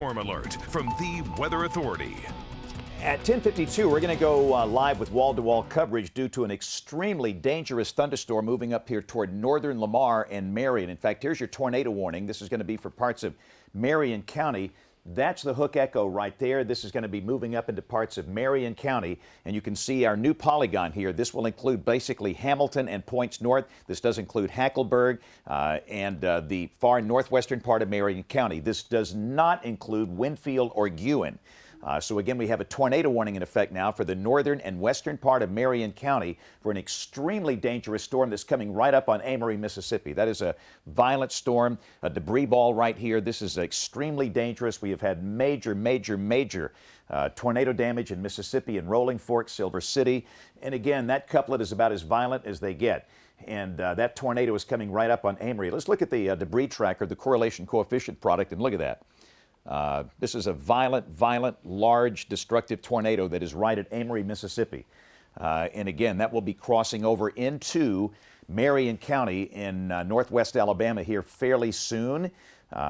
Storm alert from the Weather Authority. At 10:52, we're going to go live with wall-to-wall coverage due to an extremely dangerous thunderstorm moving up here toward northern Lamar and Marion. In fact, here's your tornado warning. This is going to be for parts of Marion County. That's the Hook Echo right there. This is going to be moving up into parts of Marion County, and you can see our new polygon here. This will include basically Hamilton and points north. This does include Hackleburg and the far northwestern part of Marion County. This does not include Winfield or Guin. So again, we have a tornado warning in effect now for the northern and western part of Marion County for an extremely dangerous storm that's coming right up on Amory, Mississippi. That is a violent storm, a debris ball right here. This is extremely dangerous. We have had major tornado damage in Mississippi and Rolling Fork, Silver City. And again, that couplet is about as violent as they get. And that tornado is coming right up on Amory. Let's look at the debris tracker, the correlation coefficient product, and look at that. This is a violent, large, destructive tornado that is right at Amory, Mississippi. And again, that will be crossing over into Marion County in northwest Alabama here fairly soon.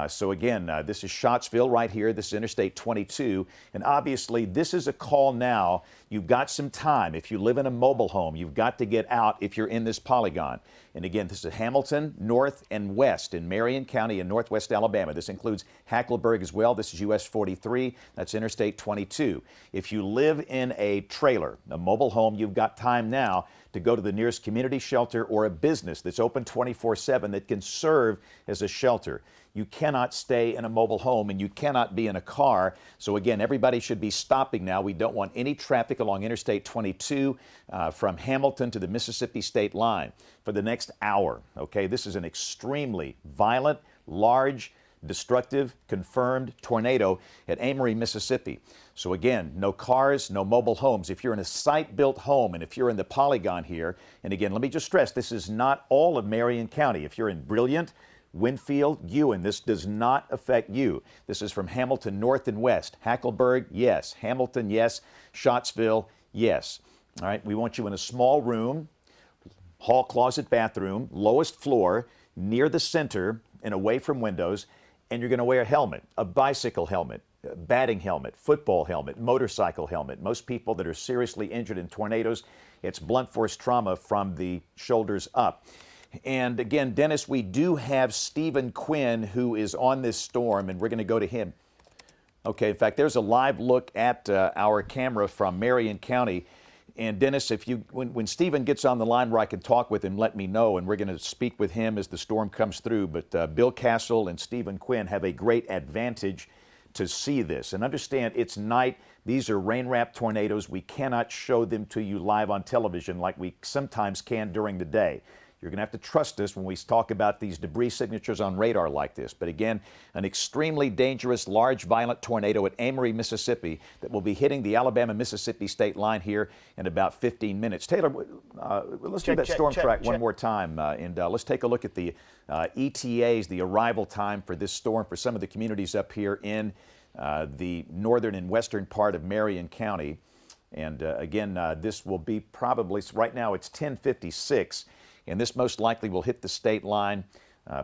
So again, this is Scottsville right here. This is Interstate 22. And obviously, this is a call now. You've got some time. If you live in a mobile home, you've got to get out if you're in this polygon. And again, this is Hamilton, north and west in Marion County in northwest Alabama. This includes Hackleburg as well. This is US 43. That's Interstate 22. If you live in a trailer, a mobile home, you've got time now to go to the nearest community shelter or a business that's open 24/7 that can serve as a shelter. You cannot stay in a mobile home and you cannot be in a car. So again, everybody should be stopping now. We don't want any traffic along Interstate 22 from Hamilton to the Mississippi state line for the next hour. Okay, this is an extremely violent, large, destructive, confirmed tornado at Amory, Mississippi. So again, no cars, no mobile homes. If you're in a site-built home and if you're in the polygon here, and again, let me just stress, this is not all of Marion County. If you're in Brilliant, Winfield, Guin, this does not affect you. This is from Hamilton north and west. Hackleburg, yes. Hamilton, yes. Scottsville, yes. All right, we want you in a small room, hall, closet, bathroom, lowest floor, near the center and away from windows, and you're going to wear a helmet, a bicycle helmet, a batting helmet, football helmet, motorcycle helmet. Most people that are seriously injured in tornadoes, it's blunt force trauma from the shoulders up. And again, Dennis, we do have Stephen Quinn who is on this storm, and we're going to go to him. Okay, in fact, there's a live look at our camera from Marion County. And Dennis, if you, when Stephen gets on the line where I can talk with him, let me know, and we're going to speak with him as the storm comes through. But Bill Castle and Stephen Quinn have a great advantage to see this. And understand, it's night. These are rain-wrapped tornadoes. We cannot show them to you live on television like we sometimes can during the day. You're going to have to trust us when we talk about these debris signatures on radar like this. But again, an extremely dangerous, large, violent tornado at Amory, Mississippi that will be hitting the Alabama-Mississippi state line here in about 15 minutes. Taylor, let's do that storm track one more time, and let's take a look at the ETAs, the arrival time for this storm for some of the communities up here in the northern and western part of Marion County. And again, this will be probably, right now it's 10:56. And this most likely will hit the state line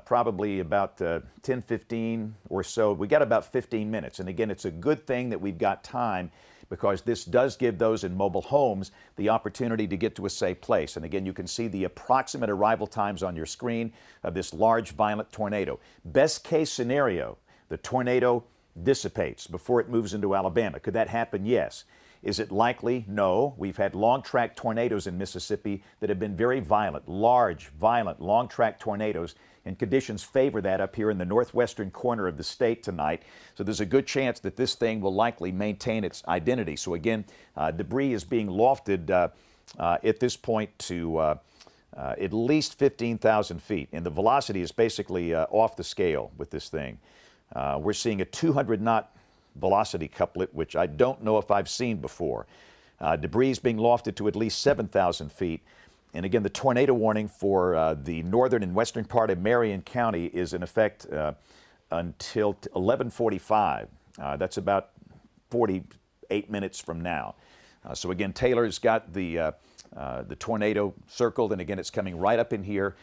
probably about 10:15 or so. We got about 15 minutes. And again, it's a good thing that we've got time because this does give those in mobile homes the opportunity to get to a safe place. And again, you can see the approximate arrival times on your screen of this large, violent tornado. Best case scenario, the tornado dissipates before it moves into Alabama. Could that happen? Yes. Is it likely? No. We've had long-track tornadoes in Mississippi that have been very violent, large, violent, long-track tornadoes, and conditions favor that up here in the northwestern corner of the state tonight. So there's a good chance that this thing will likely maintain its identity. So again, debris is being lofted at this point to at least 15,000 feet, and the velocity is basically off the scale with this thing. We're seeing a 200-knot velocity couplet, which I don't know if I've seen before. Debris is being lofted to at least 7,000 feet. And again, the tornado warning for the northern and western part of Marion County is in effect until 11:45. That's about 48 minutes from now. So again, Taylor's got the tornado circled, and again, it's coming right up in here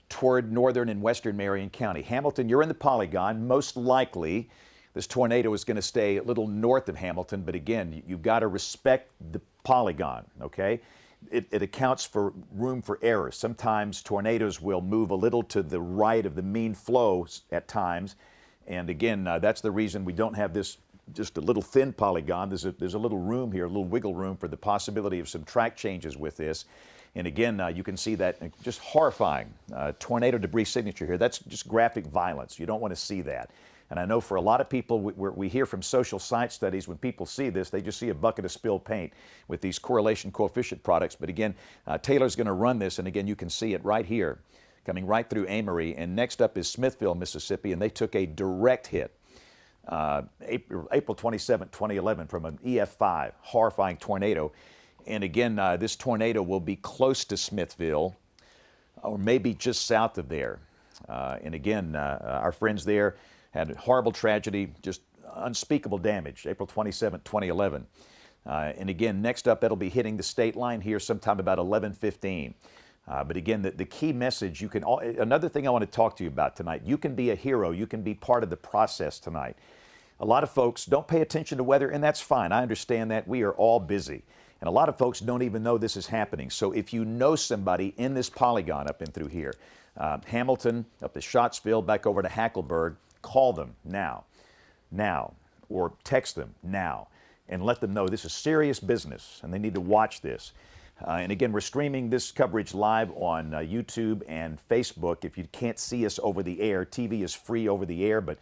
toward northern and western Marion County. Hamilton, you're in the polygon. Most likely, This tornado is going to stay a little north of Hamilton, but again, you've got to respect the polygon, okay? It accounts for room for error. Sometimes tornadoes will move a little to the right of the mean flow at times. And again, that's the reason we don't have this just a little thin polygon. There's a little room here, a little wiggle room for the possibility of some track changes with this. And again, you can see that just horrifying tornado debris signature here. That's just graphic violence. You don't want to see that. And I know for a lot of people, we hear from social science studies, when people see this, they just see a bucket of spilled paint with these correlation coefficient products. But again, Taylor's going to run this, and again, you can see it right here, coming right through Amory. And next up is Smithville, Mississippi, and they took a direct hit. April 27, 2011, from an EF5, horrifying tornado. And again, this tornado will be close to Smithville, or maybe just south of there. And again, our friends there had a horrible tragedy, just unspeakable damage, April 27, 2011. And again, next up, that'll be hitting the state line here sometime about 11:15. But again, the key message, another thing I want to talk to you about tonight, you can be a hero, you can be part of the process tonight. A lot of folks don't pay attention to weather, and that's fine. I understand that. We are all busy. And a lot of folks don't even know this is happening. So if you know somebody in this polygon up and through here, Hamilton, up to Scottsville, back over to Hackleburg, call them now, or text them now, and let them know this is serious business and they need to watch this. And again, we're streaming this coverage live on YouTube and Facebook. If you can't see us over the air, TV is free over the air, but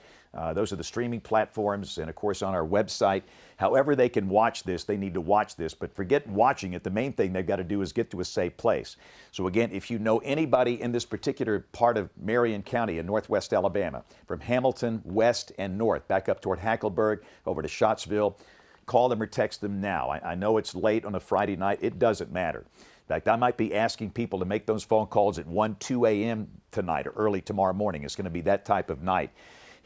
those are the streaming platforms, and of course on our website. However they can watch this, they need to watch this, but forget watching it. The main thing they've got to do is get to a safe place. So again, if you know anybody in this particular part of Marion County in northwest Alabama, from Hamilton west and north, back up toward Hackleburg, over to Scottsville, call them or text them now. I know it's late on a Friday night. It doesn't matter. In fact, I might be asking people to make those phone calls at 1, 2 a.m. tonight or early tomorrow morning. It's going to be that type of night.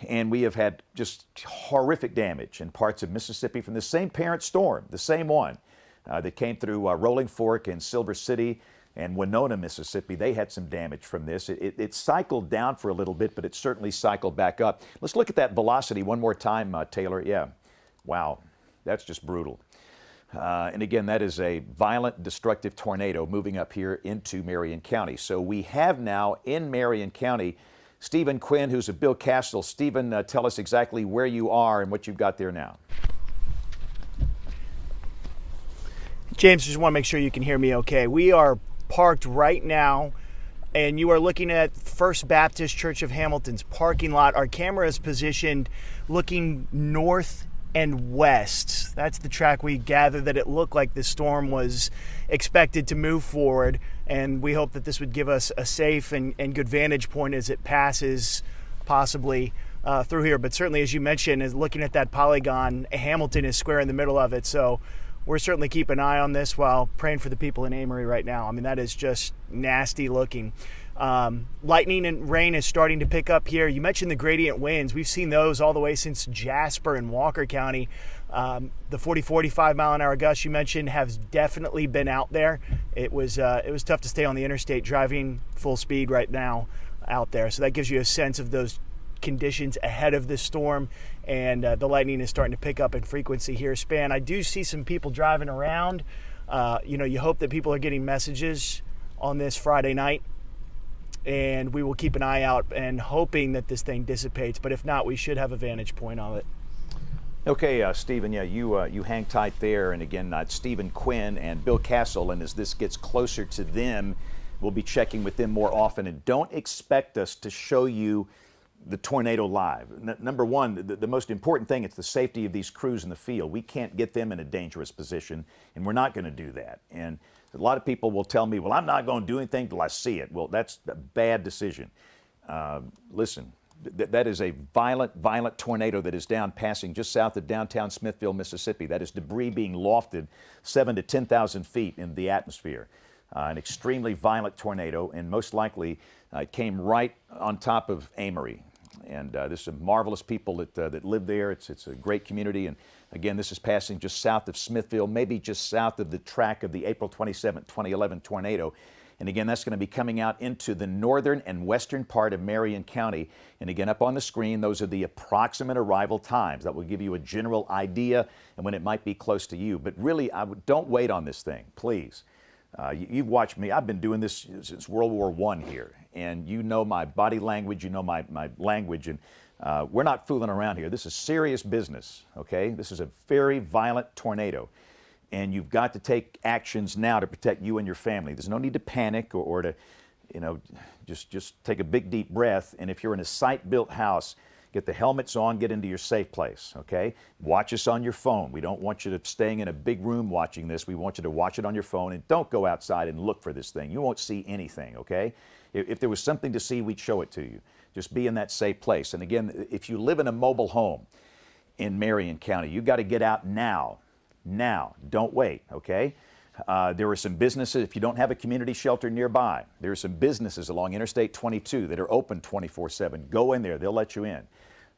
And we have had just horrific damage in parts of Mississippi from the same parent storm, the same one that came through Rolling Fork and Silver City and Winona, Mississippi. They had some damage from this. It cycled down for a little bit, but it certainly cycled back up. Let's look at that velocity one more time, Taylor. Yeah. Wow. That's just brutal. And again, that is a violent, destructive tornado moving up here into Marion County. So we have now in Marion County Stephen Quinn, who's at Bill Castle. Stephen, tell us exactly where you are and what you've got there now. James, just want to make sure you can hear me okay. We are parked right now, and you are looking at First Baptist Church of Hamilton's parking lot. Our camera is positioned looking north and west. That's the track. We gather that it looked like the storm was expected to move forward, and we hope that this would give us a safe and good vantage point as it passes possibly through here. But certainly, as you mentioned, is looking at that polygon, Hamilton is square in the middle of it. So we're certainly keeping an eye on this while praying for the people in Amory right now. I mean, that is just nasty looking. Lightning and rain is starting to pick up here. You mentioned the gradient winds. We've seen those all the way since Jasper and Walker County. The 40, 45 mile an hour gusts you mentioned have definitely been out there. It was tough to stay on the interstate driving full speed right now out there. So that gives you a sense of those conditions ahead of this storm, and the lightning is starting to pick up in frequency here. Spann, I do see some people driving around. You hope that people are getting messages on this Friday night, and we will keep an eye out and hoping that this thing dissipates. But if not, we should have a vantage point on it. Okay, Stephen, yeah, you hang tight there. And again, Stephen Quinn and Bill Castle, and as this gets closer to them, we'll be checking with them more often. And don't expect us to show you the tornado live. Number one, the most important thing, it's the safety of these crews in the field. We can't get them in a dangerous position, and we're not going to do that. And a lot of people will tell me, well, I'm not going to do anything till I see it. Well, that's a bad decision. Listen, that is a violent tornado that is down passing just south of downtown Smithville, Mississippi. That is debris being lofted 7,000 to 10,000 feet in the atmosphere. An extremely violent tornado, and most likely it came right on top of Amory. And there's some marvelous people that live there. It's a great community. And again, this is passing just south of Smithville, maybe just south of the track of the April 27, 2011 tornado. And again, that's going to be coming out into the northern and western part of Marion County. And again, up on the screen, those are the approximate arrival times. That will give you a general idea and when it might be close to you. But really, don't wait on this thing, please. You've watched me. I've been doing this since World War I here. And you know my body language, you know my language. And we're not fooling around here. This is serious business, okay? This is a very violent tornado. And you've got to take actions now to protect you and your family. There's no need to panic or to, just take a big deep breath. And if you're in a site-built house, get the helmets on, get into your safe place, okay? Watch us on your phone. We don't want you to staying in a big room watching this. We want you to watch it on your phone, and don't go outside and look for this thing. You won't see anything, okay? If there was something to see, we'd show it to you. Just be in that safe place. And again, if you live in a mobile home in Marion County, you've got to get out now. Now, don't wait, okay? There are some businesses, if you don't have a community shelter nearby, there are some businesses along Interstate 22 that are open 24/7. Go in there, they'll let you in.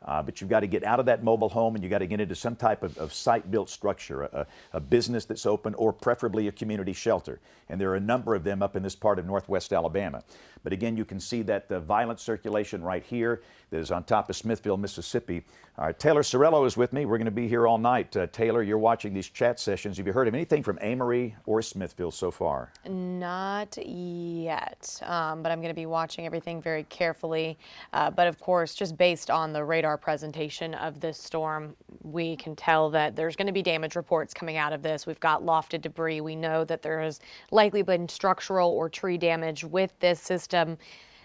But you've got to get out of that mobile home and you've got to get into some type of site-built structure, a business that's open, or preferably a community shelter. And there are a number of them up in this part of northwest Alabama. But again, you can see that the violent circulation right here that is on top of Smithville, Mississippi. All right, Taylor Sorello is with me. We're going to be here all night. Taylor, you're watching these chat sessions. Have you heard of anything from Amory or Smithville so far? Not yet, but I'm going to be watching everything very carefully. But of course, just based on the radar presentation of this storm, we can tell that there's going to be damage reports coming out of this. We've got lofted debris. We know that there has likely been structural or tree damage with this system.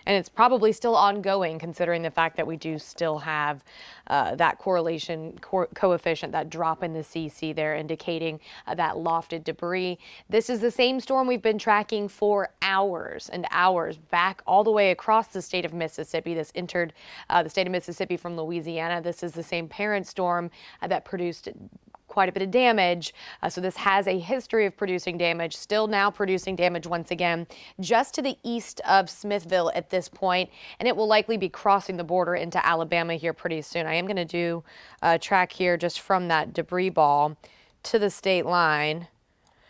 And it's probably still ongoing, considering the fact that we do still have that correlation coefficient, that drop in the CC there, indicating that lofted debris. This is the same storm we've been tracking for hours and hours, back all the way across the state of Mississippi. This entered the state of Mississippi from Louisiana. This is the same parent storm that produced quite a bit of damage. So this has a history of producing damage, still now producing damage once again, just to the east of Smithville at this point, and it will likely be crossing the border into Alabama here pretty soon. I am going to do a track here just from that debris ball to the state line.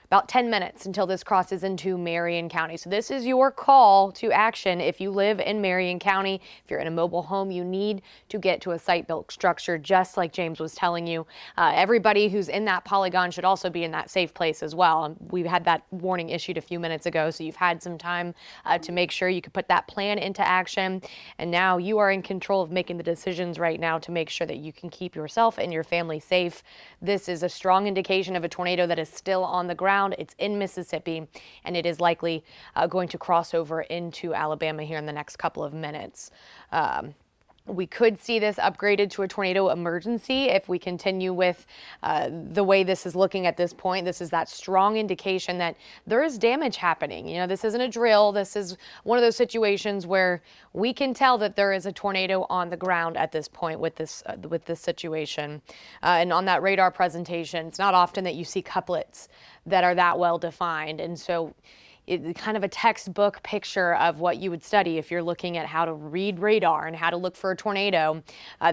About 10 minutes until this crosses into Marion County. So this is your call to action. If you live in Marion County, if you're in a mobile home, you need to get to a site-built structure, just like James was telling you. Everybody who's in that polygon should also be in that safe place as well. We had that warning issued a few minutes ago, so you've had some time to make sure you could put that plan into action. And now you are in control of making the decisions right now to make sure that you can keep yourself and your family safe. This is a strong indication of a tornado that is still on the ground. It's in Mississippi, and it is likely going to cross over into Alabama here in the next couple of minutes. We could see this upgraded to a tornado emergency if we continue with the way this is looking at this point. This is that strong indication that there is damage happening. You know, this isn't a drill. This is one of those situations where we can tell that there is a tornado on the ground at this point with this situation. And on that radar presentation, it's not often that you see couplets that are that well defined. And so it's kind of a textbook picture of what you would study if you're looking at how to read radar and how to look for a tornado.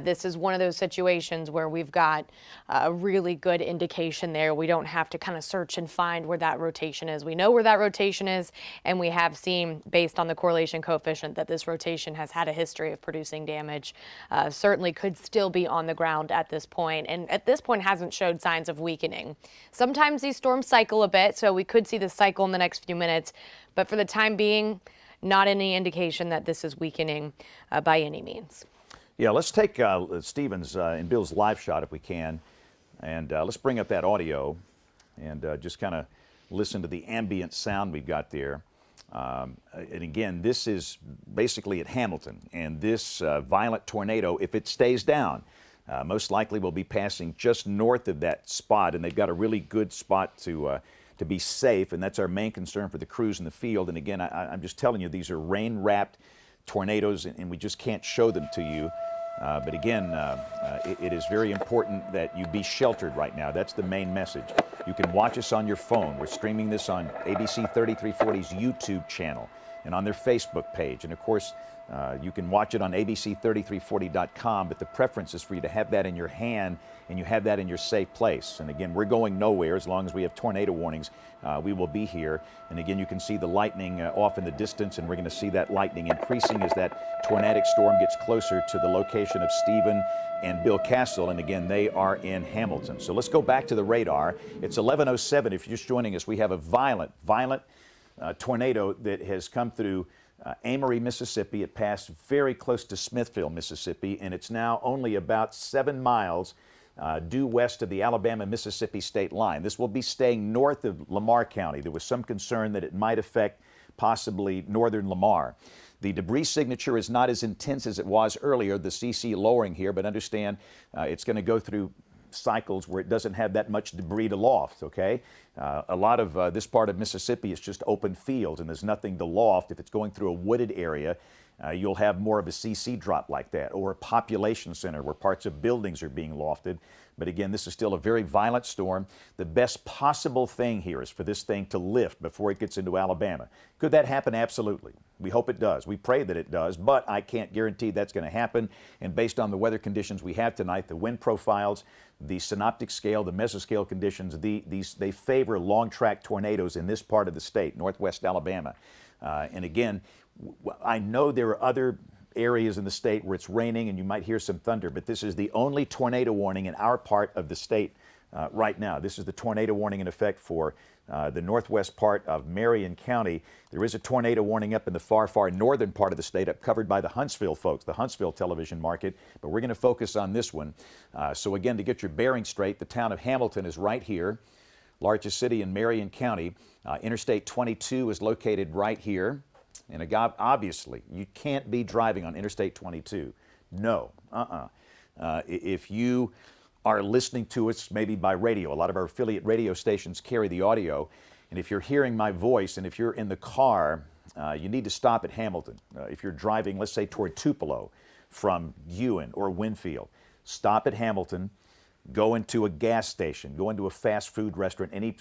This is one of those situations where we've got a really good indication there. We don't have to kind of search and find where that rotation is. We know where that rotation is, and we have seen, based on the correlation coefficient, that this rotation has had a history of producing damage. Certainly could still be on the ground at this point, and at this point hasn't showed signs of weakening. Sometimes these storms cycle a bit, so we could see this cycle in the next few minutes. But for the time being, not any indication that this is weakening by any means. Yeah, let's take Stevens and Bill's live shot if we can, and let's bring up that audio and just kind of listen to the ambient sound we've got there. And again, this is basically at Hamilton, and this violent tornado, if it stays down, most likely will be passing just north of that spot, and they've got a really good spot to be safe, and that's our main concern for the crews in the field. And again, I'm just telling you, these are rain-wrapped tornadoes, and we just can't show them to you. But again, it is very important that you be sheltered right now. That's the main message. You can watch us on your phone. We're streaming this on ABC 3340's YouTube channel. and on their Facebook page. And of course, you can watch it on abc3340.com, but the preference is for you to have that in your hand and you have that in your safe place. And again, we're going nowhere as long as we have tornado warnings. We will be here. And again, you can see the lightning off in the distance, and we're going to see that lightning increasing as that tornadic storm gets closer to the location of Stephen and Bill Castle. And again, they are in Hamilton. So let's go back to the radar. It's 11:07. If you're just joining us, we have a violent tornado that has come through Amory, Mississippi. It passed very close to Smithville, Mississippi, and it's now only about 7 miles due west of the Alabama-Mississippi state line. This will be staying north of Lamar County. There was some concern that it might affect possibly northern Lamar. The debris signature is not as intense as it was earlier, the CC lowering here, but understand it's going to go through cycles where it doesn't have that much debris to loft, okay? A lot of this part of Mississippi is just open fields and there's nothing to loft. If it's going through a wooded area, you'll have more of a CC drop like that, or a population center where parts of buildings are being lofted. But again, this is still a very violent storm. The best possible thing here is for this thing to lift before it gets into Alabama. Could that happen? Absolutely. We hope it does. We pray that it does, but I can't guarantee that's going to happen. And based on the weather conditions we have tonight, the wind profiles, the synoptic scale, the mesoscale conditions, they favor long track tornadoes in this part of the state, northwest Alabama. And again, I know there are other areas in the state where it's raining and you might hear some thunder, but this is the only tornado warning in our part of the state right now. This is the tornado warning in effect for the northwest part of Marion County. There is a tornado warning up in the far northern part of the state, up covered by the Huntsville folks, the Huntsville television market, but we're going to focus on this one. So again, to get your bearing straight, the town of Hamilton is right here, largest city in Marion County. Interstate 22 is located right here. And obviously, you can't be driving on Interstate 22. No, if you are listening to us maybe by radio, a lot of our affiliate radio stations carry the audio, and if you're hearing my voice and if you're in the car, you need to stop at Hamilton. If you're driving, let's say, toward Tupelo from Ewan or Winfield, stop at Hamilton, go into a gas station, go into a fast food restaurant, any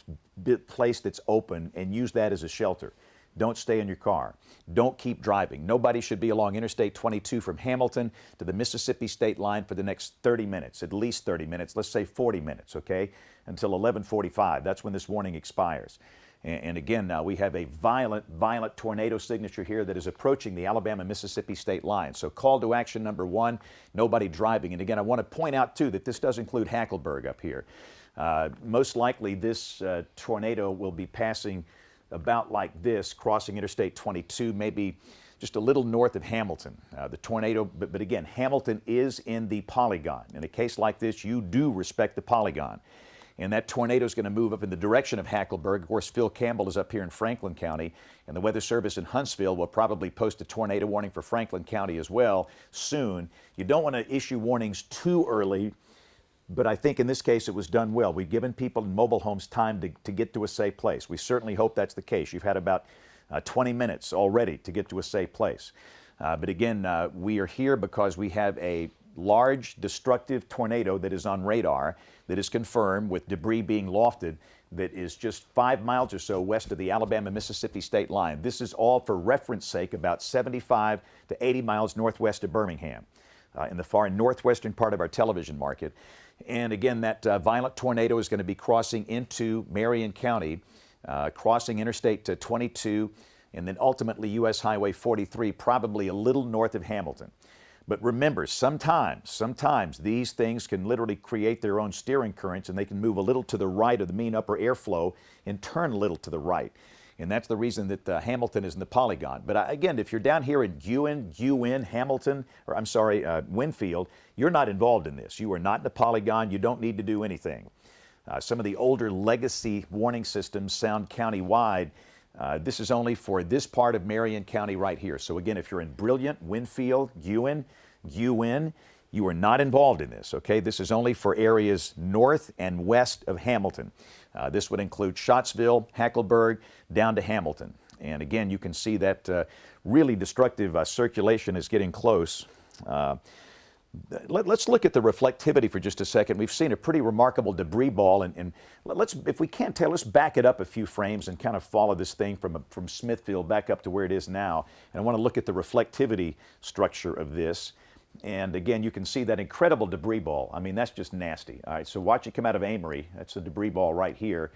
place that's open, and use that as a shelter. Don't stay in your car. Don't keep driving. Nobody should be along Interstate 22 from Hamilton to the Mississippi state line for the next 30 minutes, at least 30 minutes, let's say 40 minutes, okay, until 11:45. That's when this warning expires. And again, now we have a violent tornado signature here that is approaching the Alabama-Mississippi state line. So call to action number one, nobody driving. And again, I want to point out too that this does include Hackleburg up here. Most likely this tornado will be passing about like this, crossing Interstate 22, maybe just a little north of Hamilton. The tornado, but again, Hamilton is in the polygon. In a case like this, you do respect the polygon. And that tornado is going to move up in the direction of Hackleburg. Of course, Phil Campbell is up here in Franklin County, and the Weather Service in Huntsville will probably post a tornado warning for Franklin County as well soon. You don't want to issue warnings too early, but I think in this case it was done well. We've given people in mobile homes time to get to a safe place. We certainly hope that's the case. You've had about 20 minutes already to get to a safe place. But again, we are here because we have a large destructive tornado that is on radar that is confirmed with debris being lofted that is just 5 miles or so west of the Alabama-Mississippi state line. This is all for reference sake about 75 to 80 miles northwest of Birmingham, in the far northwestern part of our television market. And again, that violent tornado is going to be crossing into Marion County, crossing Interstate 22, and then ultimately U.S. Highway 43, probably a little north of Hamilton. But remember, sometimes these things can literally create their own steering currents, and they can move a little to the right of the mean upper airflow and turn a little to the right. And that's the reason that Hamilton is in the polygon. But again, if you're down here in Hamilton, or I'm sorry, Winfield, you're not involved in this. You are not in the polygon. You don't need to do anything. Some of the older legacy warning systems sound countywide. This is only for this part of Marion County right here. So again, if you're in Brilliant, Winfield, Ewan, you are not involved in this, okay? This is only for areas north and west of Hamilton. This would include Scottsville, Hackleburg, down to Hamilton. And again, you can see that really destructive circulation is getting close. Let's look at the reflectivity for just a second. We've seen a pretty remarkable debris ball, and let's, if we can't tell, let's back it up a few frames and kind of follow this thing from Smithfield back up to where it is now. And I want to look at the reflectivity structure of this. And again, you can see that incredible debris ball. I mean, that's just nasty. All right, so watch it come out of Amory. That's the debris ball right here.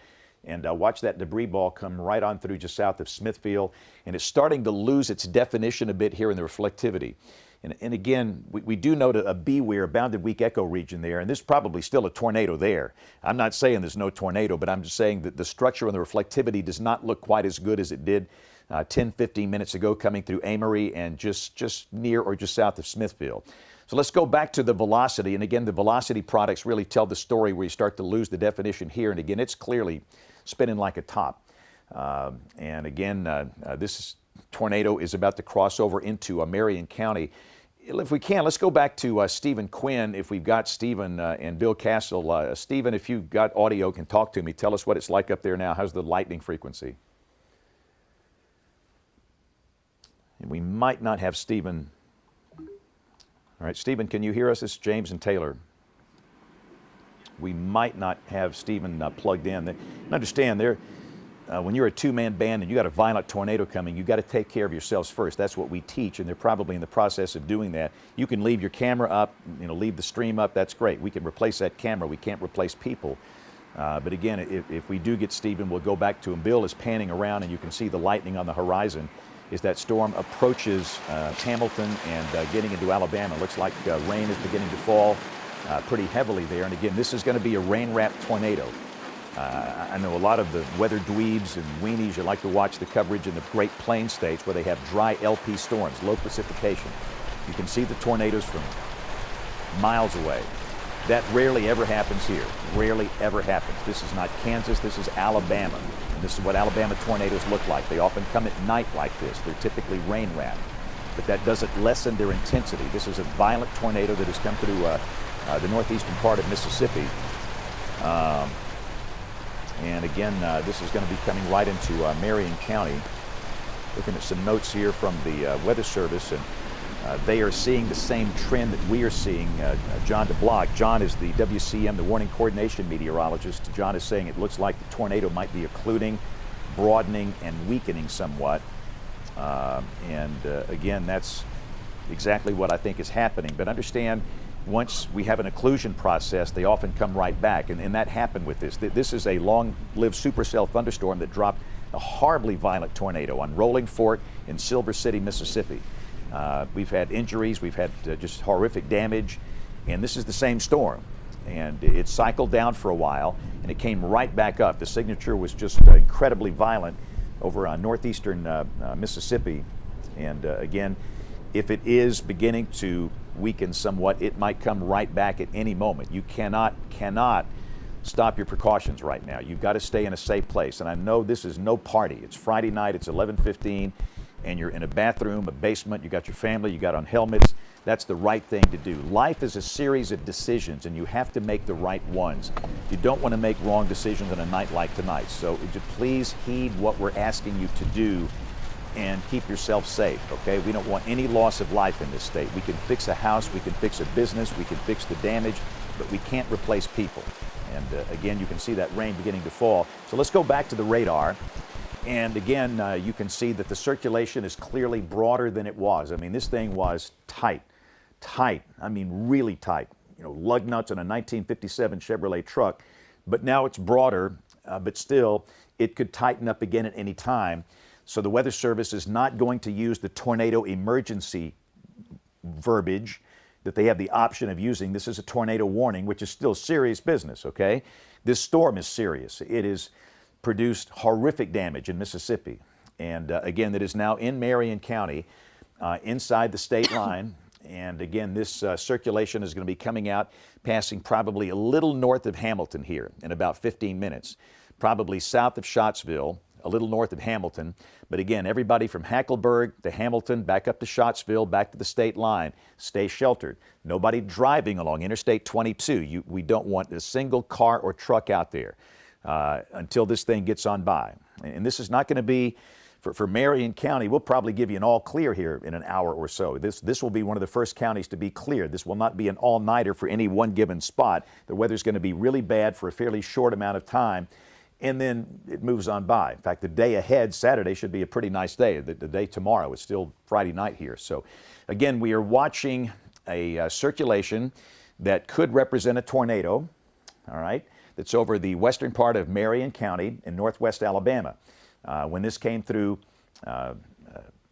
And watch that debris ball come right on through just south of Smithfield. And it's starting to lose its definition a bit here in the reflectivity. And again, we do note a beware, bounded weak echo region there, and there's probably still a tornado there. I'm not saying there's no tornado, but I'm just saying that the structure and the reflectivity does not look quite as good as it did 10, 15 minutes ago coming through Amory and just near or just south of Smithfield. So let's go back to the velocity, and again, the velocity products really tell the story where you start to lose the definition here, and again, it's clearly spinning like a top. And again, this tornado is about to cross over into Marion County. If we can, let's go back to Stephen Quinn, if we've got Stephen and Bill Castle. Stephen, if you've got audio, can talk to me. Tell us what it's like up there now. How's the lightning frequency? And we might not have Stephen. All right, Stephen, can you hear us? This is James and Taylor. We might not have Stephen plugged in. Understand, when you're a two-man band and you got a violent tornado coming, you got to take care of yourselves first. That's what we teach, and they're probably in the process of doing that. You can leave your camera up, leave the stream up. That's great. We can replace that camera. We can't replace people. But again, if we do get Stephen, we'll go back to him. Bill is panning around, and you can see the lightning on the horizon as that storm approaches Hamilton and getting into Alabama. Looks like rain is beginning to fall pretty heavily there. And again, this is going to be a rain-wrapped tornado. I know a lot of the weather dweebs and weenies, you like to watch the coverage in the Great Plains states where they have dry LP storms, low precipitation. You can see the tornadoes from miles away. That rarely ever happens here. Rarely ever happens. This is not Kansas, this is Alabama. And this is what Alabama tornadoes look like. They often come at night like this. They're typically rain-wrapped. But that doesn't lessen their intensity. This is a violent tornado that has come through the northeastern part of Mississippi. And again, this is going to be coming right into Marion County. Looking at some notes here from the Weather Service, and they are seeing the same trend that we are seeing. John DeBlock, John is the WCM, the Warning Coordination Meteorologist. John is saying it looks like the tornado might be occluding, broadening, and weakening somewhat. Again, that's exactly what I think is happening. But understand, once we have an occlusion process, they often come right back, and that happened with this. This is a long-lived supercell thunderstorm that dropped a horribly violent tornado on Rolling Fork in Silver City, Mississippi. We've had injuries, we've had just horrific damage, and this is the same storm. And it cycled down for a while, and it came right back up. The signature was just incredibly violent over northeastern Mississippi. And again, if it is beginning to weaken somewhat, it might come right back at any moment. You cannot stop your precautions right now. You've got to stay in a safe place. And I know this is no party. It's Friday night, it's 11:15, and you're in a bathroom, a basement, you got your family, you got on helmets. That's the right thing to do. Life is a series of decisions, and you have to make the right ones. You don't want to make wrong decisions on a night like tonight. So would you please heed what we're asking you to do and keep yourself safe, okay? We don't want any loss of life in this state. We can fix a house, we can fix a business, we can fix the damage, but we can't replace people. And again, you can see that rain beginning to fall. So let's go back to the radar. And again, you can see that the circulation is clearly broader than it was. I mean, this thing was tight, I mean really tight. Lug nuts on a 1957 Chevrolet truck, but now it's broader, but still, it could tighten up again at any time. So the Weather Service is not going to use the tornado emergency verbiage that they have the option of using. This is a tornado warning, which is still serious business, okay? This storm is serious. It has produced horrific damage in Mississippi. And again, that is now in Marion County, inside the state line. And again, this circulation is going to be coming out, passing probably a little north of Hamilton here in about 15 minutes, probably south of Scottsville, a little north of Hamilton. But again, everybody from Hackleburg to Hamilton, back up to Scottsville, back to the state line, stay sheltered. Nobody driving along Interstate 22. We don't want a single car or truck out there until this thing gets on by. And this is not going to be for Marion County, we'll probably give you an all clear here in an hour or so. This will be one of the first counties to be cleared. This will not be an all-nighter for any one given spot. The weather's going to be really bad for a fairly short amount of time, and then it moves on by. In fact, the day ahead, Saturday, should be a pretty nice day. The day tomorrow is still Friday night here. So again, we are watching a circulation that could represent a tornado, all right, that's over the western part of Marion County in northwest Alabama. When this came through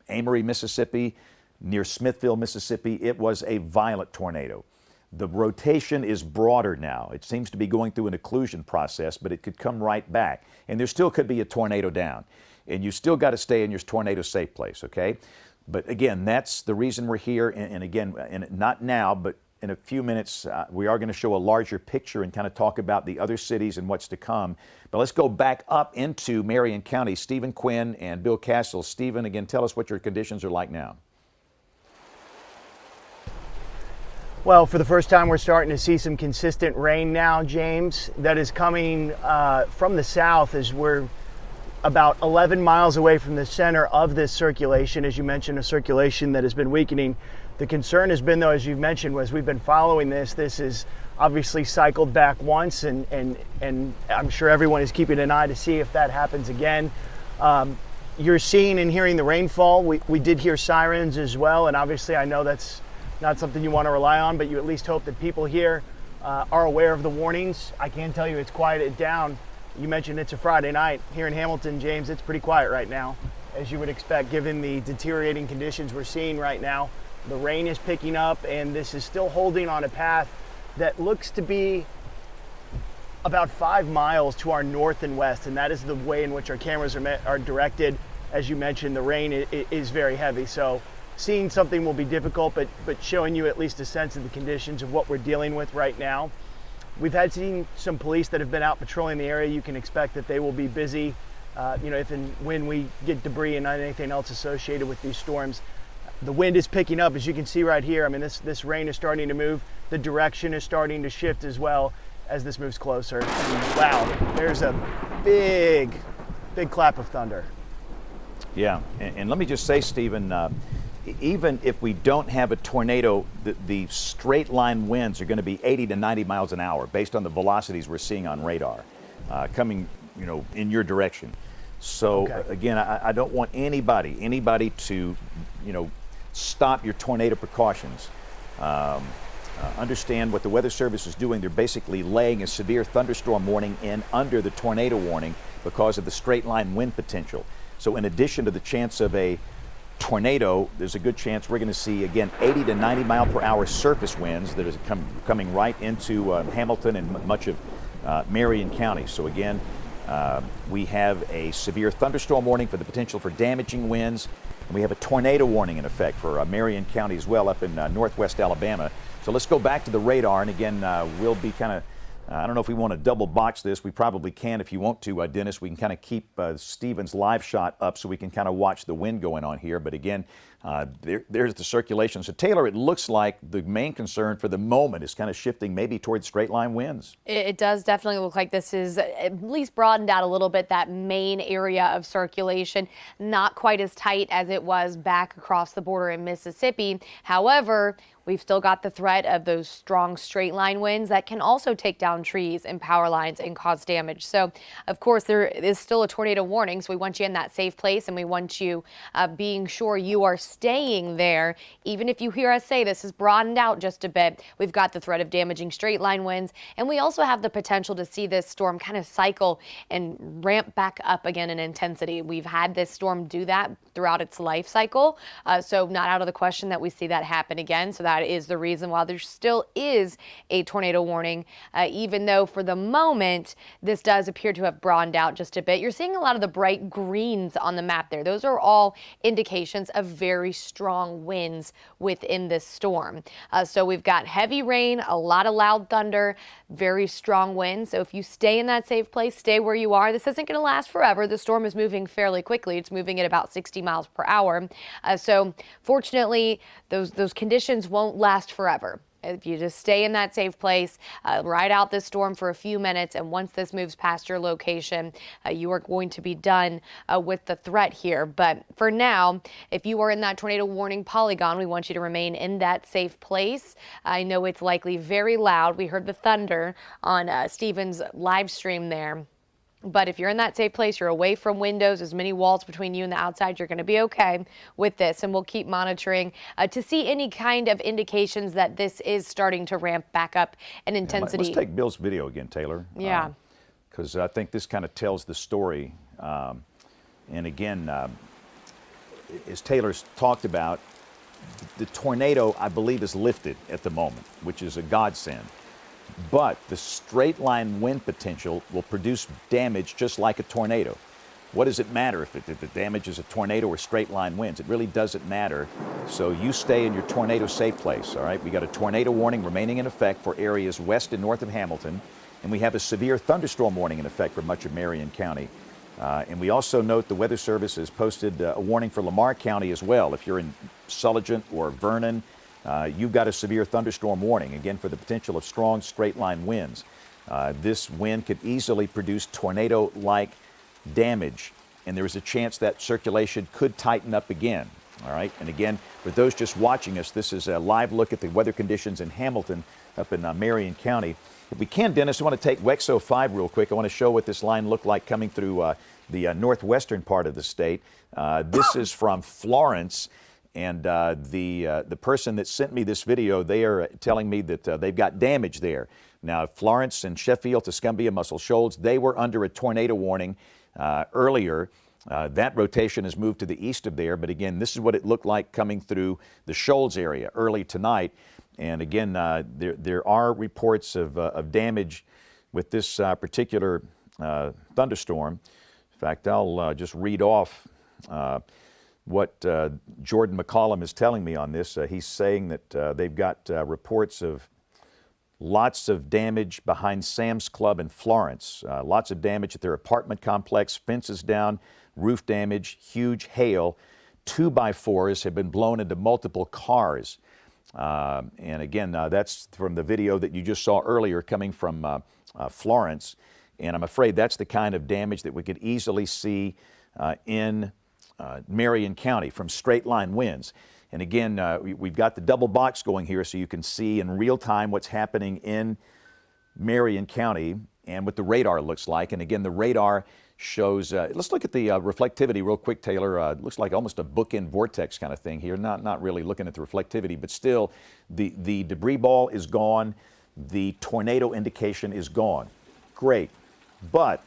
Amory, Mississippi, near Smithville, Mississippi, it was a violent tornado. The rotation is broader now. It seems to be going through an occlusion process, but it could come right back. And there still could be a tornado down. And you still got to stay in your tornado safe place, okay? But again, that's the reason we're here. And again, not now, but in a few minutes, we are going to show a larger picture and kind of talk about the other cities and what's to come. But let's go back up into Marion County. Stephen Quinn and Bill Castle. Stephen, again, tell us what your conditions are like now. Well, for the first time, we're starting to see some consistent rain now, James. That is coming from the south as we're about 11 miles away from the center of this circulation. As you mentioned, a circulation that has been weakening. The concern has been, though, as you've mentioned, as we've been following this is obviously cycled back once, and I'm sure everyone is keeping an eye to see if that happens again. You're seeing and hearing the rainfall. We did hear sirens as well, and obviously I know that's not something you want to rely on, but you at least hope that people here are aware of the warnings. I can tell you it's quieted down. You mentioned it's a Friday night. Here in Hamilton, James, it's pretty quiet right now, as you would expect, given the deteriorating conditions we're seeing right now. The rain is picking up, and this is still holding on a path that looks to be about 5 miles to our north and west, and that is the way in which our cameras are directed. As you mentioned, the rain is very heavy, so seeing something will be difficult, but showing you at least a sense of the conditions of what we're dealing with right now. We've seen some police that have been out patrolling the area. You can expect that they will be busy, if and when we get debris and anything else associated with these storms. The wind is picking up, as you can see right here. I mean, this rain is starting to move. The direction is starting to shift as well as this moves closer. And wow, there's a big clap of thunder. Yeah, and let me just say, Stephen, even if we don't have a tornado, the straight line winds are going to be 80 to 90 miles an hour based on the velocities we're seeing on radar coming, in your direction. So okay. Again, I don't want anybody to, stop your tornado precautions. Understand what the Weather Service is doing. They're basically laying a severe thunderstorm warning in under the tornado warning because of the straight line wind potential. So in addition to the chance of a tornado, there's a good chance we're going to see, again, 80 to 90 mile per hour surface winds that are coming right into Hamilton and much of Marion County. So again, we have a severe thunderstorm warning for the potential for damaging winds. And we have a tornado warning in effect for Marion County as well up in northwest Alabama. So let's go back to the radar. And again, we'll be kind of, I don't know if we want to double box this. We probably can if you want to, Dennis. We can kind of keep Stephen's live shot up so we can kind of watch the wind going on here. But again, there's the circulation. So Taylor, it looks like the main concern for the moment is kind of shifting maybe towards straight line winds. It does definitely look like this is at least broadened out a little bit, that main area of circulation, not quite as tight as it was back across the border in Mississippi. However, we've still got the threat of those strong straight line winds that can also take down trees and power lines and cause damage. So, of course, there is still a tornado warning, so we want you in that safe place, and we want you being sure you are staying there. Even if you hear us say this is broadened out just a bit, we've got the threat of damaging straight line winds, and we also have the potential to see this storm kind of cycle and ramp back up again in intensity. We've had this storm do that throughout its life cycle, so not out of the question that we see that happen again. So that is the reason why there still is a tornado warning, even though for the moment this does appear to have broadened out just a bit. You're seeing a lot of the bright greens on the map there. Those are all indications of very strong winds within this storm. So we've got heavy rain, a lot of loud thunder, very strong winds. So if you stay in that safe place, stay where you are. This isn't going to last forever. The storm is moving fairly quickly. It's moving at about 60 miles per hour. So fortunately, those conditions won't last forever. If you just stay in that safe place, ride out this storm for a few minutes, and once this moves past your location, you are going to be done with the threat here. But for now, if you are in that tornado warning polygon, we want you to remain in that safe place. I know it's likely very loud. We heard the thunder on Stephen's live stream there. But if you're in that safe place, you're away from windows, as many walls between you and the outside, you're going to be okay with this. And we'll keep monitoring to see any kind of indications that this is starting to ramp back up in intensity. Let's take Bill's video again, Taylor. Yeah. Because I think this kind of tells the story. And again, as Taylor's talked about, the tornado, I believe, is lifted at the moment, which is a godsend. But the straight line wind potential will produce damage just like a tornado. What does it matter if the damage is a tornado or straight line winds? It really doesn't matter. So you stay in your tornado safe place, all right? We got a tornado warning remaining in effect for areas west and north of Hamilton, and we have a severe thunderstorm warning in effect for much of Marion County. And we also note the Weather Service has posted a warning for Lamar County as well. If you're in Sulligent or Vernon, you've got a severe thunderstorm warning, again, for the potential of strong straight-line winds. This wind could easily produce tornado-like damage, and there is a chance that circulation could tighten up again. All right, and again, for those just watching us, this is a live look at the weather conditions in Hamilton, up in Marion County. If we can, Dennis, I want to take WEXO 5 real quick. I want to show what this line looked like coming through the northwestern part of the state. This is from Florence. And the person that sent me this video, they are telling me that they've got damage there. Now, Florence and Sheffield, Tuscumbia, Muscle Shoals, they were under a tornado warning earlier. That rotation has moved to the east of there. But again, this is what it looked like coming through the Shoals area early tonight. And again, there are reports of damage with this particular thunderstorm. In fact, I'll just read off what Jordan McCollum is telling me on this. He's saying that they've got reports of lots of damage behind Sam's Club in Florence, lots of damage at their apartment complex, fences down, roof damage, huge hail. 2x4s have been blown into multiple cars. And again, that's from the video that you just saw earlier coming from Florence. And I'm afraid that's the kind of damage that we could easily see in Marion County from straight line winds. And again, we've got the double box going here so you can see in real time what's happening in Marion County and what the radar looks like. And again, the radar shows, let's look at the reflectivity real quick, Taylor. It looks like almost a bookend vortex kind of thing here. Not really looking at the reflectivity, but still the debris ball is gone. The tornado indication is gone. Great. But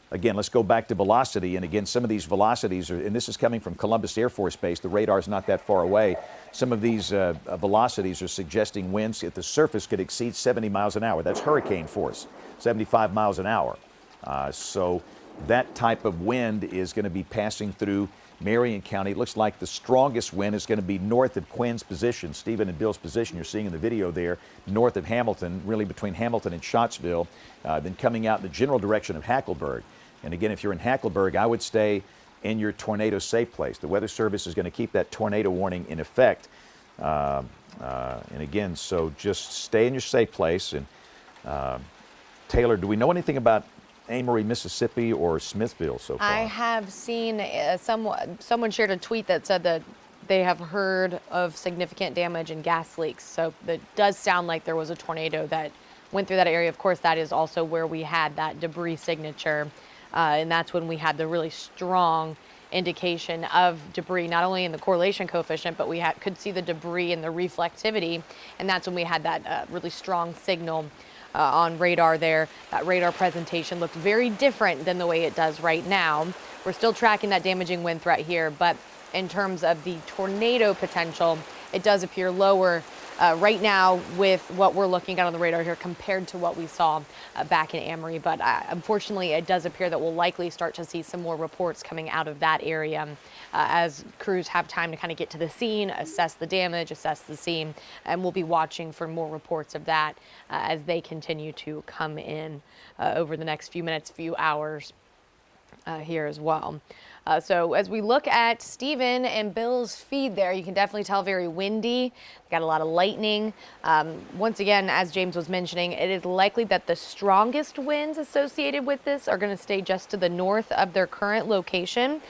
again, let's go back to velocity. And again, some of these velocities are, and this is coming from Columbus Air Force Base. The radar is not that far away. Some of these velocities are suggesting winds at the surface could exceed 70 miles an hour. That's hurricane force, 75 miles an hour. So that type of wind is going to be passing through Marion County. It looks like the strongest wind is going to be north of Quinn's position, Stephen and Bill's position. You're seeing in the video there, north of Hamilton, really between Hamilton and Scottsville, then coming out in the general direction of Hackleburg. And again, if you're in Hackleburg, I would stay in your tornado safe place. The Weather Service is going to keep that tornado warning in effect. And again, so just stay in your safe place. And Taylor, do we know anything about Amory, Mississippi or Smithville so far? I have seen someone shared a tweet that said that they have heard of significant damage and gas leaks. So that does sound like there was a tornado that went through that area. Of course, that is also where we had that debris signature. And that's when we had the really strong indication of debris, not only in the correlation coefficient, but we could see the debris and the reflectivity. And that's when we had that really strong signal on radar there. That radar presentation looked very different than the way it does right now. We're still tracking that damaging wind threat here, but in terms of the tornado potential, it does appear lower right now with what we're looking at on the radar here compared to what we saw back in Amory. But unfortunately, it does appear that we'll likely start to see some more reports coming out of that area as crews have time to kind of get to the scene, assess the damage, assess the scene, and we'll be watching for more reports of that as they continue to come in over the next few minutes, few hours. here as well. So as we look at Stephen and Bill's feed there, you can definitely tell very windy. Got a lot of lightning. Once again, as James was mentioning, it is likely that the strongest winds associated with this are going to stay just to the north of their current location.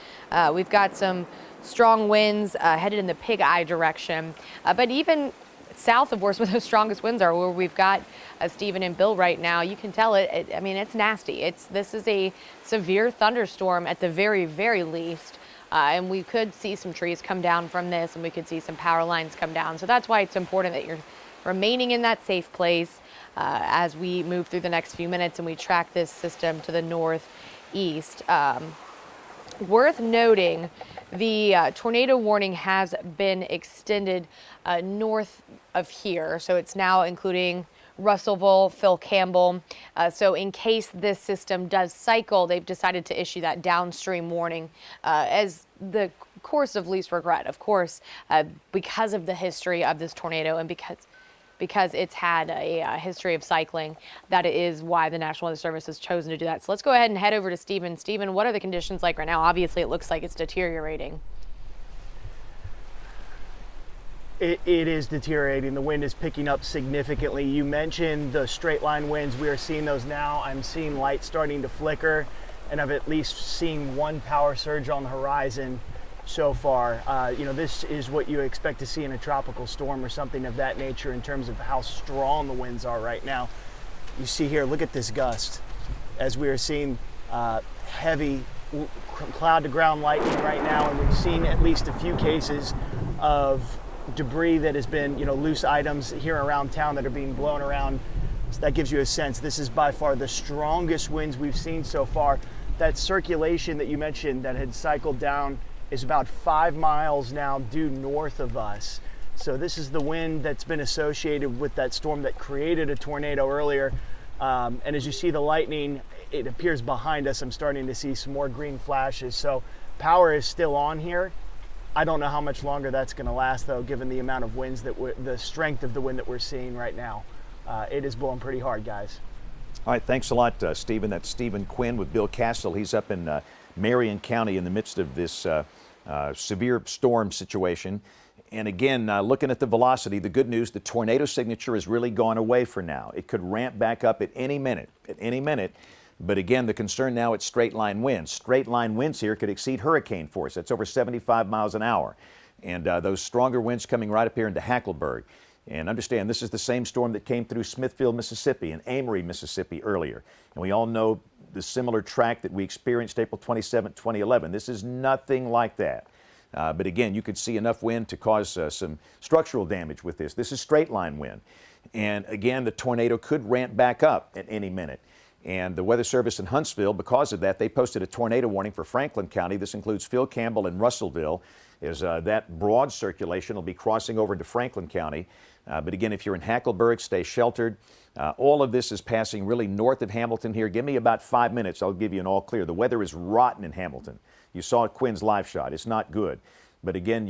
We've got some strong winds headed in the Pig Eye direction, but even south of where the strongest winds are, where we've got Stephen and Bill right now, you can tell I mean, it's nasty. This is a severe thunderstorm at the very, very least. And we could see some trees come down from this, and we could see some power lines come down. So that's why it's important that you're remaining in that safe place as we move through the next few minutes and we track this system to the northeast. Worth noting, the tornado warning has been extended north of here, so it's now including Russellville, Phil Campbell. So in case this system does cycle, they've decided to issue that downstream warning as the course of least regret, of course, because of the history of this tornado and because it's had a history of cycling. That is why the National Weather Service has chosen to do that. So let's go ahead and head over to Stephen. Stephen, what are the conditions like right now? Obviously, it looks like it's deteriorating. It is deteriorating. The wind is picking up significantly. You mentioned the straight line winds. We are seeing those now. I'm seeing light starting to flicker, and I've at least seen one power surge on the horizon so far. This is what you expect to see in a tropical storm or something of that nature in terms of how strong the winds are right now. You see here, look at this gust as we are seeing heavy cloud to ground lightning right now, and we've seen at least a few cases of debris that has been, loose items here around town that are being blown around. So that gives you a sense. This is by far the strongest winds we've seen so far. That circulation that you mentioned that had cycled down is about 5 miles now due north of us. So this is the wind that's been associated with that storm that created a tornado earlier. And as you see the lightning, it appears behind us. I'm starting to see some more green flashes. So power is still on here. I don't know how much longer that's going to last, though, given the amount of winds the strength of the wind that we're seeing right now. It is blowing pretty hard, guys. All right, thanks a lot, Stephen. That's Stephen Quinn with Bill Castle. He's up in Marion County in the midst of this severe storm situation. And again, looking at the velocity, the good news, the tornado signature has really gone away for now. It could ramp back up at any minute. But again, the concern now, it's straight line winds. Straight line winds here could exceed hurricane force. That's over 75 miles an hour. And those stronger winds coming right up here into Hackleburg. And understand, this is the same storm that came through Smithfield, Mississippi and Amory, Mississippi earlier. And we all know the similar track that we experienced April 27, 2011. This is nothing like that. But again, you could see enough wind to cause some structural damage with this. This is straight line wind. And again, the tornado could ramp back up at any minute. And the Weather Service in Huntsville, because of that, they posted a tornado warning for Franklin County. This includes Phil Campbell and Russellville, as that broad circulation will be crossing over to Franklin County. But again, if you're in Hackleburg, stay sheltered. All of this is passing really north of Hamilton here. Give me about 5 minutes. I'll give you an all clear. The weather is rotten in Hamilton. You saw Quinn's live shot. It's not good. But again,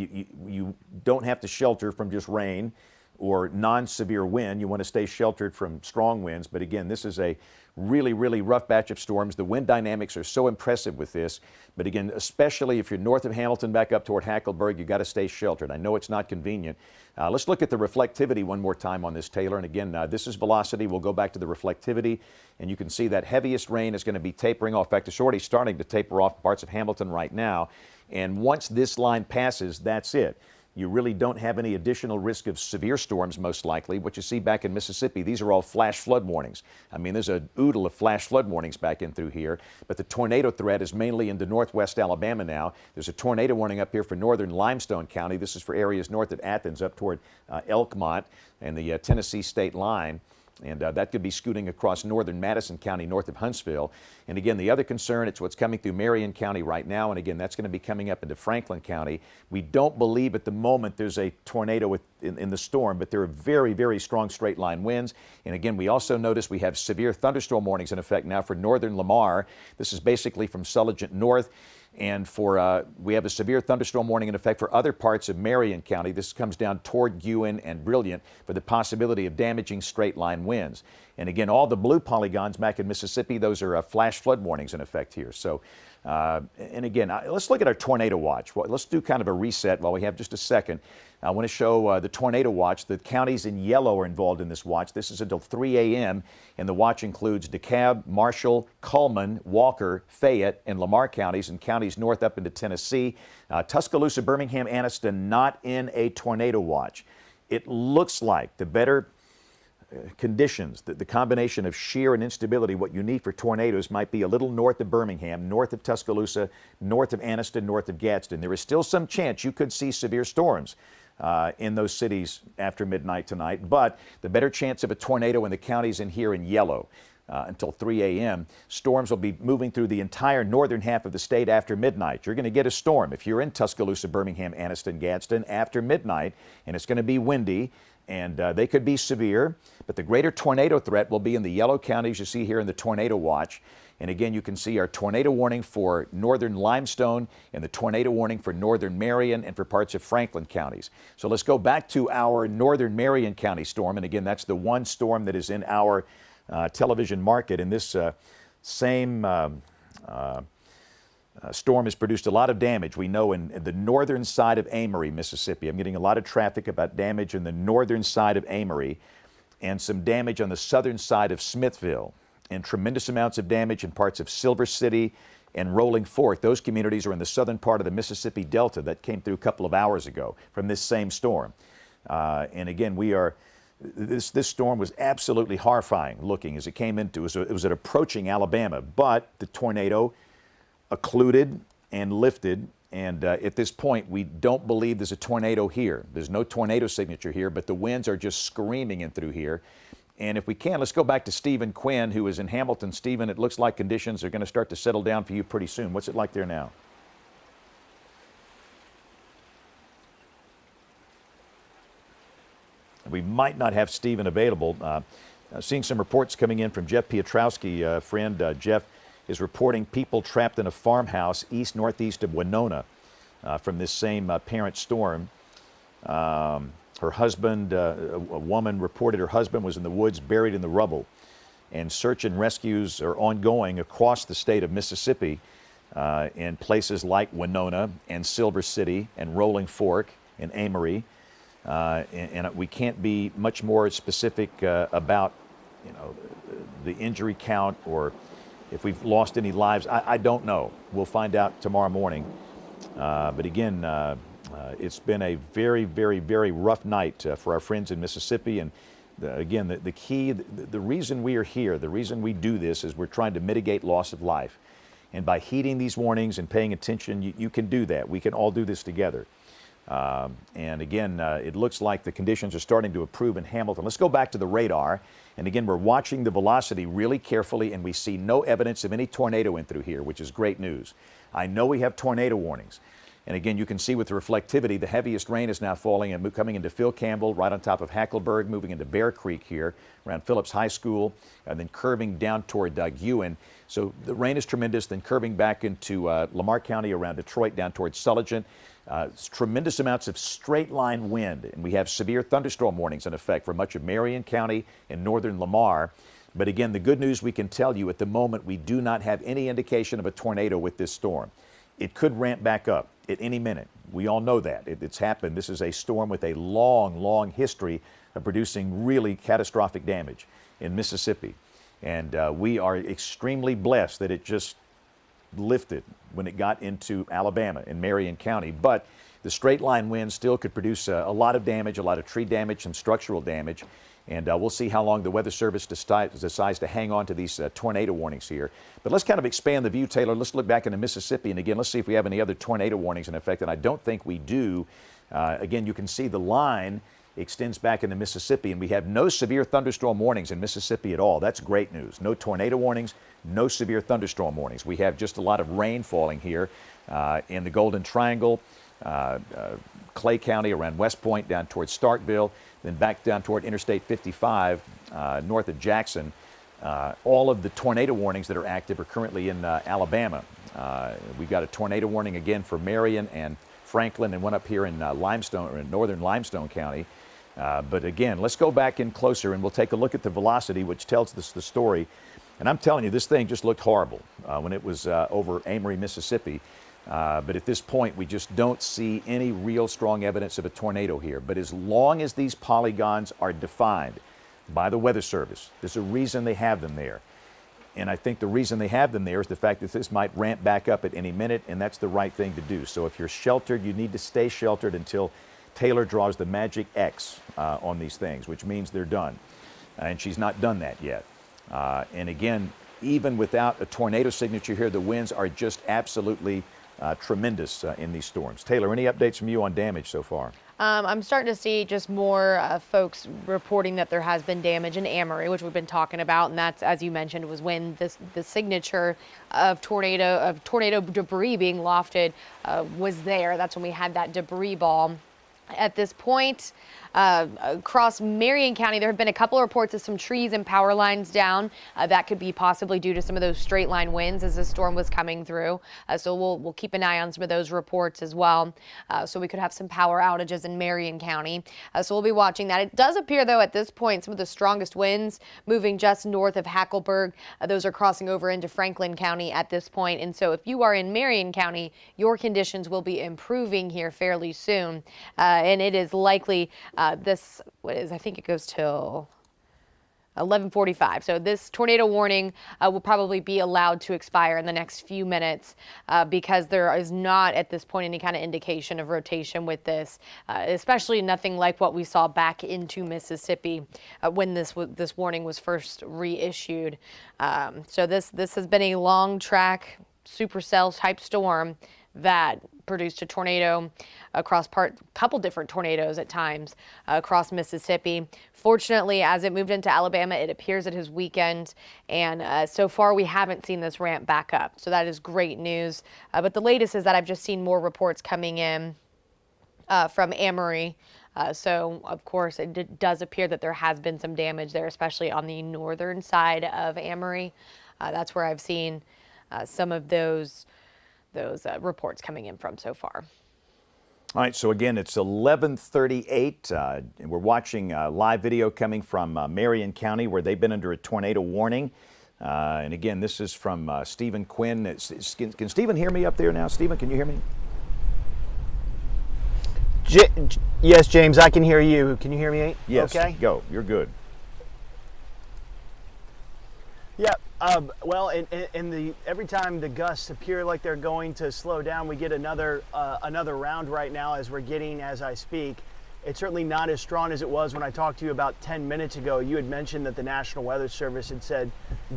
you don't have to shelter from just rain or non-severe wind. You want to stay sheltered from strong winds. But again, this is a really, really rough batch of storms. The wind dynamics are so impressive with this. But again, especially if you're north of Hamilton back up toward Hackleburg, you got to stay sheltered. I know it's not convenient. Let's look at the reflectivity one more time on this, Taylor. And again, this is velocity. We'll go back to the reflectivity. And you can see that heaviest rain is going to be tapering off. In fact, it's already starting to taper off parts of Hamilton right now. And once this line passes, that's it. You really don't have any additional risk of severe storms, most likely. What you see back in Mississippi, these are all flash flood warnings. I mean, there's a oodle of flash flood warnings back in through here. But the tornado threat is mainly into northwest Alabama now. There's a tornado warning up here for northern Limestone County. This is for areas north of Athens up toward Elkmont and the Tennessee state line. And that could be scooting across northern Madison County, north of Huntsville. And again, the other concern, it's what's coming through Marion County right now. And again, that's going to be coming up into Franklin County. We don't believe at the moment there's a tornado in the storm, but there are very, very strong straight line winds. And again, we also notice we have severe thunderstorm warnings in effect now for northern Lamar. This is basically from Sulligent north. And we have a severe thunderstorm warning in effect for other parts of Marion County. This comes down toward Guin and Brilliant for the possibility of damaging straight line winds. And again, all the blue polygons back in Mississippi, those are flash flood warnings in effect here. So, and again, let's look at our tornado watch. Well, let's do kind of a reset while we have just a second. I want to show the tornado watch. The counties in yellow are involved in this watch. This is until 3 a.m., and the watch includes DeKalb, Marshall, Cullman, Walker, Fayette, and Lamar counties, and counties north up into Tennessee. Tuscaloosa, Birmingham, Anniston, not in a tornado watch. It looks like the better conditions, the combination of shear and instability, what you need for tornadoes might be a little north of Birmingham, north of Tuscaloosa, north of Anniston, north of Gadsden. There is still some chance you could see severe storms in those cities after midnight tonight, but the better chance of a tornado in the counties in here in yellow until 3 a.m. Storms will be moving through the entire northern half of the state after midnight. You're going to get a storm if you're in Tuscaloosa, Birmingham, Anniston, Gadsden after midnight, and it's going to be windy, and they could be severe, but the greater tornado threat will be in the yellow counties you see here in the tornado watch. And again, you can see our tornado warning for northern Limestone and the tornado warning for northern Marion and for parts of Franklin counties. So let's go back to our northern Marion County storm. And again, that's the one storm that is in our television market. And this same storm has produced a lot of damage. We know in the northern side of Amory, Mississippi. I'm getting a lot of traffic about damage in the northern side of Amory and some damage on the southern side of Smithville, and tremendous amounts of damage in parts of Silver City and Rolling Fork. Those communities are in the southern part of the Mississippi Delta that came through a couple of hours ago from this same storm. And again, this storm was absolutely horrifying looking as it came into, it was approaching Alabama, but the tornado occluded and lifted. And at this point, we don't believe there's a tornado here. There's no tornado signature here, but the winds are just screaming in through here. And if we can, let's go back to Stephen Quinn, who is in Hamilton. Stephen, it looks like conditions are going to start to settle down for you pretty soon. What's it like there now? We might not have Stephen available. Seeing some reports coming in from Jeff Piotrowski, friend. Jeff is reporting people trapped in a farmhouse northeast of Winona from this same parent storm. Her husband, a woman reported her husband was in the woods buried in the rubble. And search and rescues are ongoing across the state of Mississippi in places like Winona and Silver City and Rolling Fork and Amory. And we can't be much more specific about, the injury count or if we've lost any lives. I don't know. We'll find out tomorrow morning. But again, it's been a very, very, very rough night for our friends in Mississippi. And again, the key, the reason we are here, the reason we do this is we're trying to mitigate loss of life. And by heeding these warnings and paying attention, you can do that. We can all do this together. And again, it looks like the conditions are starting to improve in Hamilton. Let's go back to the radar. And again, we're watching the velocity really carefully, and we see no evidence of any tornado in through here, which is great news. I know we have tornado warnings. And again, you can see with the reflectivity, the heaviest rain is now falling and coming into Phil Campbell, right on top of Hackleburg, moving into Bear Creek here, around Phillips High School, and then curving down toward Ewan. So the rain is tremendous, then curving back into Lamar County, around Detroit, down towards Sulligent. Tremendous amounts of straight line wind, and we have severe thunderstorm warnings in effect for much of Marion County and northern Lamar. But again, the good news we can tell you at the moment, we do not have any indication of a tornado with this storm. It could ramp back up at any minute. We all know that. It's happened. This is a storm with a long, long history of producing really catastrophic damage in Mississippi. And we are extremely blessed that it just lifted when it got into Alabama in Marion County. But the straight line wind still could produce a lot of damage, a lot of tree damage, some structural damage. And we'll see how long the Weather Service decides to hang on to these tornado warnings here. But let's kind of expand the view, Taylor. Let's look back into Mississippi. And again, let's see if we have any other tornado warnings in effect. And I don't think we do. Again, you can see the line extends back into Mississippi. And we have no severe thunderstorm warnings in Mississippi at all. That's great news. No tornado warnings, no severe thunderstorm warnings. We have just a lot of rain falling here in the Golden Triangle, Clay County, around West Point, down towards Starkville, then back down toward Interstate 55, north of Jackson. All of the tornado warnings that are active are currently in Alabama. We've got a tornado warning again for Marion and Franklin, and one up here in Limestone, or in northern Limestone County. But again, let's go back in closer and we'll take a look at the velocity, which tells us the story. And I'm telling you, this thing just looked horrible when it was over Amory, Mississippi. But at this point, we just don't see any real strong evidence of a tornado here. But as long as these polygons are defined by the Weather Service, there's a reason they have them there. And I think the reason they have them there is the fact that this might ramp back up at any minute, and that's the right thing to do. So if you're sheltered, you need to stay sheltered until Taylor draws the magic X on these things, which means they're done. And she's not done that yet. And again, even without a tornado signature here, the winds are just absolutely tremendous in these storms. Taylor, any updates from you on damage so far? I'm starting to see just more folks reporting that there has been damage in Amory, which we've been talking about, and that's, as you mentioned, was when the signature of tornado debris being lofted was there. That's when we had that debris ball. At this point, across Marion County, there have been a couple of reports of some trees and power lines down. That could be possibly due to some of those straight line winds as the storm was coming through. So we'll keep an eye on some of those reports as well. So we could have some power outages in Marion County. So we'll be watching that. It does appear, though, at this point, some of the strongest winds moving just north of Hackleburg. Those are crossing over into Franklin County at this point. And so if you are in Marion County, your conditions will be improving here fairly soon. And it is likely I think it goes till 11:45. So this tornado warning will probably be allowed to expire in the next few minutes because there is not at this point any kind of indication of rotation with this, especially nothing like what we saw back into Mississippi when this warning was first reissued. So this has been a long track supercell type storm that produced a tornado across couple different tornadoes at times across Mississippi. Fortunately, as it moved into Alabama, it appears it has weakened, and so far we haven't seen this ramp back up. So that is great news. But the latest is that I've just seen more reports coming in from Amory. So, of course, it does appear that there has been some damage there, especially on the northern side of Amory. That's where I've seen some of those reports coming in from so far. All right, so again, it's 11:38, and we're watching live video coming from Marion County, where they've been under a tornado warning. And again, this is from Stephen Quinn. Can Stephen hear me up there now? Stephen, can you hear me? Yes, James, I can hear you. Can you hear me? Yes, okay. Go. You're good. Yeah. Well, every time the gusts appear like they're going to slow down, we get another round right now as we're getting as I speak. It's certainly not as strong as it was when I talked to you about 10 minutes ago. You had mentioned that the National Weather Service had said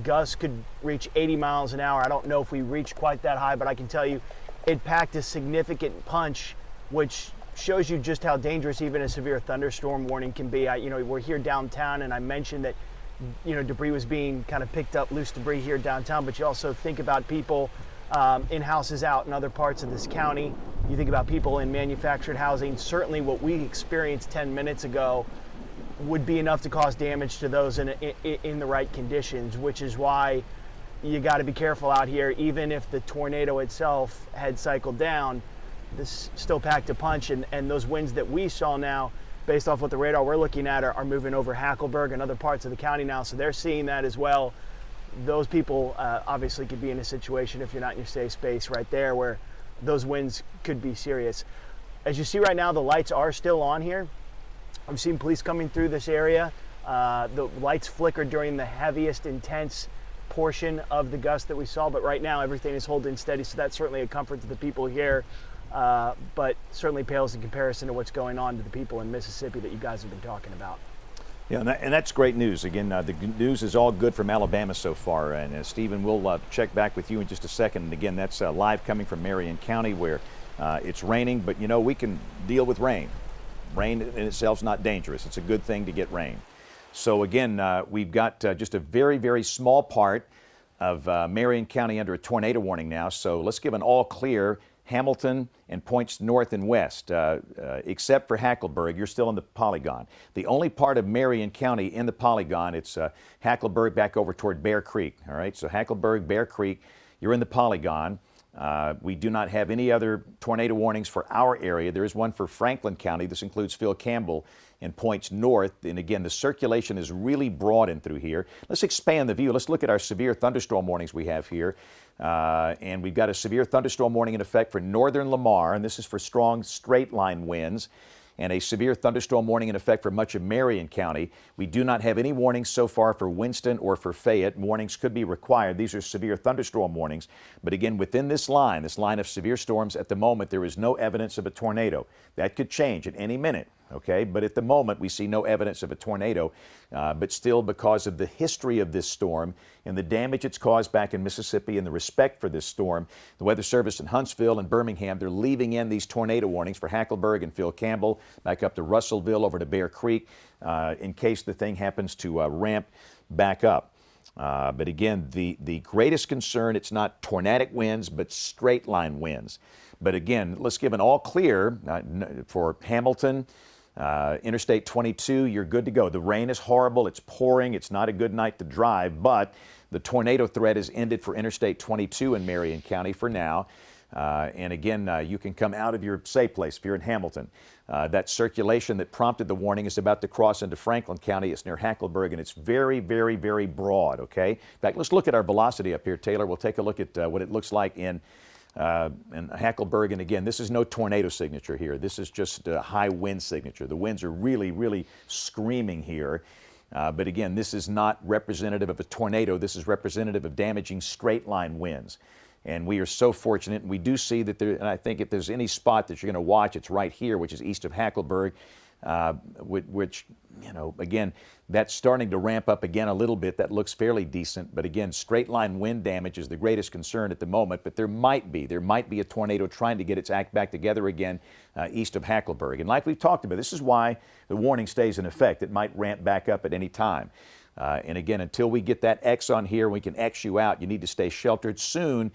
gusts could reach 80 miles an hour. I don't know if we reached quite that high, but I can tell you it packed a significant punch, which shows you just how dangerous even a severe thunderstorm warning can be. We're here downtown, and I mentioned that debris was being kind of picked up, loose debris here downtown, but you also think about people in houses out in other parts of this county. You think about people in manufactured housing. Certainly what we experienced 10 minutes ago would be enough to cause damage to those in the right conditions, which is why you got to be careful out here. Even if the tornado itself had cycled down, this still packed a punch, and those winds that we saw now, based off what the radar we're looking at, are moving over Hackleburg and other parts of the county now, so they're seeing that as well. Those people obviously could be in a situation, if you're not in your safe space right there, where those winds could be serious. As you see right now, the lights are still on here. I've seen police coming through this area. The lights flickered during the heaviest, intense portion of the gust that we saw, but right now everything is holding steady, so that's certainly a comfort to the people here. But certainly pales in comparison to what's going on to the people in Mississippi that you guys have been talking about. Yeah, and that's great news. Again, the news is all good from Alabama so far. And Stephen, we'll check back with you in just a second. And again, that's live coming from Marion County, where it's raining, but we can deal with rain. Rain in itself is not dangerous. It's a good thing to get rain. So again, we've got just a very, very small part of Marion County under a tornado warning now. So let's give an all clear. Hamilton and points north and west, except for Hackleburg. You're still in the polygon. The only part of Marion County in the polygon, it's Hackleburg back over toward Bear Creek. All right, so Hackleburg, Bear Creek, you're in the polygon. We do not have any other tornado warnings for our area. There is one for Franklin County. This includes Phil Campbell and points north. And again, the circulation is really broad in through here. Let's expand the view. Let's look at our severe thunderstorm warnings we have here. And we've got a severe thunderstorm warning in effect for northern Lamar, and this is for strong straight line winds, and a severe thunderstorm warning in effect for much of Marion County. We do not have any warnings so far for Winston or for Fayette. Warnings could be required. These are severe thunderstorm warnings. But again, within this line of severe storms, at the moment, there is no evidence of a tornado. That could change at any minute, okay? But at the moment, we see no evidence of a tornado. But still, because of the history of this storm and the damage it's caused back in Mississippi and the respect for this storm, the Weather Service in Huntsville and Birmingham, they're leaving in these tornado warnings for Hackleburg and Phil Campbell, back up to Russellville, over to Bear Creek, in case the thing happens to ramp back up. But again, the greatest concern, it's not tornadic winds, but straight line winds. But again, let's give an all clear for Hamilton, Interstate 22, you're good to go. The rain is horrible, it's pouring, it's not a good night to drive, but the tornado threat is ended for Interstate 22 in Marion County for now. And again, you can come out of your safe place if you're in Hamilton. That circulation that prompted the warning is about to cross into Franklin County. It's near Hackleburg, and it's very, very, very broad, okay? In fact, let's look at our velocity up here, Taylor. We'll take a look at what it looks like in Hackleburg. And again, this is no tornado signature here. This is just a high wind signature. The winds are really, really screaming here. But again, this is not representative of a tornado. This is representative of damaging straight line winds. And we are so fortunate, and we do see that there, and I think if there's any spot that you're going to watch, it's right here, which is east of Hackleburg, which, you know, again, that's starting to ramp up again a little bit. That looks fairly decent. But again, straight line wind damage is the greatest concern at the moment. But there might be a tornado trying to get its act back together again east of Hackleburg. And like we've talked about, this is why the warning stays in effect. It might ramp back up at any time. And again, until we get that X on here, we can X you out. You need to stay sheltered. Soon,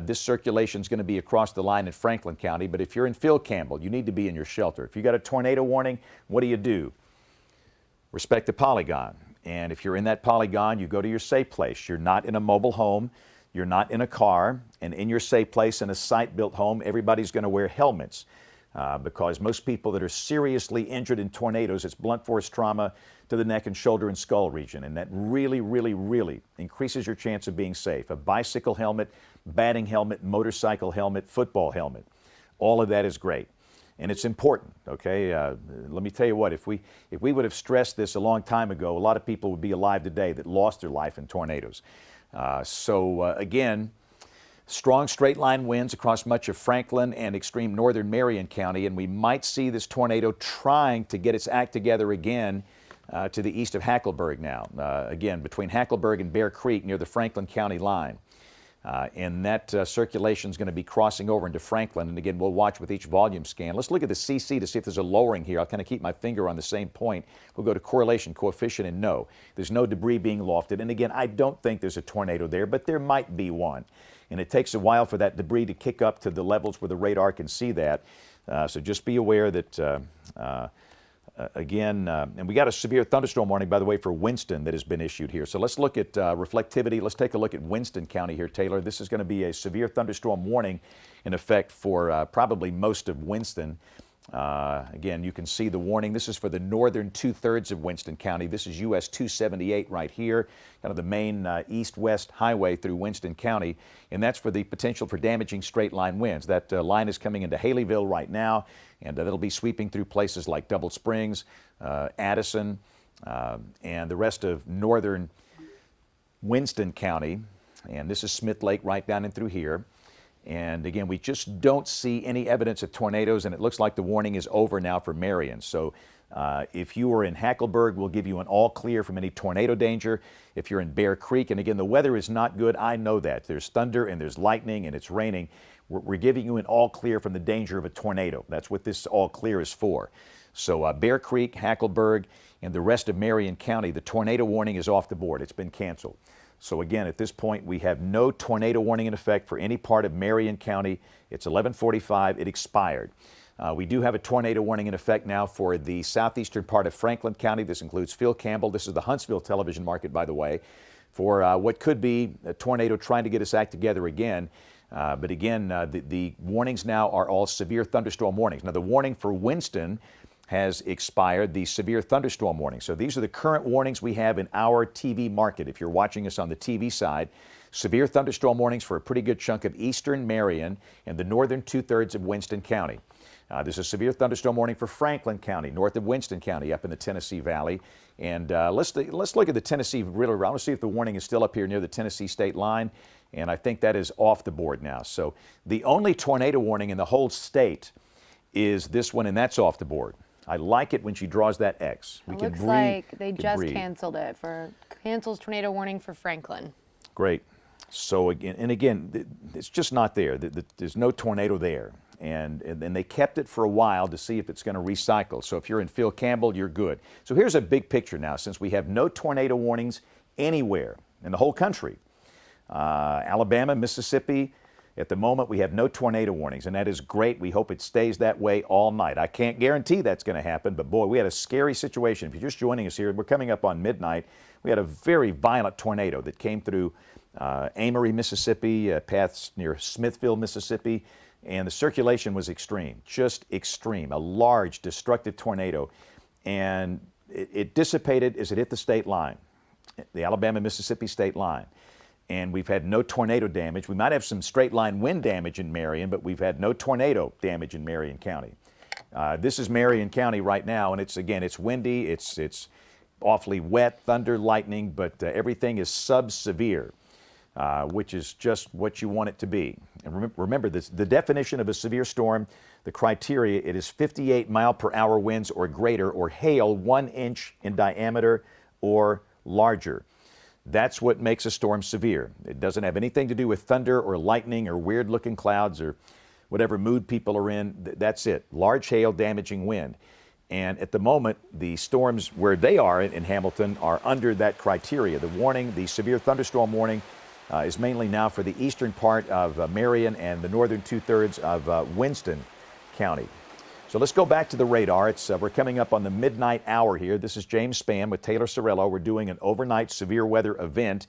this circulation is going to be across the line in Franklin County. But if you're in Phil Campbell, you need to be in your shelter. If you got a tornado warning, what do? Respect the polygon. And if you're in that polygon, you go to your safe place. You're not in a mobile home. You're not in a car. And in your safe place in a site-built home, everybody's going to wear helmets. Because most people that are seriously injured in tornadoes, it's blunt force trauma to the neck and shoulder and skull region. And that really, really, really increases your chance of being safe. A bicycle helmet, batting helmet, motorcycle helmet, football helmet. All of that is great. And it's important, okay? Let me tell you what, if we would have stressed this a long time ago, a lot of people would be alive today that lost their life in tornadoes. Again, strong straight line winds across much of Franklin and extreme northern Marion County, and we might see this tornado trying to get its act together again to the east of Hackleburg now. Again, between Hackleburg and Bear Creek near the Franklin County line. And that circulation is going to be crossing over into Franklin. And again, we'll watch with each volume scan. Let's look at the CC to see if there's a lowering here. I'll kind of keep my finger on the same point. We'll go to correlation coefficient, and no, there's no debris being lofted. And again, I don't think there's a tornado there, but there might be one. And it takes a while for that debris to kick up to the levels where the radar can see that. So just be aware that, and we got a severe thunderstorm warning, by the way, for Winston that has been issued here. So let's look at reflectivity. Let's take a look at Winston County here, Taylor. This is going to be a severe thunderstorm warning in effect for probably most of Winston. Again, you can see the warning. This is for the northern 2/3 of Winston County. This is US 278 right here, kind of the main east-west highway through Winston County, and that's for the potential for damaging straight-line winds. That line is coming into Haleyville right now, and that'll be sweeping through places like Double Springs, Addison, and the rest of northern Winston County. And this is Smith Lake right down and through here. And again, we just don't see any evidence of tornadoes, and it looks like the warning is over now for Marion. So if you are in Hackleburg, we'll give you an all clear from any tornado danger. If you're in Bear Creek, and again, the weather is not good, I know that. There's thunder and there's lightning and it's raining. We're giving you an all clear from the danger of a tornado. That's what this all clear is for. So Bear Creek, Hackleburg, and the rest of Marion County, the tornado warning is off the board. It's been canceled. So again, at this point, we have no tornado warning in effect for any part of Marion County. It's 11:45. It expired. We do have a tornado warning in effect now for the southeastern part of Franklin County. This includes Phil Campbell. This is the Huntsville television market, by the way, for what could be a tornado trying to get its act together again. But again, the warnings now are all severe thunderstorm warnings. Now, the warning for Winston has expired, the severe thunderstorm warning. So these are the current warnings we have in our TV market. If you're watching us on the TV side, severe thunderstorm warnings for a pretty good chunk of eastern Marion and the northern 2/3 of Winston County. There's a severe thunderstorm warning for Franklin County, north of Winston County, up in the Tennessee Valley. And let's look at the Tennessee River. I want to see if the warning is still up here near the Tennessee state line. And I think that is off the board now. So the only tornado warning in the whole state is this one, and that's off the board. I like it when she draws that X. It looks like they just canceled it cancels tornado warning for Franklin. Great. So again, it's just not there. There's no tornado there. And they kept it for a while to see if it's going to recycle. So if you're in Phil Campbell, you're good. So here's a big picture now, since we have no tornado warnings anywhere in the whole country. Alabama, Mississippi, at the moment we have no tornado warnings, and that is great. We hope it stays that way all night. I can't guarantee that's going to happen, but boy, we had a scary situation. If you're just joining us here, we're coming up on midnight. We had a very violent tornado that came through Amory, Mississippi, paths near Smithville, Mississippi, and the circulation was extreme, just extreme, a large destructive tornado. And it dissipated as it hit the state line, the Alabama-Mississippi state line. And we've had no tornado damage. We might have some straight line wind damage in Marion, but we've had no tornado damage in Marion County. This is Marion County right now, and it's windy, it's awfully wet, thunder, lightning, but everything is sub-severe, which is just what you want it to be. And remember this, the definition of a severe storm, the criteria, it is 58-mile-per-hour winds or greater, or hail 1 inch in diameter or larger. That's what makes a storm severe. It doesn't have anything to do with thunder or lightning or weird-looking clouds or whatever mood people are in. That's it. Large hail, damaging wind. And at the moment, the storms where they are in Hamilton are under that criteria. The warning, the severe thunderstorm warning, is mainly now for the eastern part of Marion and the northern 2/3 of Winston County. So let's go back to the radar. We're coming up on the midnight hour here. This is James Spann with Taylor Sorello. We're doing an overnight severe weather event.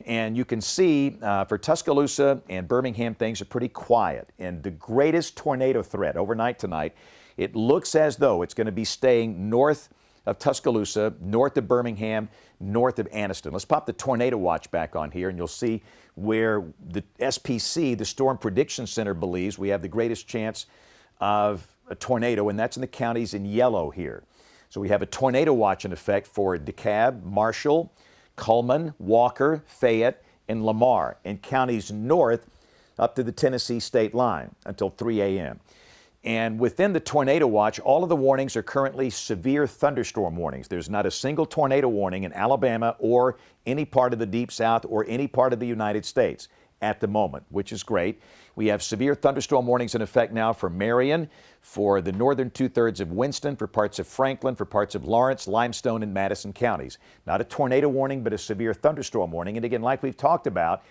And you can see for Tuscaloosa and Birmingham, things are pretty quiet. And the greatest tornado threat overnight tonight, it looks as though it's going to be staying north of Tuscaloosa, north of Birmingham, north of Anniston. Let's pop the tornado watch back on here, and you'll see where the SPC, the Storm Prediction Center, believes we have the greatest chance of a tornado, and that's in the counties in yellow here. So we have a tornado watch in effect for DeKalb, Marshall, Cullman, Walker, Fayette, and Lamar, and counties north up to the Tennessee state line until 3 a.m. And within the tornado watch, all of the warnings are currently severe thunderstorm warnings. There's not a single tornado warning in Alabama or any part of the Deep South or any part of the United States at the moment, which is great. We have severe thunderstorm warnings in effect now for Marion, for the northern 2/3 of Winston, for parts of Franklin, for parts of Lawrence, Limestone, and Madison counties. Not a tornado warning, but a severe thunderstorm warning. And again, like we've talked about,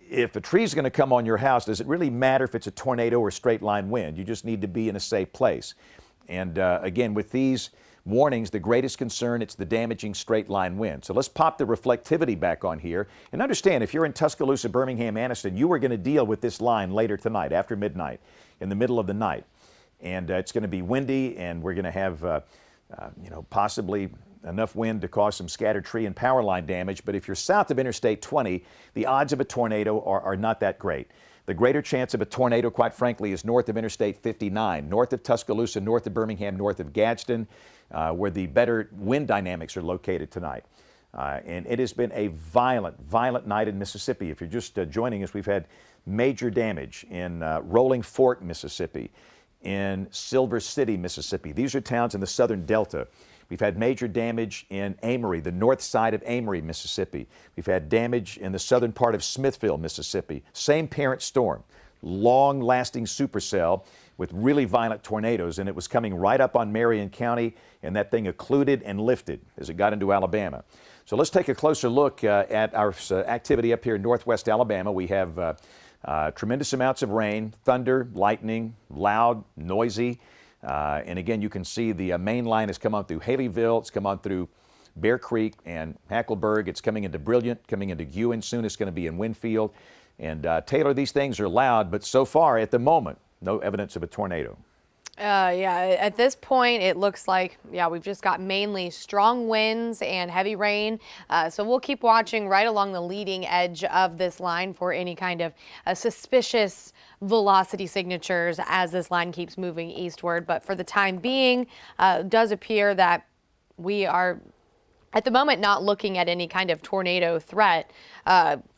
if a tree is going to come on your house, does it really matter if it's a tornado or straight line wind? You just need to be in a safe place. And again, with these warnings, the greatest concern, it's the damaging straight line wind. So let's pop the reflectivity back on here. And understand, if you're in Tuscaloosa, Birmingham, Anniston, you are going to deal with this line later tonight, after midnight, in the middle of the night. And it's going to be windy, and we're going to have, possibly enough wind to cause some scattered tree and power line damage. But if you're south of Interstate 20, the odds of a tornado are not that great. The greater chance of a tornado, quite frankly, is north of Interstate 59, north of Tuscaloosa, north of Birmingham, north of Gadsden, where the better wind dynamics are located tonight. And it has been a violent night in Mississippi. If you're just joining us, we've had major damage in Rolling Fork, Mississippi, in Silver City, Mississippi. These are towns in the southern delta. We've had major damage in Amory, the north side of Amory, Mississippi. We've had damage in the southern part of Smithville, Mississippi. Same parent storm, long-lasting supercell with really violent tornadoes, and it was coming right up on Marion County, and that thing occluded and lifted as it got into Alabama. So let's take a closer look at our activity up here in northwest Alabama. We have tremendous amounts of rain, thunder, lightning, loud, noisy. And again, you can see the main line has come on through Haleyville, it's come on through Bear Creek and Hackleburg, it's coming into Brilliant, coming into Ewan soon, it's going to be in Winfield. And Taylor, these things are loud, but so far at the moment, no evidence of a tornado. Yeah, at this point, it looks like, we've just got mainly strong winds and heavy rain. So we'll keep watching right along the leading edge of this line for any kind of suspicious velocity signatures as this line keeps moving eastward. But for the time being, it does appear that we are at the moment not looking at any kind of tornado threat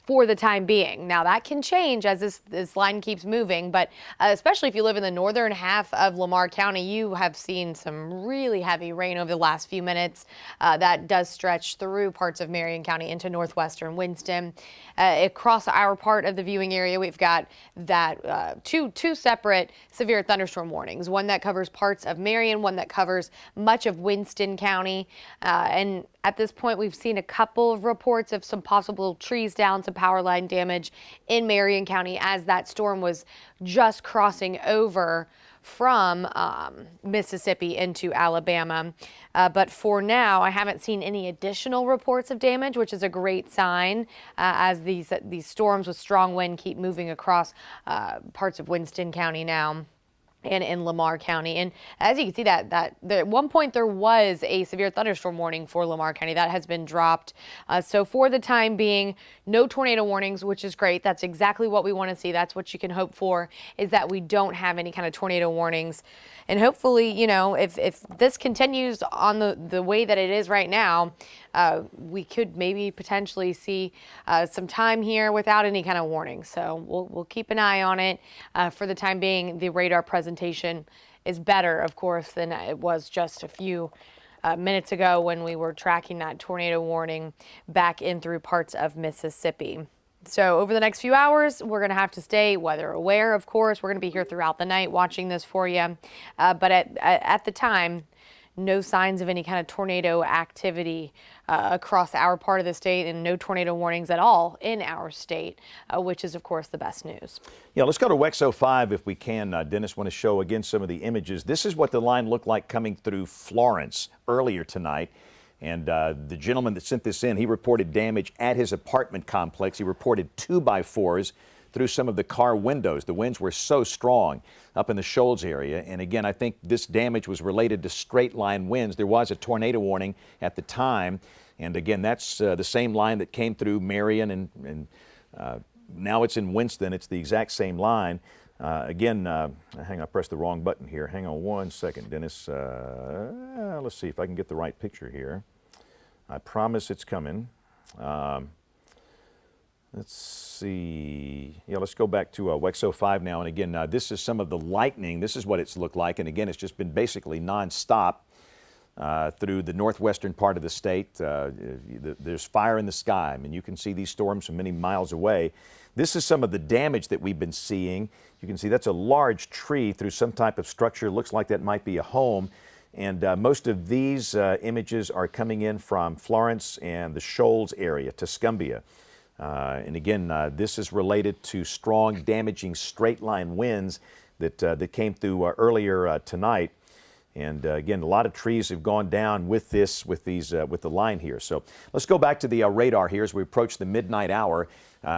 for the time being. Now that can change as this line keeps moving, but especially if you live in the northern half of Lamar County, you have seen some really heavy rain over the last few minutes. That does stretch through parts of Marion County into northwestern Winston. Across our part of the viewing area, we've got that two separate severe thunderstorm warnings, one that covers parts of Marion, one that covers much of Winston County. And at this point, we've seen a couple of reports of some possible trees down, some power line damage in Marion County as that storm was just crossing over from Mississippi into Alabama. But for now, I haven't seen any additional reports of damage, which is a great sign as these storms with strong wind keep moving across parts of Winston County now and in Lamar County. And as you can see at one point there was a severe thunderstorm warning for Lamar County. That has been dropped. So for the time being, no tornado warnings, which is great. That's exactly what we want to see. That's what you can hope for, is that we don't have any kind of tornado warnings. And hopefully, if this continues on the way that it is right now, we could maybe potentially see some time here without any kind of warning. So we'll keep an eye on it. For the time being, the radar presentation is better, of course, than it was just a few minutes ago when we were tracking that tornado warning back in through parts of Mississippi. So over the next few hours, we're going to have to stay weather aware, of course. We're going to be here throughout the night watching this for you. But at the time, no signs of any kind of tornado activity across our part of the state, and no tornado warnings at all in our state, which is, of course, the best news. Yeah, let's go to WEXO 5 if we can. Dennis, want to show again some of the images. This is what the line looked like coming through Florence earlier tonight. And the gentleman that sent this in, he reported damage at his apartment complex. He reported 2x4s through some of the car windows. The winds were so strong up in the Shoals area. And again, I think this damage was related to straight line winds. There was a tornado warning at the time. And again, that's the same line that came through Marion and now it's in Winston. It's the exact same line. Hang on, I pressed the wrong button here. Hang on one second, Dennis. Let's see if I can get the right picture here. I promise it's coming. Let's see. Yeah, let's go back to WEXO 5 now. And again, this is some of the lightning. This is what it's looked like. And again, it's just been basically nonstop through the northwestern part of the state. There's fire in the sky. I mean, you can see these storms from many miles away. This is some of the damage that we've been seeing. You can see that's a large tree through some type of structure. Looks like that might be a home. And most of these images are coming in from Florence and the Shoals area, Tuscumbia. And again, this is related to strong, damaging straight-line winds that came through earlier tonight. And again, a lot of trees have gone down with the line here. So let's go back to the radar here as we approach the midnight hour.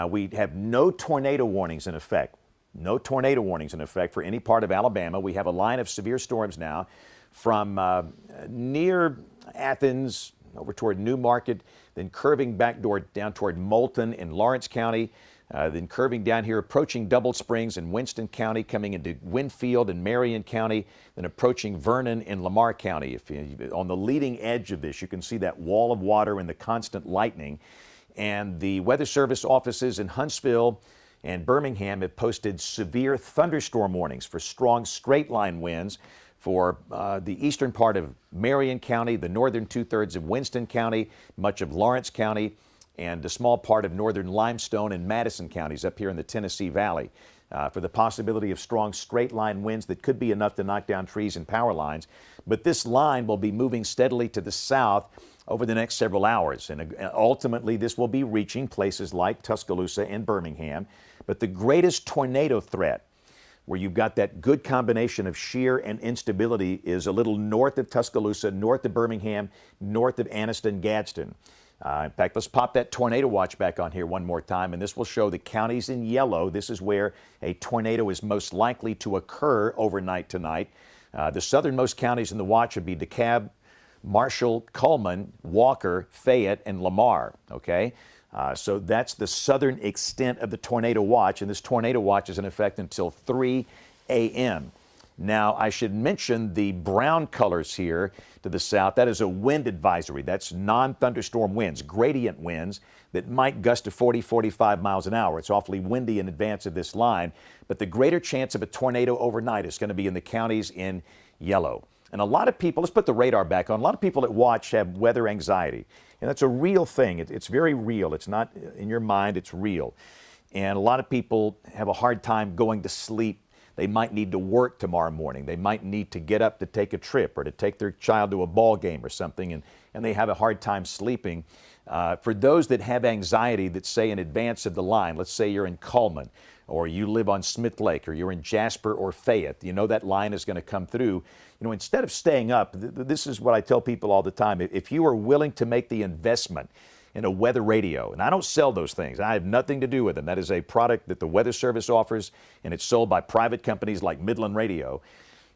We have no tornado warnings in effect. No tornado warnings in effect for any part of Alabama. We have a line of severe storms now from near Athens over toward New Market, then curving back down toward Moulton in Lawrence County, then curving down here, approaching Double Springs in Winston County, coming into Winfield in Marion County, then approaching Vernon in Lamar County. On the leading edge of this, you can see that wall of water and the constant lightning. And the Weather Service offices in Huntsville and Birmingham have posted severe thunderstorm warnings for strong straight-line winds for the eastern part of Marion County, the northern two-thirds of Winston County, much of Lawrence County, and a small part of northern Limestone and Madison counties up here in the Tennessee Valley for the possibility of strong straight-line winds that could be enough to knock down trees and power lines. But this line will be moving steadily to the south over the next several hours. And ultimately, this will be reaching places like Tuscaloosa and Birmingham. But the greatest tornado threat, where you've got that good combination of shear and instability, is a little north of Tuscaloosa, north of Birmingham, north of Anniston, Gadsden. In fact, let's pop that tornado watch back on here one more time, and this will show the counties in yellow. This is where a tornado is most likely to occur overnight tonight. The southernmost counties in the watch would be DeKalb, Marshall, Cullman, Walker, Fayette, and Lamar, okay? So that's the southern extent of the tornado watch, and this tornado watch is in effect until 3 a.m. Now, I should mention the brown colors here to the south. That is a wind advisory. That's non-thunderstorm winds, gradient winds that might gust to 40, 45 miles an hour. It's awfully windy in advance of this line, but the greater chance of a tornado overnight is going to be in the counties in yellow. And a lot of people, let's put the radar back on, a lot of people that watch have weather anxiety. And that's a real thing. It's very real. It's not in your mind, it's real. And a lot of people have a hard time going to sleep. They might need to work tomorrow morning. They might need to get up to take a trip or to take their child to a ball game or something, and they have a hard time sleeping. For those that have anxiety that say in advance of the line, let's say you're in Cullman, or you live on Smith Lake, or you're in Jasper or Fayette, you know that line is going to come through. You know, instead of staying up, this is what I tell people all the time. If you are willing to make the investment in a weather radio, and I don't sell those things. I have nothing to do with them. That is a product that the Weather Service offers, and it's sold by private companies like Midland Radio.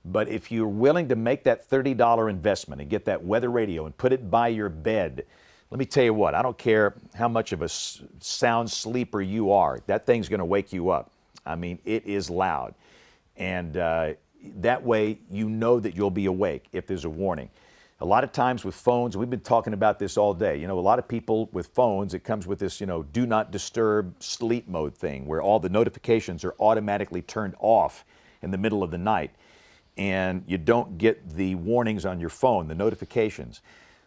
But if you're willing to make that $30 investment and get that weather radio and put it by your bed, let me tell you what, I don't care how much of a sound sleeper you are, that thing's going to wake you up. I mean, it is loud. And that way you know that you'll be awake if there's a warning. A lot of times with phones, we've been talking about this all day. You know, a lot of people with phones, it comes with this, you know, do not disturb sleep mode thing where all the notifications are automatically turned off in the middle of the night. And you don't get the warnings on your phone, the notifications.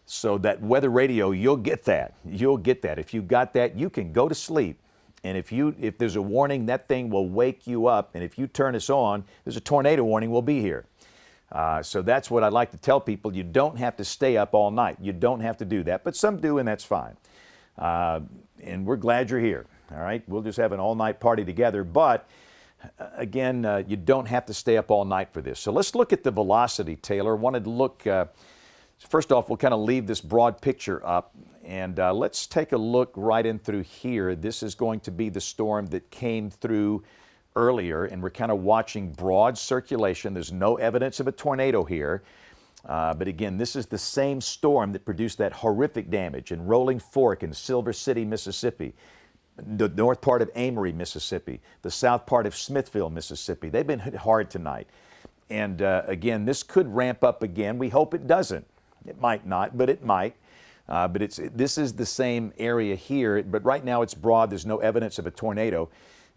So that weather radio, you'll get that. You'll get that. If you got that, you can go to sleep. And if there's a warning, that thing will wake you up. And if you turn us on, there's a tornado warning, we'll be here. So that's what I like to tell people. You don't have to stay up all night. You don't have to do that, but some do, and that's fine. And we're glad you're here, all right? We'll just have an all-night party together, but again, you don't have to stay up all night for this. So let's look at the velocity, Taylor. Wanted to look, first off, we'll kind of leave this broad picture up, and let's take a look right in through here. This is going to be the storm that came through earlier, and we're kind of watching broad circulation. There's no evidence of a tornado here. But again, this is the same storm that produced that horrific damage in Rolling Fork and Silver City, Mississippi, the north part of Amory, Mississippi, the south part of Smithville, Mississippi. They've been hit hard tonight. And again, this could ramp up again. We hope it doesn't. It might not, but it might. But this is the same area here, but right now it's broad. There's no evidence of a tornado.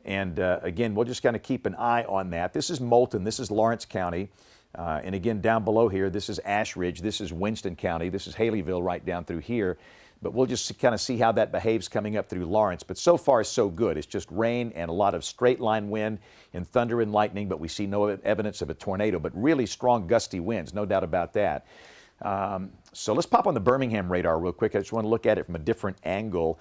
And again, we'll just kind of keep an eye on that. This is Moulton, this is Lawrence County. And again, down below here, this is Ash Ridge, this is Winston County, this is Haleyville right down through here. But we'll just kind of see how that behaves coming up through Lawrence. But so far, so good. It's just rain and a lot of straight line wind and thunder and lightning, but we see no evidence of a tornado, but really strong gusty winds, no doubt about that. So let's pop on the Birmingham radar real quick. I just want to look at it from a different angle.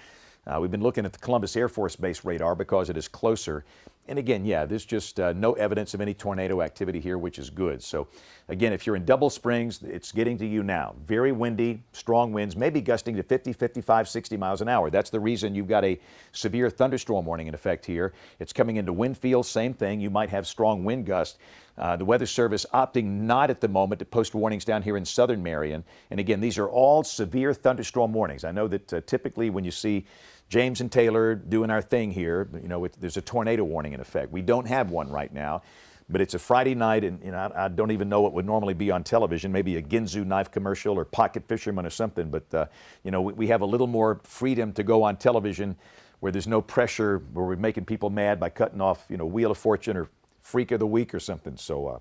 We've been looking at the Columbus Air Force Base radar because it is closer. And again, yeah, there's just no evidence of any tornado activity here, which is good. So again, if you're in Double Springs, it's getting to you now. Very windy, strong winds, maybe gusting to 50, 55, 60 miles an hour. That's the reason you've got a severe thunderstorm warning in effect here. It's coming into Winfield, same thing. You might have strong wind gusts. The Weather Service opting not at the moment to post warnings down here in southern Marion. And again, these are all severe thunderstorm warnings. I know that typically when you see James and Taylor doing our thing here, you know, there's a tornado warning in effect. We don't have one right now, but it's a Friday night, and you know, I don't even know what would normally be on television, maybe a Ginsu knife commercial or Pocket Fisherman or something, but you know, we have a little more freedom to go on television where there's no pressure, where we're making people mad by cutting off, you know, Wheel of Fortune or Freak of the Week or something. So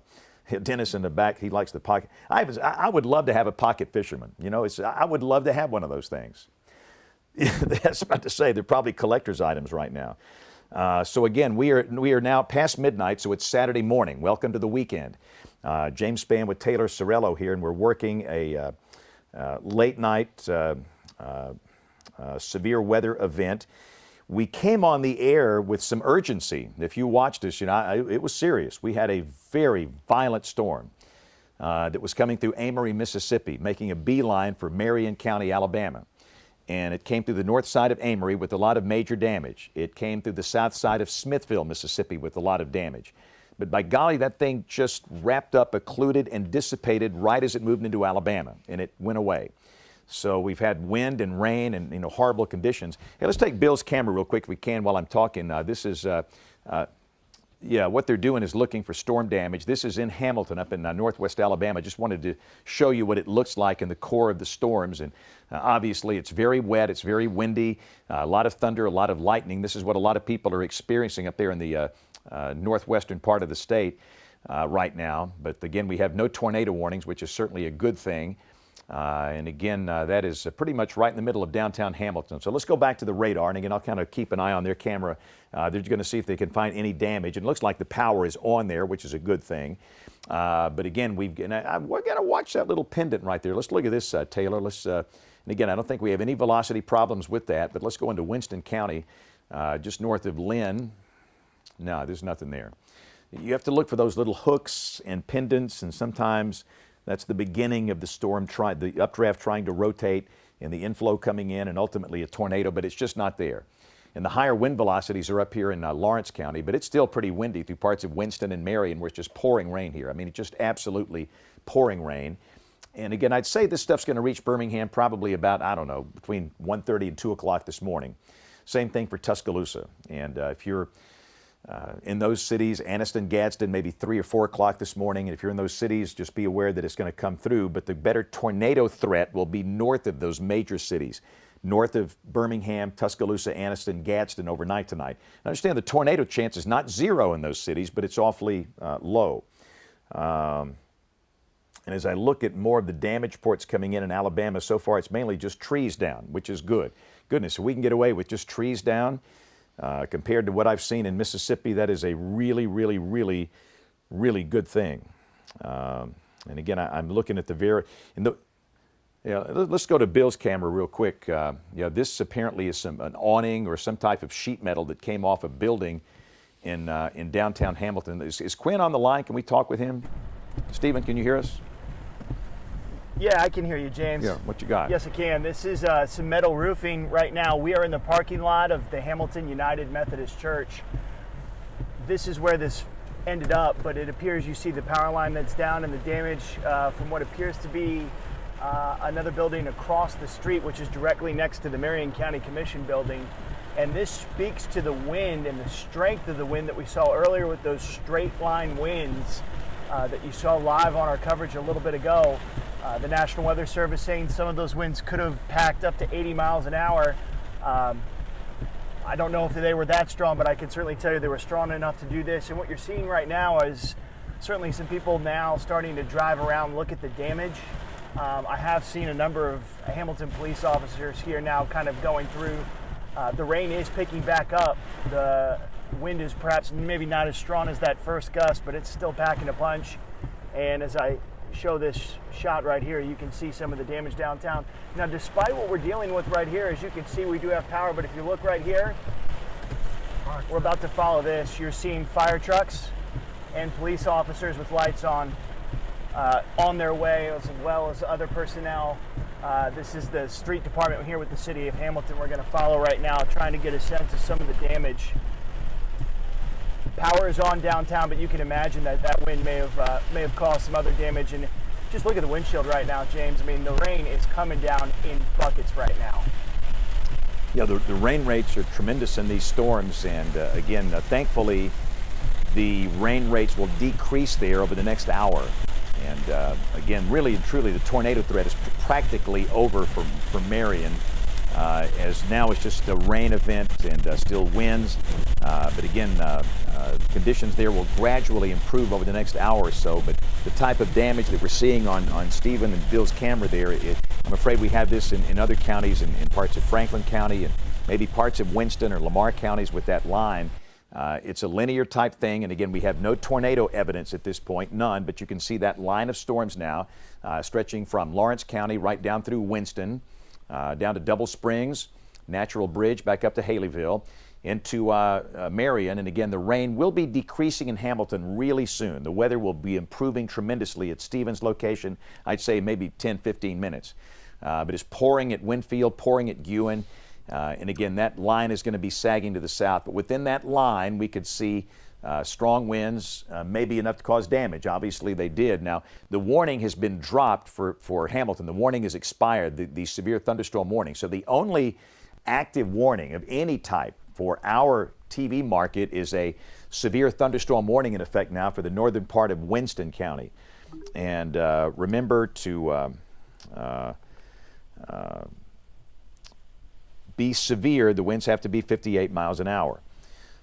Dennis in the back, he likes the pocket. I would love to have a Pocket Fisherman. You know, I would love to have one of those things. That's about to say, they're probably collector's items right now. So again, we are now past midnight, so it's Saturday morning. Welcome to the weekend. James Spann with Taylor Sorello here, and we're working a late night severe weather event. We came on the air with some urgency. If you watched us, you know, it was serious. We had a very violent storm that was coming through Amory, Mississippi, making a beeline for Marion County, Alabama. and it came through the north side of Amory with a lot of major damage. It came through the south side of Smithville, Mississippi with a lot of damage. But by golly, that thing just wrapped up, occluded, and dissipated right as it moved into Alabama, and it went away. So we've had wind and rain and horrible conditions. Hey, let's take Bill's camera real quick if we can while I'm talking. This is what they're doing is looking for storm damage. This is in Hamilton up in northwest Alabama. Just wanted to show you what it looks like in the core of the storms. And obviously it's very wet, it's very windy, a lot of thunder, a lot of lightning. This is what a lot of people are experiencing up there in the northwestern part of the state right now. But again, we have no tornado warnings, which is certainly a good thing. And again, that is pretty much right in the middle of downtown Hamilton. So let's go back to the radar. And again, I'll kind of keep an eye on their camera. They're going to see if they can find any damage. And it looks like the power is on there, which is a good thing. But again, we're going to watch that little pendant right there. Let's look at this, Taylor. And again, I don't think we have any velocity problems with that. But let's go into Winston County, just north of Lynn. No, there's nothing there. You have to look for those little hooks and pendants, and sometimes that's the beginning of the storm, the updraft trying to rotate and the inflow coming in and ultimately a tornado, but it's just not there. And the higher wind velocities are up here in Lawrence County, but it's still pretty windy through parts of Winston and Marion where it's just pouring rain here. I mean, it's just absolutely pouring rain. And again, I'd say this stuff's going to reach Birmingham probably about, I don't know, between 1:30 and 2 o'clock this morning. Same thing for Tuscaloosa. And if you're in those cities, Anniston, Gadsden, maybe 3 or 4 o'clock this morning. And if you're in those cities, just be aware that it's going to come through. But the better tornado threat will be north of those major cities, north of Birmingham, Tuscaloosa, Anniston, Gadsden overnight tonight. I understand the tornado chance is not zero in those cities, but it's awfully low. And as I look at more of the damage reports coming in Alabama, so far it's mainly just trees down, which is good. Goodness, if we can get away with just trees down, compared to what I've seen in Mississippi, that is a really, really, really, really good thing. And again, I'm looking at let's go to Bill's camera real quick. This apparently is an awning or some type of sheet metal that came off a building in downtown Hamilton. Is Quinn on the line? Can we talk with him? Stephen, can you hear us? Yeah, I can hear you, James. Yeah, what you got? Yes, I can. This is some metal roofing right now. We are in the parking lot of the Hamilton United Methodist Church. This is where this ended up, but it appears you see the power line that's down and the damage from what appears to be another building across the street, which is directly next to the Marion County Commission building. And this speaks to the wind and the strength of the wind that we saw earlier with those straight line winds that you saw live on our coverage a little bit ago. The National Weather Service saying some of those winds could have packed up to 80 miles an hour. I don't know if they were that strong, but I can certainly tell you they were strong enough to do this. And what you're seeing right now is certainly some people now starting to drive around, look at the damage. I have seen a number of Hamilton police officers here now kind of going through. The rain is picking back up. The wind is perhaps maybe not as strong as that first gust, but it's still packing a punch. And as I show this shot right here, you can see some of the damage downtown. Now, despite what we're dealing with right here, as you can see, we do have power, but if you look right here, we're about to follow this. You're seeing fire trucks and police officers with lights on their way, as well as other personnel. This is the street department here with the city of Hamilton. We're going to follow right now, trying to get a sense of some of the damage. Power is on downtown, but you can imagine that wind may have caused some other damage. And just look at the windshield right now, James. I mean, the rain is coming down in buckets right now. Yeah, the rain rates are tremendous in these storms, and again, thankfully, the rain rates will decrease there over the next hour. And again, really and truly, the tornado threat is practically over for Marion. As now it's just a rain event and still winds. But again, conditions there will gradually improve over the next hour or so. But the type of damage that we're seeing on Stephen and Bill's camera there, I'm afraid we have this in other counties, in parts of Franklin County and maybe parts of Winston or Lamar counties with that line. It's a linear type thing, and again, we have no tornado evidence at this point, none, but you can see that line of storms now stretching from Lawrence County right down through Winston, down to Double Springs, Natural Bridge, back up to Haleyville, into Marion. And again, the rain will be decreasing in Hamilton really soon. The weather will be improving tremendously at Stevens location, I'd say maybe 10, 15 minutes. but it's pouring at Winfield, pouring at Ewan. And again, that line is going to be sagging to the south. But within that line, we could see strong winds, maybe enough to cause damage. Obviously, they did. Now, the warning has been dropped for Hamilton. The warning has expired, the severe thunderstorm warning. So the only active warning of any type for our TV market is a severe thunderstorm warning in effect now for the northern part of Winston County. And remember to be severe. The winds have to be 58 miles an hour.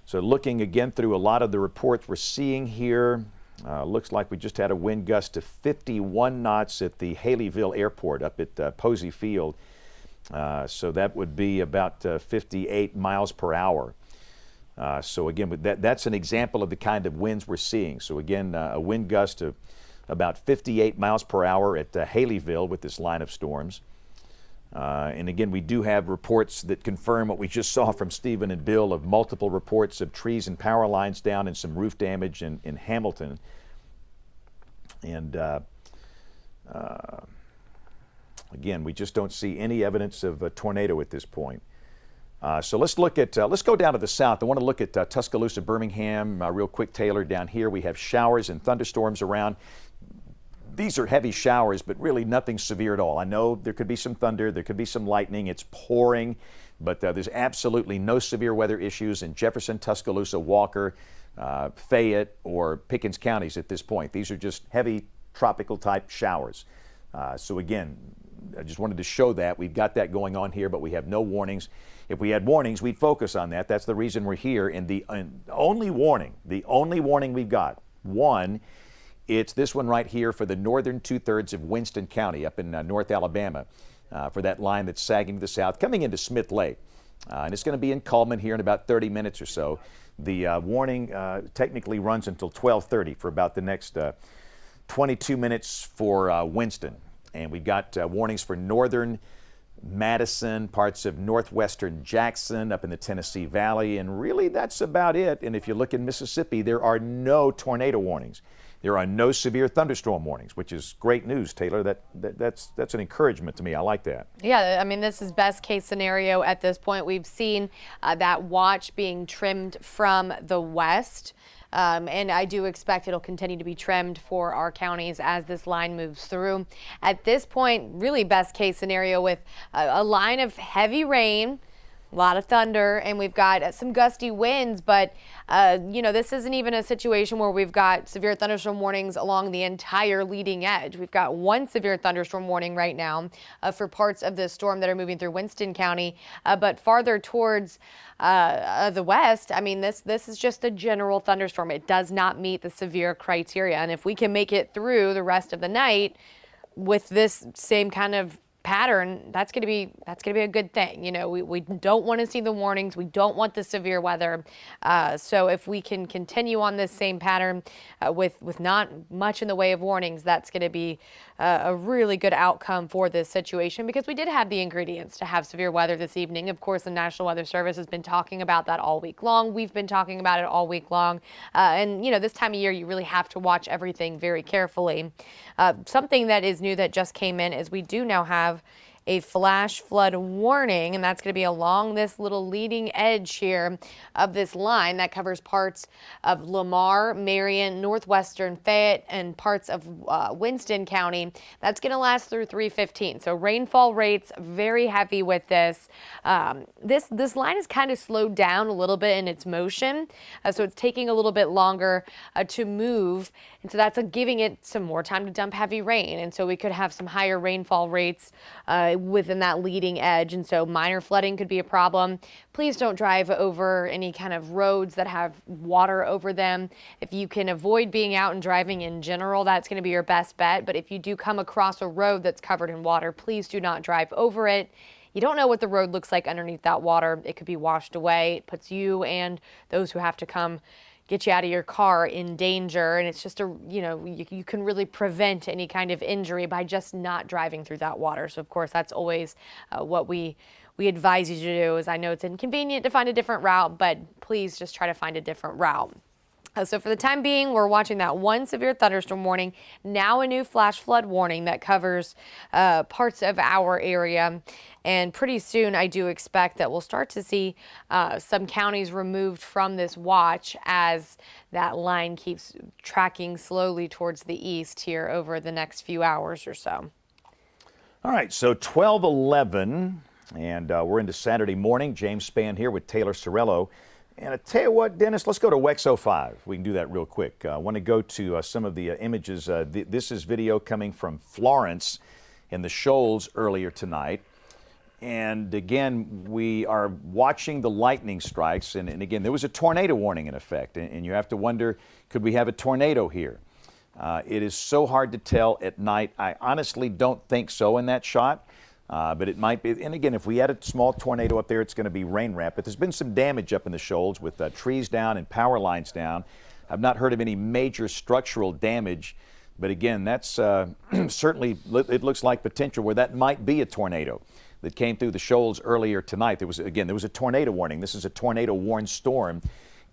So looking again through a lot of the reports we're seeing here, looks like we just had a wind gust of 51 knots at the Haleyville Airport up at Posey Field. So that would be about 58 miles per hour. So again, that's an example of the kind of winds we're seeing. So again, a wind gust of about 58 miles per hour at Haleyville with this line of storms. And again, we do have reports that confirm what we just saw from Stephen and Bill of multiple reports of trees and power lines down and some roof damage in Hamilton. And again, we just don't see any evidence of a tornado at this point. So let's look at, let's go down to the south. I want to look at Tuscaloosa, Birmingham, real quick, Taylor. Down here we have showers and thunderstorms around. These are heavy showers, but really nothing severe at all. I know there could be some thunder, there could be some lightning, it's pouring, but there's absolutely no severe weather issues in Jefferson, Tuscaloosa, Walker, Fayette, or Pickens counties at this point. These are just heavy tropical type showers. So again, I just wanted to show that. We've got that going on here, but we have no warnings. If we had warnings, we'd focus on that. That's the reason we're here. And the only warning we've got, one, it's this one right here for the northern two-thirds of Winston County up in North Alabama for that line that's sagging to the south, coming into Smith Lake. And it's going to be in Cullman here in about 30 minutes or so. The warning technically runs until 12:30 for about the next 22 minutes for Winston. And we've got warnings for northern Madison, parts of northwestern Jackson, up in the Tennessee Valley, and really that's about it. And if you look in Mississippi, there are no tornado warnings. There are no severe thunderstorm warnings, which is great news, Taylor. That's an encouragement to me. I like that. Yeah, I mean, this is best case scenario at this point. We've seen that watch being trimmed from the west. And I do expect it'll continue to be trimmed for our counties as this line moves through. At this point, really best case scenario with a line of heavy rain, a lot of thunder, and we've got some gusty winds, but this isn't even a situation where we've got severe thunderstorm warnings along the entire leading edge. We've got one severe thunderstorm warning right now for parts of the storm that are moving through Winston County, but farther towards the west, I mean, this is just a general thunderstorm. It does not meet the severe criteria, and if we can make it through the rest of the night with this same kind of pattern, that's going to be a good thing. You know, we don't want to see the warnings. We don't want the severe weather. So if we can continue on this same pattern with not much in the way of warnings, that's going to be a really good outcome for this situation, because we did have the ingredients to have severe weather this evening. Of course, the National Weather Service has been talking about that all week long. We've been talking about it all week long. And this time of year, you really have to watch everything very carefully. Something that is new that just came in is we do now have a flash flood warning, and that's going to be along this little leading edge here of this line that covers parts of Lamar, Marion, northwestern Fayette, and parts of Winston County. That's going to last through 3:15. So rainfall rates very heavy with this. This line is kind of slowed down a little bit in its motion, so it's taking a little bit longer to move, and so that's giving it some more time to dump heavy rain, and so we could have some higher rainfall rates within that leading edge, and so minor flooding could be a problem. Please don't drive over any kind of roads that have water over them. If you can avoid being out and driving in general, that's going to be your best bet. But if you do come across a road that's covered in water, please do not drive over it. You don't know what the road looks like underneath that water. It could be washed away. It puts you and those who have to come get you out of your car in danger, and it's just you can really prevent any kind of injury by just not driving through that water. So of course that's always what we advise you to do. Is I know it's inconvenient to find a different route, but please just try to find a different route. So for the time being, we're watching that one severe thunderstorm warning, now a new flash flood warning that covers parts of our area. And pretty soon, I do expect that we'll start to see some counties removed from this watch as that line keeps tracking slowly towards the east here over the next few hours or so. All right, so 12:11, and we're into Saturday morning. James Spann here with Taylor Sorello. And I tell you what, Dennis, let's go to WEX 05. We can do that real quick. I want to go to some of the images. This is video coming from Florence in the Shoals earlier tonight. And again, we are watching the lightning strikes. And again, there was a tornado warning in effect. And you have to wonder, could we have a tornado here? It is so hard to tell at night. I honestly don't think so in that shot. But it might be, and again, if we had a small tornado up there, it's going to be rain wrap. But there's been some damage up in the Shoals with trees down and power lines down. I've not heard of any major structural damage. But again, that's certainly, it looks like potential where that might be a tornado that came through the Shoals earlier tonight. There was a tornado warning. This is a tornado warned storm.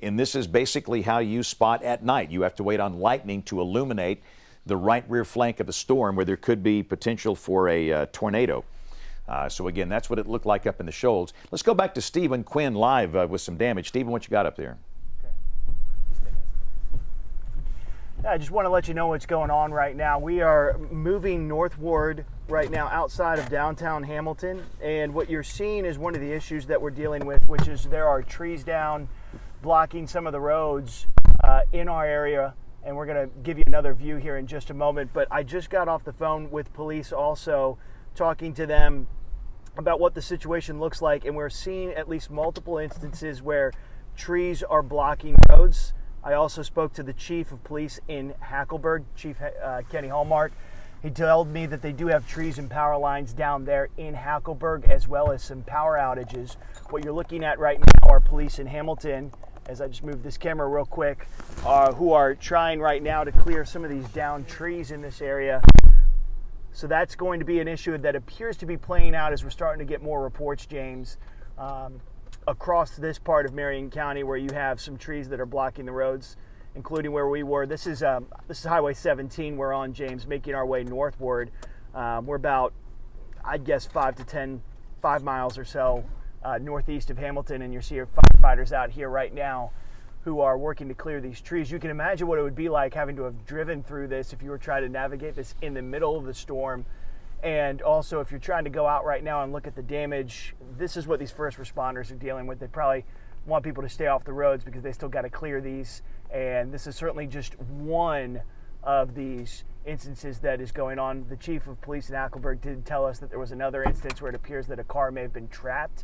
And this is basically how you spot at night. You have to wait on lightning to illuminate the right rear flank of a storm where there could be potential for a tornado. So again, that's what it looked like up in the Shoals. Let's go back to Stephen Quinn live with some damage. Stephen, what you got up there? I just want to let you know what's going on right now. We are moving northward right now outside of downtown Hamilton, and what you're seeing is one of the issues that we're dealing with, which is there are trees down blocking some of the roads in our area, and we're going to give you another view here in just a moment. But I just got off the phone with police also, talking to them about what the situation looks like, and we're seeing at least multiple instances where trees are blocking roads. I also spoke to the chief of police in Hackleburg, Chief Kenny Hallmark. He told me that they do have trees and power lines down there in Hackleburg, as well as some power outages. What you're looking at right now are police in Hamilton, as I just move this camera real quick, who are trying right now to clear some of these downed trees in this area. So that's going to be an issue that appears to be playing out as we're starting to get more reports, James, across this part of Marion County where you have some trees that are blocking the roads, including where we were. This is Highway 17 we're on, James, making our way northward. We're about, I'd guess, 5 miles or so northeast of Hamilton, and you see our firefighters out here right now who are working to clear these trees. You can imagine what it would be like having to have driven through this if you were trying to navigate this in the middle of the storm. And also, if you're trying to go out right now and look at the damage, this is what these first responders are dealing with. They probably want people to stay off the roads because they still got to clear these. And this is certainly just one of these instances that is going on. The chief of police in Hackleburg did tell us that there was another instance where it appears that a car may have been trapped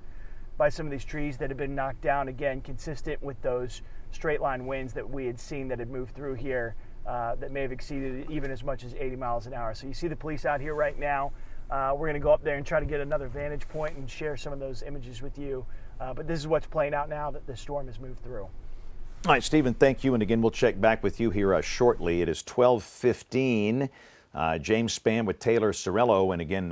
by some of these trees that have been knocked down, again, consistent with those straight line winds that we had seen that had moved through here that may have exceeded even as much as 80 miles an hour. So you see the police out here right now. We're going to go up there and try to get another vantage point and share some of those images with you. But this is what's playing out now that the storm has moved through. All right, Stephen, thank you. And again, we'll check back with you here shortly. It is 12:15. James Spann with Taylor Sorello. And again,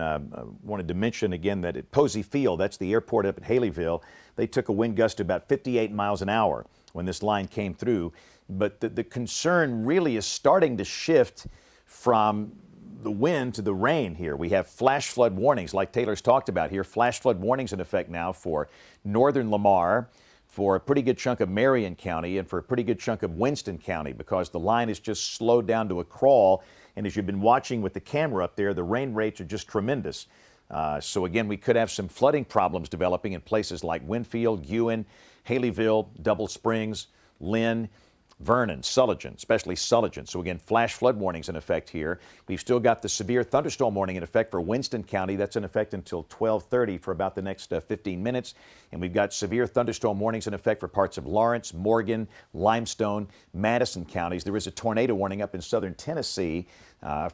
wanted to mention again that at Posey Field, that's the airport up at Haleyville, they took a wind gust to about 58 miles an hour when this line came through. But the concern really is starting to shift from the wind to the rain here. We have flash flood warnings like Taylor's talked about here. Flash flood warnings in effect now for northern Lamar, for a pretty good chunk of Marion County, and for a pretty good chunk of Winston County, because the line is just slowed down to a crawl. And as you've been watching with the camera up there, the rain rates are just tremendous. So again, we could have some flooding problems developing in places like Winfield, Ewan, Haleyville, Double Springs, Lynn, Vernon, Sullivan, especially Sullivan. So again, flash flood warnings in effect here. We've still got the severe thunderstorm warning in effect for Winston County. That's in effect until 12:30 for about the next 15 minutes. And we've got severe thunderstorm warnings in effect for parts of Lawrence, Morgan, Limestone, Madison counties. There is a tornado warning up in southern Tennessee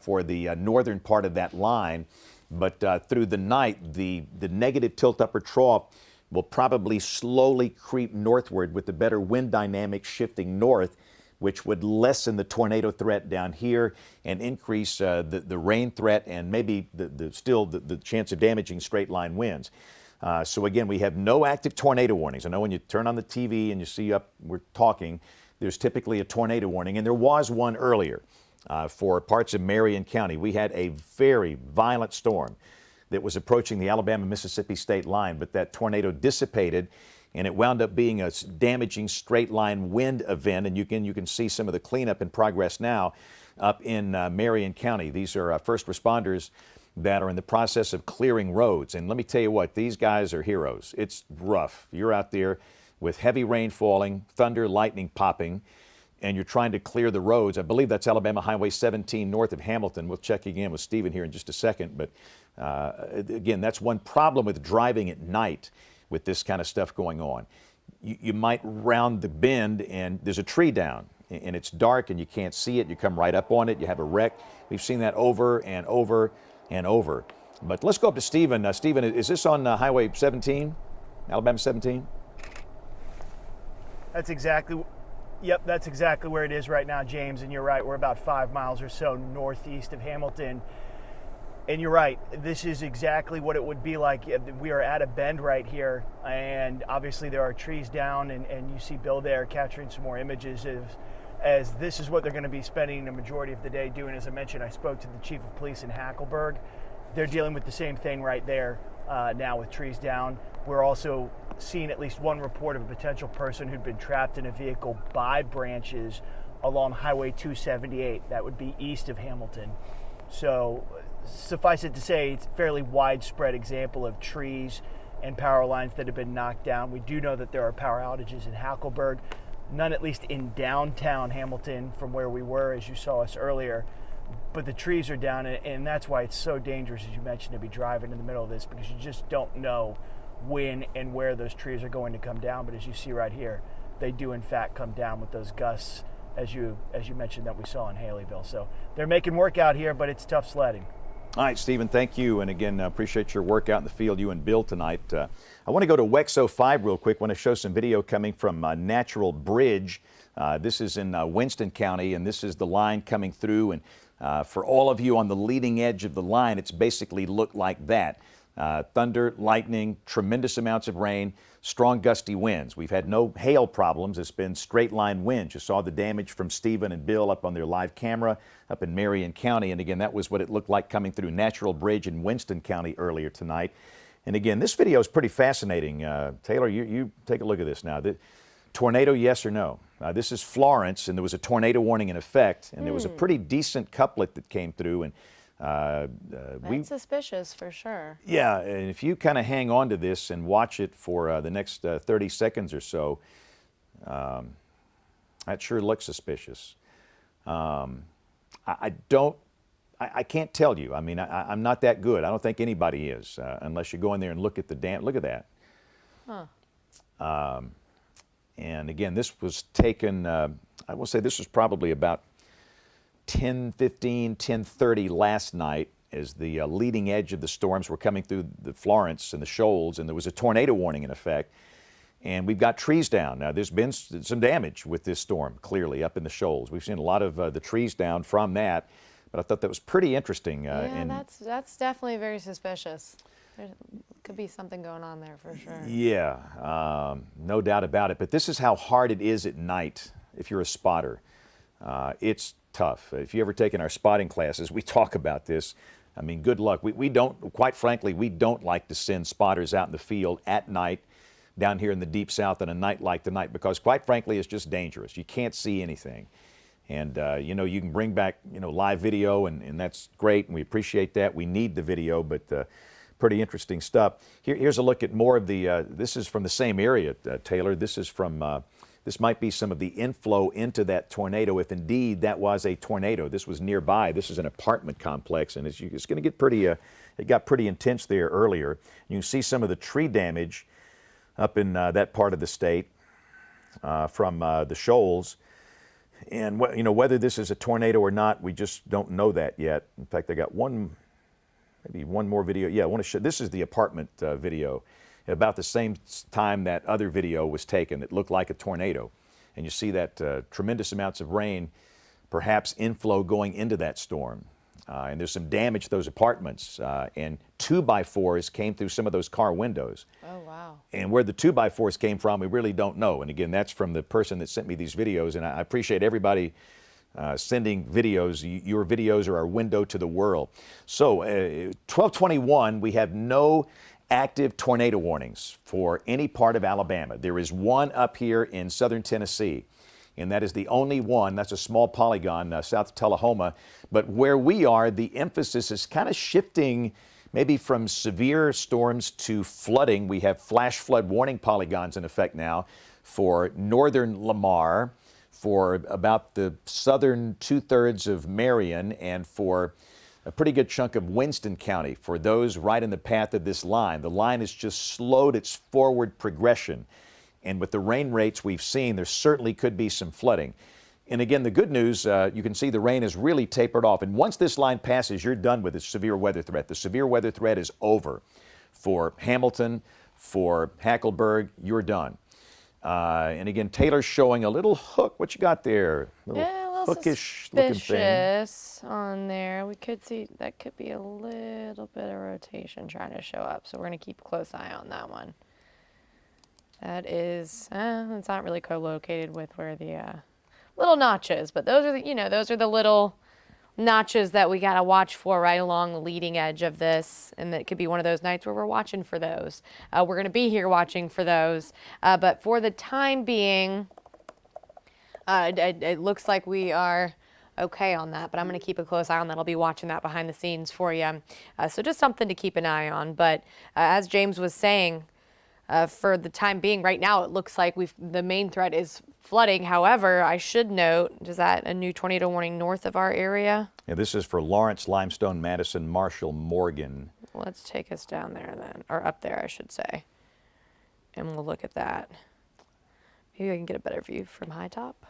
for the northern part of that line. But through the night, the negative tilt upper trough will probably slowly creep northward with the better wind dynamics shifting north, which would lessen the tornado threat down here and increase the rain threat and maybe the chance of damaging straight line winds. So again, we have no active tornado warnings. I know when you turn on the TV and you see we're talking, there's typically a tornado warning, and there was one earlier for parts of Marion County. We had a very violent storm that was approaching the Alabama-Mississippi state line, but that tornado dissipated, and it wound up being a damaging straight-line wind event. And you can see some of the cleanup in progress now up in Marion County. These are first responders that are in the process of clearing roads. And let me tell you what, these guys are heroes. It's rough. You're out there with heavy rain falling, thunder, lightning popping, and you're trying to clear the roads. I believe that's Alabama Highway 17 north of Hamilton. We'll check again with Stephen here in just a second. But again, that's one problem with driving at night with this kind of stuff going on. You might round the bend and there's a tree down and it's dark and you can't see it. You come right up on it, you have a wreck. We've seen that over and over and over. But let's go up to Stephen. Stephen, is this on Highway 17, Alabama 17? That's exactly where it is right now, James. And you're right, we're about 5 miles or so northeast of Hamilton. And you're right, this is exactly what it would be like. We are at a bend right here, and obviously there are trees down, and you see Bill there capturing some more images as this is what they're going to be spending the majority of the day doing. As I mentioned, I spoke to the chief of police in Hackleburg. They're dealing with the same thing right there now with trees down. We're also seeing at least one report of a potential person who'd been trapped in a vehicle by branches along Highway 278. That would be east of Hamilton. So suffice it to say, it's a fairly widespread example of trees and power lines that have been knocked down. We do know that there are power outages in Hackleburg, none at least in downtown Hamilton from where we were, as you saw us earlier. But the trees are down, and that's why it's so dangerous, as you mentioned, to be driving in the middle of this, because you just don't know when and where those trees are going to come down. But as you see right here, they do in fact come down with those gusts, as you mentioned, that we saw in Haleyville. So they're making work out here, but it's tough sledding. All right, Stephen, thank you. And again, appreciate your work out in the field, you and Bill, tonight. I want to go to WEXO 5 real quick. I want to show some video coming from Natural Bridge. This is in Winston County, and this is the line coming through. And for all of you on the leading edge of the line, it's basically looked like that. Thunder, lightning, tremendous amounts of rain, strong gusty winds. We've had no hail problems. It's been straight line winds. You saw the damage from Stephen and Bill up on their live camera up in Marion County. And again, that was what it looked like coming through Natural Bridge in Winston County earlier tonight. And again, this video is pretty fascinating. Taylor, you take a look at this now. Tornado, yes or no? This is Florence, and there was a tornado warning in effect, and there was a pretty decent couplet that came through. And That's suspicious for sure. Yeah, and if you kind of hang on to this and watch it for the next 30 seconds or so, that sure looks suspicious. I can't tell you. I mean, I'm not that good. I don't think anybody is, unless you go in there and look at look at that. Huh. And again, this was taken, I will say this was probably about 10:15, 10:30 last night as the leading edge of the storms were coming through the Florence and the shoals, and there was a tornado warning in effect. And we've got trees down. Now, there's been some damage with this storm, clearly, up in the shoals. We've seen a lot of the trees down from that, but I thought that was pretty interesting. Yeah, that's definitely very suspicious. There could be something going on there for sure. Yeah, no doubt about it. But this is how hard it is at night if you're a spotter. It's tough. If you ever taken our spotting classes, we talk about this. I mean, good luck. We don't, quite frankly, we don't like to send spotters out in the field at night down here in the Deep South on a night like tonight, because quite frankly, it's just dangerous. You can't see anything. And, you know, you can bring back, live video, and that's great, and we appreciate that. We need the video, but pretty interesting stuff. Here's a look at more of the, this is from the same area, Taylor. This is from, this might be some of the inflow into that tornado, if indeed that was a tornado. This was nearby. This is an apartment complex, and it's going to get pretty, it got pretty intense there earlier. You can see some of the tree damage up in that part of the state from the shoals. And whether this is a tornado or not, we just don't know that yet. In fact, I got maybe one more video. Yeah, I want to show. This is the apartment video. About the same time that other video was taken, it looked like a tornado. And you see that tremendous amounts of rain, perhaps inflow going into that storm. and there's some damage to those apartments, and 2x4s came through some of those car windows. Oh, wow. And where the 2x4s came from, we really don't know. And again, that's from the person that sent me these videos, and I appreciate everybody sending videos. Your videos are our window to the world. So 1221, we have no active tornado warnings for any part of Alabama. There is one up here in southern Tennessee, and that is the only one. That's a small polygon south of Tullahoma. But where we are, the emphasis is kind of shifting maybe from severe storms to flooding. We have flash flood warning polygons in effect now for northern Lamar, for about the southern 2/3 of Marion, and for a pretty good chunk of Winston County, for those right in the path of this line. The line has just slowed its forward progression. And with the rain rates we've seen, there certainly could be some flooding. And again, the good news, you can see the rain has really tapered off. And once this line passes, you're done with the severe weather threat. The severe weather threat is over. For Hamilton, for Hackleburg, you're done. And again, Taylor's showing a little hook. What you got there? Yeah, a little hookish looking thing. suspicious on there. We could see that could be a little bit of rotation trying to show up. So we're going to keep a close eye on that one. That is, it's not really co-located with where the little notches, but those are the, those are the little notches that we got to watch for right along the leading edge of this. And that could be one of those nights where we're watching for those. We're going to be here watching for those. But for the time being, it looks like we are okay on that, but I'm going to keep a close eye on that. I'll be watching that behind the scenes for you. So just something to keep an eye on. But as James was saying, for the time being, right now, it looks like the main threat is flooding. However, I should note, is that a new tornado warning north of our area? Yeah, this is for Lawrence, Limestone, Madison, Marshall, Morgan. Let's take us down there then, or up there, I should say. And we'll look at that. Maybe I can get a better view from high top.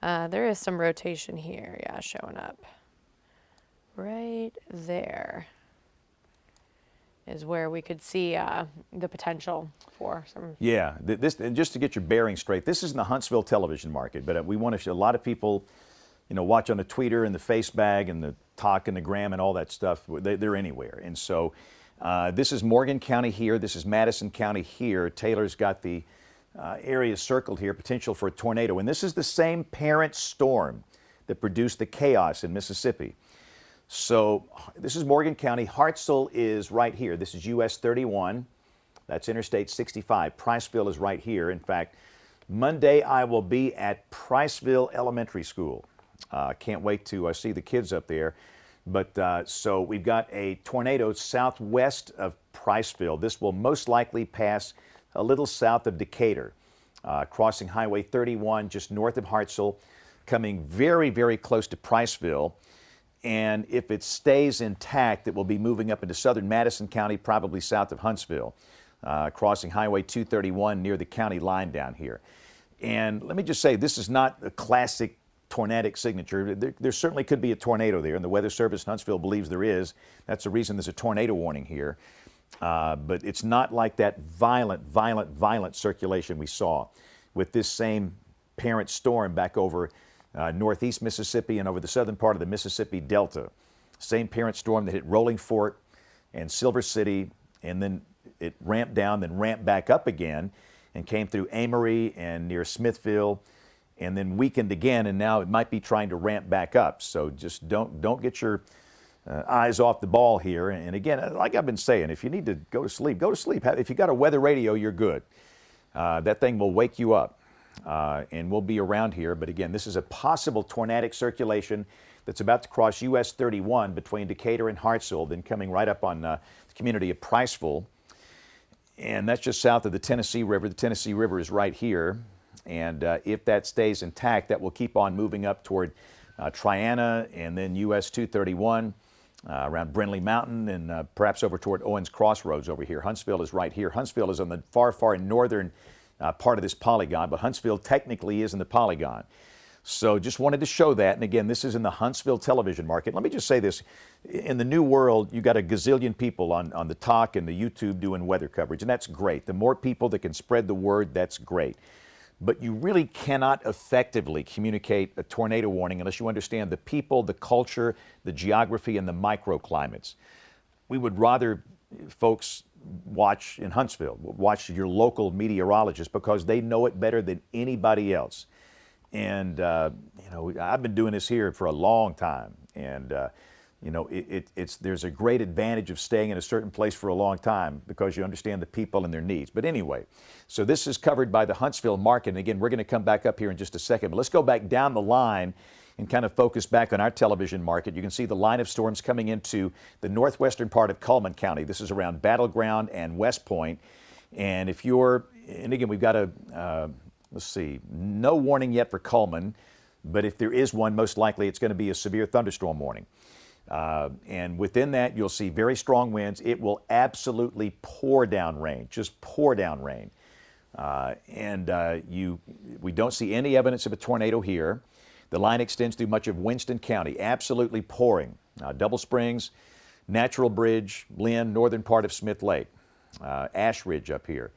There is some rotation here, yeah, showing up. Right there is where we could see the potential for some. Yeah, this, and just to get your bearing straight, this is in the Huntsville television market, but we want to show a lot of people, watch on the Twitter and the Facebag and the Talk and the Gram and all that stuff. They're anywhere. And so this is Morgan County here. This is Madison County here. Taylor's got the area circled here, potential for a tornado. And this is the same parent storm that produced the chaos in Mississippi. So this is Morgan County. Hartselle is right here. This is US 31. That's Interstate 65. Priceville is right here. In fact, Monday I will be at Priceville Elementary School. Can't wait to see the kids up there. But so we've got a tornado southwest of Priceville. This will most likely pass a little south of Decatur, crossing Highway 31 just north of Hartselle, coming very, very close to Priceville. And if it stays intact, it will be moving up into southern Madison County, probably south of Huntsville, crossing Highway 231 near the county line down here. And let me just say, this is not a classic tornadic signature. There certainly could be a tornado there, and the Weather Service in Huntsville believes there is. That's the reason there's a tornado warning here. But it's not like that violent circulation we saw with this same parent storm back over northeast Mississippi and over the southern part of the Mississippi Delta. Same parent storm that hit Rolling Fork and Silver City, and then it ramped down, then ramped back up again, and came through Amory and near Smithville, and then weakened again, and now it might be trying to ramp back up. So just don't get your eyes off the ball here. And again, like I've been saying, if you need to go to sleep, go to sleep. If you got a weather radio, you're good. That thing will wake you up. And we'll be around here. But again, this is a possible tornadic circulation that's about to cross US 31 between Decatur and Hartselle, then coming right up on the community of Priceville. And that's just south of the Tennessee River. The Tennessee River is right here. And if that stays intact, that will keep on moving up toward Triana and then US 231 around Brindley Mountain and perhaps over toward Owens Crossroads over here. Huntsville is right here. Huntsville is on the far northern part of this polygon, but Huntsville technically is in the polygon. So just wanted to show that. And again, this is in the Huntsville television market. Let me just say this. In the new world, you got a gazillion people on the Talk and the YouTube doing weather coverage, and that's great. The more people that can spread the word, that's great. but you really cannot effectively communicate a tornado warning unless you understand the people, the culture, the geography, and the microclimates. We would rather folks watch in Huntsville, watch your local meteorologist because they know it better than anybody else. And, I've been doing this here for a long time. And, there's a great advantage of staying in a certain place for a long time because you understand the people and their needs. But anyway, so this is covered by the Huntsville market. And again, we're going to come back up here in just a second. But let's go back down the line and kind of focus back on our television market. You can see the line of storms coming into the northwestern part of Cullman County. This is around Battleground and West Point. And again, we've got no warning yet for Cullman, but if there is one, most likely it's going to be a severe thunderstorm warning. And within that, you'll see very strong winds. It will absolutely pour down rain, just pour down rain. We don't see any evidence of a tornado here. The line extends through much of Winston County, absolutely pouring. Double Springs, Natural Bridge, Lynn, northern part of Smith Lake, Ash Ridge up here.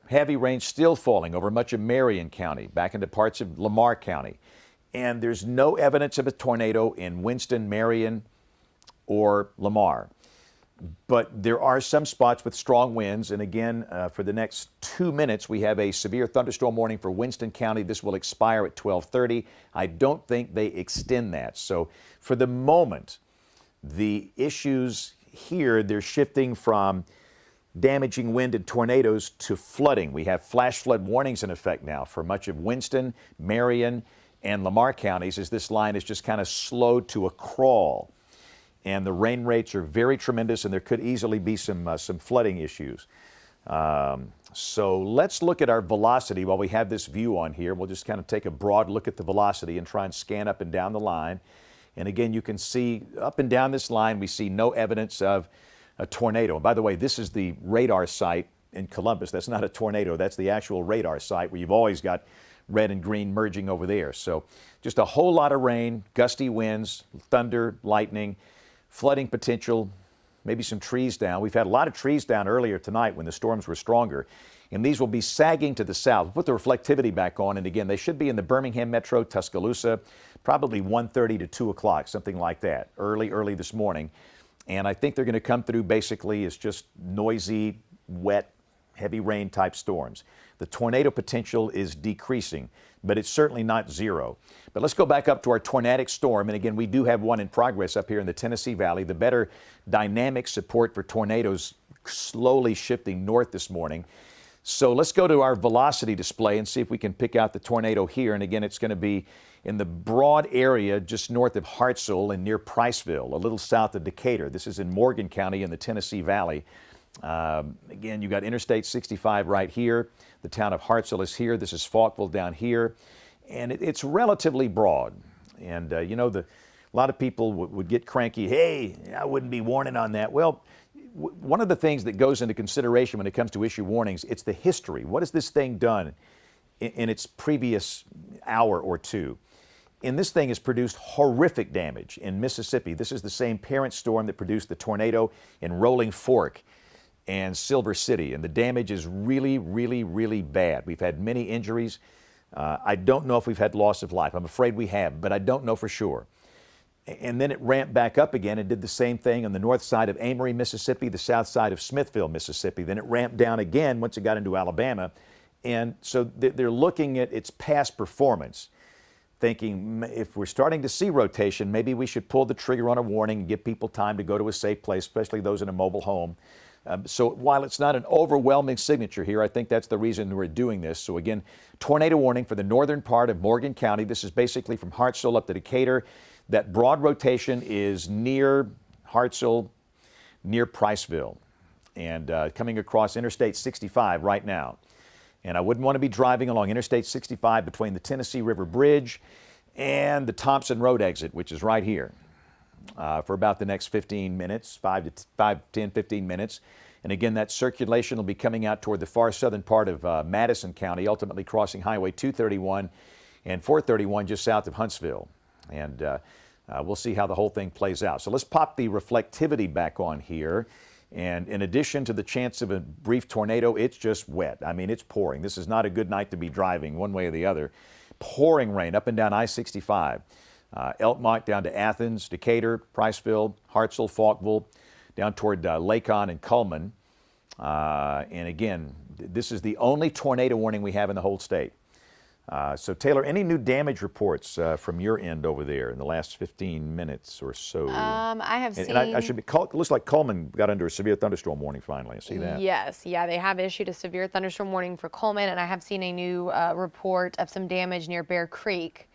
Heavy rain still falling over much of Marion County, back into parts of Lamar County. And there's no evidence of a tornado in Winston, Marion, or Lamar. But there are some spots with strong winds. And again, for the next 2 minutes, we have a severe thunderstorm warning for Winston County. This will expire at 12:30. I don't think they extend that. So for the moment, the issues here, they're shifting from damaging wind and tornadoes to flooding. We have flash flood warnings in effect now for much of Winston, Marion, and Lamar counties as this line is just kind of slowed to a crawl. And the rain rates are very tremendous, and there could easily be some flooding issues. So let's look at our velocity while we have this view on here. We'll just kind of take a broad look at the velocity and try and scan up and down the line. And again, you can see up and down this line, we see no evidence of a tornado. And by the way, this is the radar site in Columbus. That's not a tornado. That's the actual radar site where you've always got red and green merging over there. So just a whole lot of rain, gusty winds, thunder, lightning, flooding potential, maybe some trees down. We've had a lot of trees down earlier tonight when the storms were stronger. And these will be sagging to the south. We'll put the reflectivity back on. And again, they should be in the Birmingham Metro, Tuscaloosa, probably 1:30 to 2 o'clock, something like that, early this morning. And I think they're going to come through basically as just noisy, wet, heavy rain type storms. The tornado potential is decreasing, but it's certainly not zero. But let's go back up to our tornadic storm. And again, we do have one in progress up here in the Tennessee Valley. The better dynamic support for tornadoes slowly shifting north this morning. So let's go to our velocity display and see if we can pick out the tornado here. And again, it's going to be in the broad area just north of Hartselle and near Priceville, a little south of Decatur. This is in Morgan County in the Tennessee Valley. Again, you got Interstate 65 right here. The town of Hartselle is here. This is Falkville down here. And it's relatively broad. And, a lot of people would get cranky. Hey, I wouldn't be warning on that. Well, one of the things that goes into consideration when it comes to issue warnings, it's the history. What has this thing done in its previous hour or two? And this thing has produced horrific damage in Mississippi. This is the same parent storm that produced the tornado in Rolling Fork and Silver City. And the damage is really, really, really bad. We've had many injuries. I don't know if we've had loss of life. I'm afraid we have, but I don't know for sure. And then it ramped back up again and did the same thing on the north side of Amory, Mississippi, the south side of Smithville, Mississippi. Then it ramped down again once it got into Alabama. And so they're looking at its past performance, thinking if we're starting to see rotation, maybe we should pull the trigger on a warning and give people time to go to a safe place, especially those in a mobile home. So while it's not an overwhelming signature here, I think that's the reason we're doing this. So again, tornado warning for the northern part of Morgan County. This is basically from Hartselle up to Decatur. That broad rotation is near Hartselle, near Priceville, and coming across Interstate 65 right now. And I wouldn't want to be driving along Interstate 65 between the Tennessee River Bridge and the Thompson Road exit, which is right here, for about the next 15 minutes, 10, 15 minutes. And again, that circulation will be coming out toward the far southern part of Madison County, ultimately crossing Highway 231 and 431 just south of Huntsville. And we'll see how the whole thing plays out. So let's pop the reflectivity back on here. And in addition to the chance of a brief tornado, it's just wet. I mean, it's pouring. This is not a good night to be driving one way or the other. Pouring rain up and down I-65. Elkmont down to Athens, Decatur, Priceville, Hartselle, Falkville, down toward Lacon and Cullman. And again, this is the only tornado warning we have in the whole state. So Taylor, any new damage reports from your end over there in the last 15 minutes or so? I have seen. And I should be. Looks like Cullman got under a severe thunderstorm warning finally. I see that. Yes, yeah, they have issued a severe thunderstorm warning for Cullman, and I have seen a new report of some damage near Bear Creek.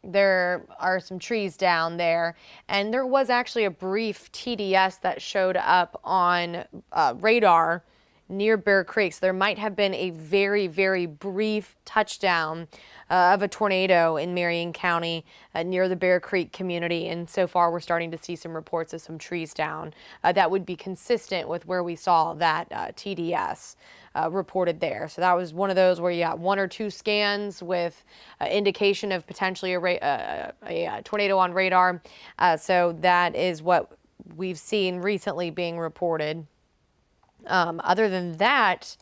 There are some trees down there, and there was actually a brief TDS that showed up on radar near Bear Creek. So there might have been a very, very brief touchdown of a tornado in Marion County near the Bear Creek community. And so far, we're starting to see some reports of some trees down that would be consistent with where we saw that TDS reported there. So that was one of those where you got 1 or 2 scans with indication of potentially a tornado on radar. So that is what we've seen recently being reported. Other than that,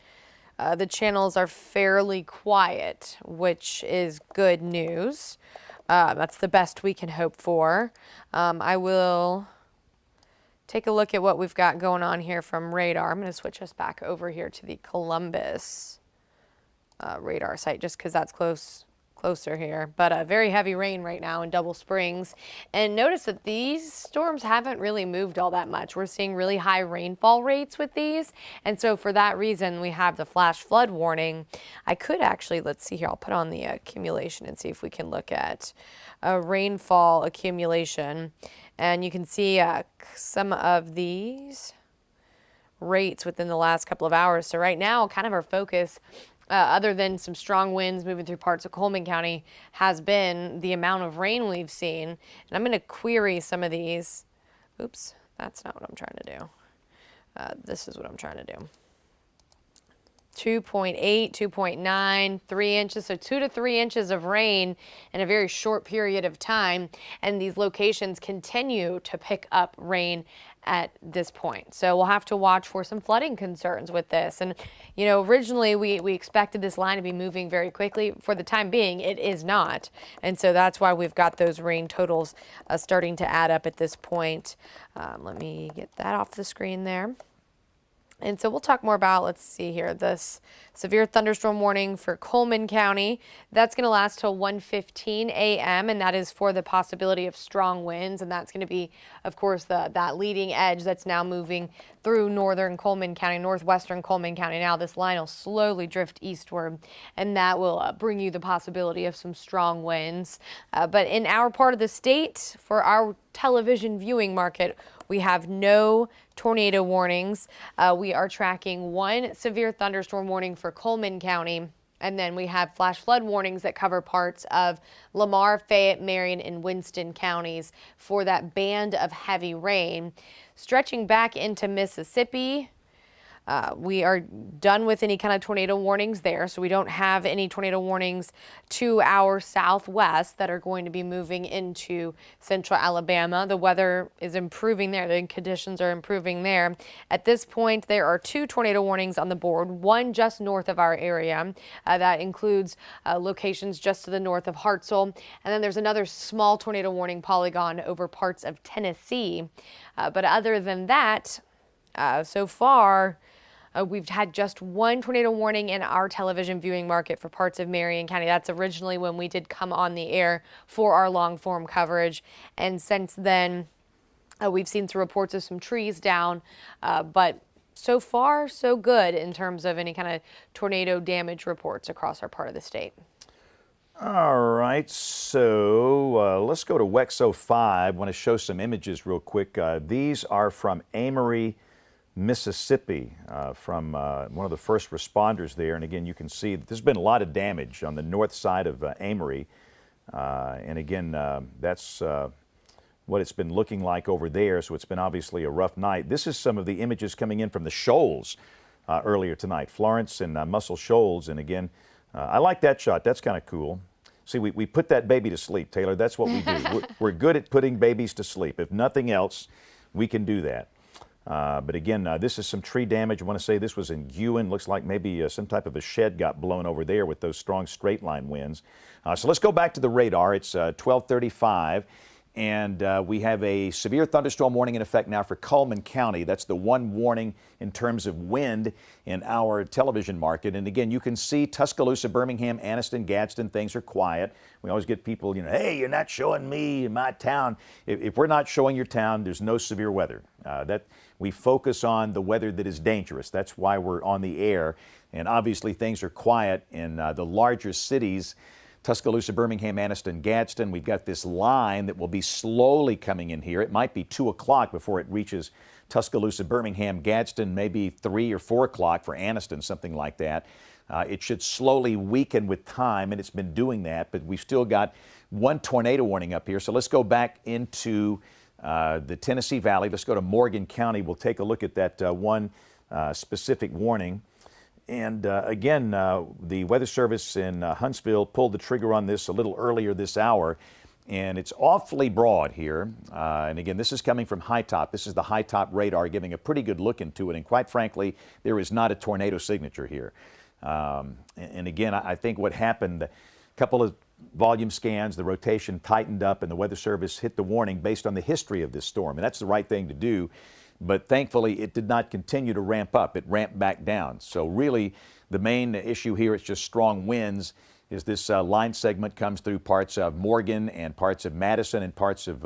the channels are fairly quiet, which is good news. That's the best we can hope for. I will take a look at what we've got going on here from radar. I'm going to switch us back over here to the Columbus radar site just because that's closer here. But very heavy rain right now in Double Springs. And notice that these storms haven't really moved all that much. We're seeing really high rainfall rates with these. And so for that reason, we have the flash flood warning. I could actually, let's see here, I'll put on the accumulation and see if we can look at rainfall accumulation. And you can see some of these rates within the last couple of hours. So right now, kind of our focus other than some strong winds moving through parts of Coleman County, has been the amount of rain we've seen. And I'm going to query some of these. Oops, that's not what I'm trying to do. This is what I'm trying to do. 2.8, 2.9, 3 inches, so 2 to 3 inches of rain in a very short period of time. And these locations continue to pick up rain at this point. So we'll have to watch for some flooding concerns with this. And, you know, originally we expected this line to be moving very quickly. For the time being, it is not. And so that's why we've got those rain totals starting to add up at this point. Let me get that off the screen there. And so we'll talk more about, let's see here, this severe thunderstorm warning for Coleman County. That's going to last till 1:15 a.m. and that is for the possibility of strong winds. And that's going to be, of course, that leading edge that's now moving through northern Coleman County, northwestern Coleman County. Now this line will slowly drift eastward, and that will bring you the possibility of some strong winds. But in our part of the state, for our television viewing market, we have no tornado warnings. We are tracking one severe thunderstorm warning for Coleman County, and then we have flash flood warnings that cover parts of Lamar, Fayette, Marion, and Winston counties for that band of heavy rain. Stretching back into Mississippi, we are done with any kind of tornado warnings there, so we don't have any tornado warnings to our southwest that are going to be moving into central Alabama. The weather is improving there. The conditions are improving there. At this point, there are 2 tornado warnings on the board, one just north of our area. That includes locations just to the north of Hartselle. And then there's another small tornado warning polygon over parts of Tennessee. But other than that, so far, we've had just one tornado warning in our television viewing market for parts of Marion County. That's originally when we did come on the air for our long form coverage. And since then, we've seen some reports of some trees down, but so far, so good in terms of any kind of tornado damage reports across our part of the state. All right, so let's go to WEX 05. I want to show some images real quick. These are from Amory, Mississippi, from one of the first responders there. And again, you can see that there's been a lot of damage on the north side of Amory. And again, that's what it's been looking like over there. So it's been obviously a rough night. This is some of the images coming in from the shoals earlier tonight, Florence and Muscle Shoals. And again, I like that shot. That's kind of cool. See, we put that baby to sleep, Taylor. That's what we do. We're good at putting babies to sleep. If nothing else, we can do that. But again, this is some tree damage. I want to say this was in Ewan. Looks like maybe some type of a shed got blown over there with those strong straight line winds. So let's go back to the radar. It's 12:35. And we have a severe thunderstorm warning in effect now for Cullman County. That's the one warning in terms of wind in our television market. And again, you can see Tuscaloosa, Birmingham, Anniston, Gadsden, things are quiet. We always get people, hey, you're not showing me my town. If we're not showing your town, there's no severe weather. We focus on the weather that is dangerous. That's why we're on the air. And obviously things are quiet in the larger cities. Tuscaloosa, Birmingham, Anniston, Gadsden. We've got this line that will be slowly coming in here. It might be 2 o'clock before it reaches Tuscaloosa, Birmingham, Gadsden, maybe 3 or 4 o'clock for Anniston, something like that. It should slowly weaken with time, and it's been doing that, but we've still got one tornado warning up here. So let's go back into the Tennessee Valley. Let's go to Morgan County. We'll take a look at that one specific warning. And again, the Weather Service in Huntsville pulled the trigger on this a little earlier this hour, and it's awfully broad here. And again, this is coming from high top. This is the high top radar giving a pretty good look into it, and quite frankly, there is not a tornado signature here. And again, I think what happened, a couple of volume scans, the rotation tightened up, and the Weather Service hit the warning based on the history of this storm, and that's the right thing to do. But thankfully, it did not continue to ramp up. It ramped back down. So really, the main issue here is just strong winds as this line segment comes through parts of Morgan and parts of Madison and parts of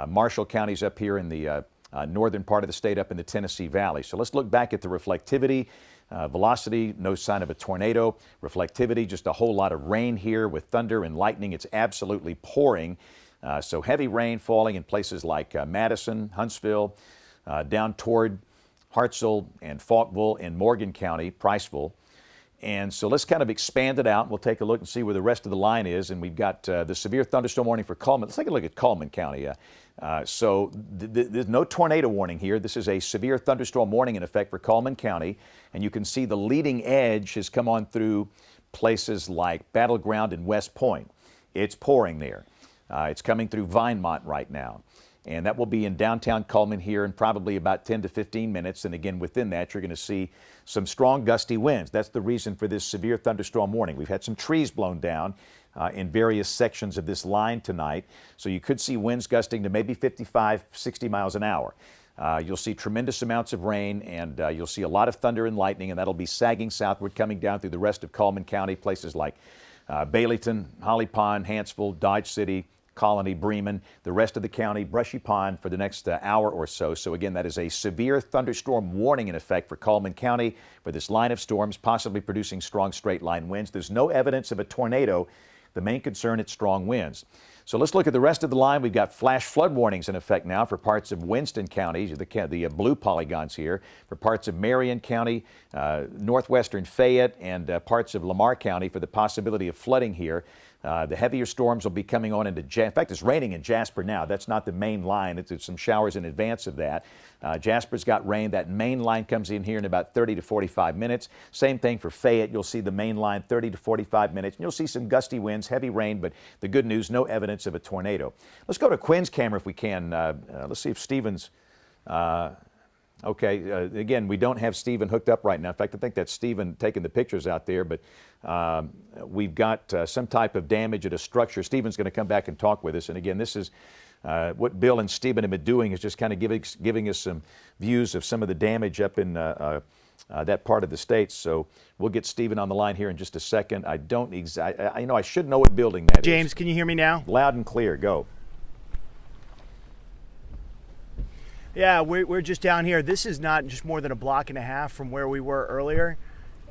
Marshall counties up here in the northern part of the state up in the Tennessee Valley. So let's look back at the reflectivity. Velocity, no sign of a tornado. Reflectivity, just a whole lot of rain here with thunder and lightning. It's absolutely pouring. So heavy rain falling in places like Madison, Huntsville, down toward Hartselle and Falkville in Morgan County, Priceville. And so let's kind of expand it out. We'll take a look and see where the rest of the line is. And we've got the severe thunderstorm warning for Cullman. Let's take a look at Cullman County. So there's no tornado warning here. This is a severe thunderstorm warning in effect for Cullman County. And you can see the leading edge has come on through places like Battleground and West Point. It's pouring there. It's coming through Vinemont right now. And that will be in downtown Cullman here in probably about 10 to 15 minutes. And again, within that, you're going to see some strong gusty winds. That's the reason for this severe thunderstorm warning. We've had some trees blown down in various sections of this line tonight. So you could see winds gusting to maybe 55, 60 miles an hour. You'll see tremendous amounts of rain, and you'll see a lot of thunder and lightning, and that'll be sagging southward, coming down through the rest of Cullman County, places like Baileyton, Holly Pond, Hanceville, Dodge City, Colony, Bremen, the rest of the county, Brushy Pond for the next hour or so. So again, that is a severe thunderstorm warning in effect for Cullman County for this line of storms, possibly producing strong straight line winds. There's no evidence of a tornado. The main concern is strong winds. So let's look at the rest of the line. We've got flash flood warnings in effect now for parts of Winston County, the blue polygons here, for parts of Marion County, northwestern Fayette, and parts of Lamar County for the possibility of flooding here. The heavier storms will be coming on into, in fact, it's raining in Jasper now. That's not the main line. It's some showers in advance of that. Jasper's got rain. That main line comes in here in about 30 to 45 minutes. Same thing for Fayette. You'll see the main line 30 to 45 minutes. And you'll see some gusty winds, heavy rain, but the good news, no evidence of a tornado. Let's go to Quinn's camera if we can. Let's see if Stephen's... Okay, again, we don't have Stephen hooked up right now. In fact, I think that's Stephen taking the pictures out there, but we've got some type of damage at a structure. Stephen's going to come back and talk with us. And again, this is what Bill and Stephen have been doing, is just kind of giving us some views of some of the damage up in that part of the state. So we'll get Stephen on the line here in just a second. I should know what building that is. James, can you hear me now? Loud and clear, go. Yeah, we're just down here. This is not just more than a block and a half from where we were earlier.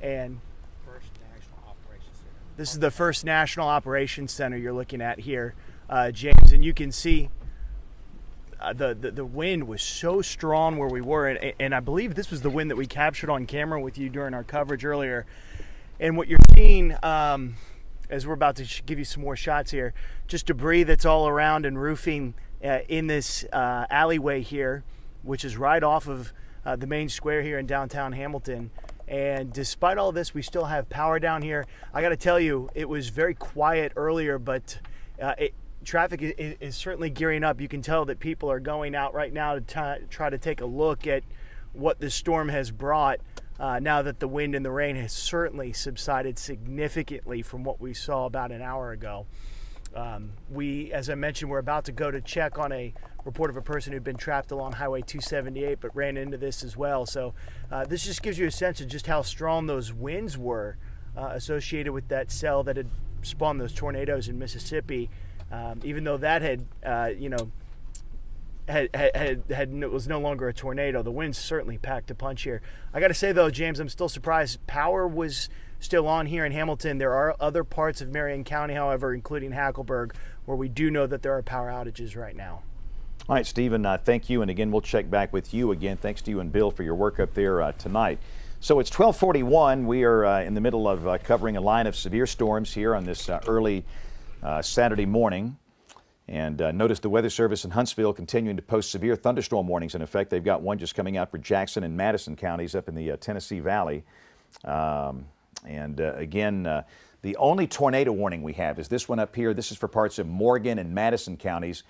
And this is the First National Operations Center you're looking at here, James. And you can see the wind was so strong where we were. And I believe this was the wind that we captured on camera with you during our coverage earlier. And what you're seeing, as we're about to give you some more shots here, just debris that's all around and roofing in this alleyway here, which is right off of the main square here in downtown Hamilton. And despite all this, we still have power down here. I got to tell you, it was very quiet earlier, but traffic is certainly gearing up. You can tell that people are going out right now to try to take a look at what the storm has brought. Now that the wind and the rain has certainly subsided significantly from what we saw about an hour ago. As I mentioned, we're about to go to check on a report of a person who'd been trapped along Highway 278 but ran into this as well. So this just gives you a sense of just how strong those winds were associated with that cell that had spawned those tornadoes in Mississippi. Even though that was no longer a tornado, the winds certainly packed a punch here. I got to say though, James, I'm still surprised power was still on here in Hamilton. There are other parts of Marion County, however, including Hackleburg, where we do know that there are power outages right now. All right, Stephen, thank you. And again, we'll check back with you again. Thanks to you and Bill for your work up there tonight. So it's 12:41. We are in the middle of covering a line of severe storms here on this early Saturday morning. And notice the Weather Service in Huntsville continuing to post severe thunderstorm warnings. In effect, they've got one just coming out for Jackson and Madison counties up in the Tennessee Valley. Again, the only tornado warning we have is this one up here. This is for parts of Morgan and Madison counties.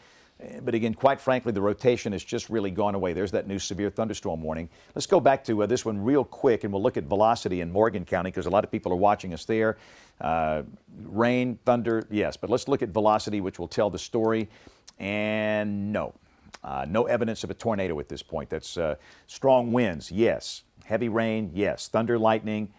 But again, quite frankly, the rotation has just really gone away. There's that new severe thunderstorm warning. Let's go back to this one real quick, and we'll look at velocity in Morgan County because a lot of people are watching us there. Rain, thunder, yes, but let's look at velocity, which will tell the story. And no evidence of a tornado at this point. That's strong winds, yes. Heavy rain, yes. Thunder, lightning,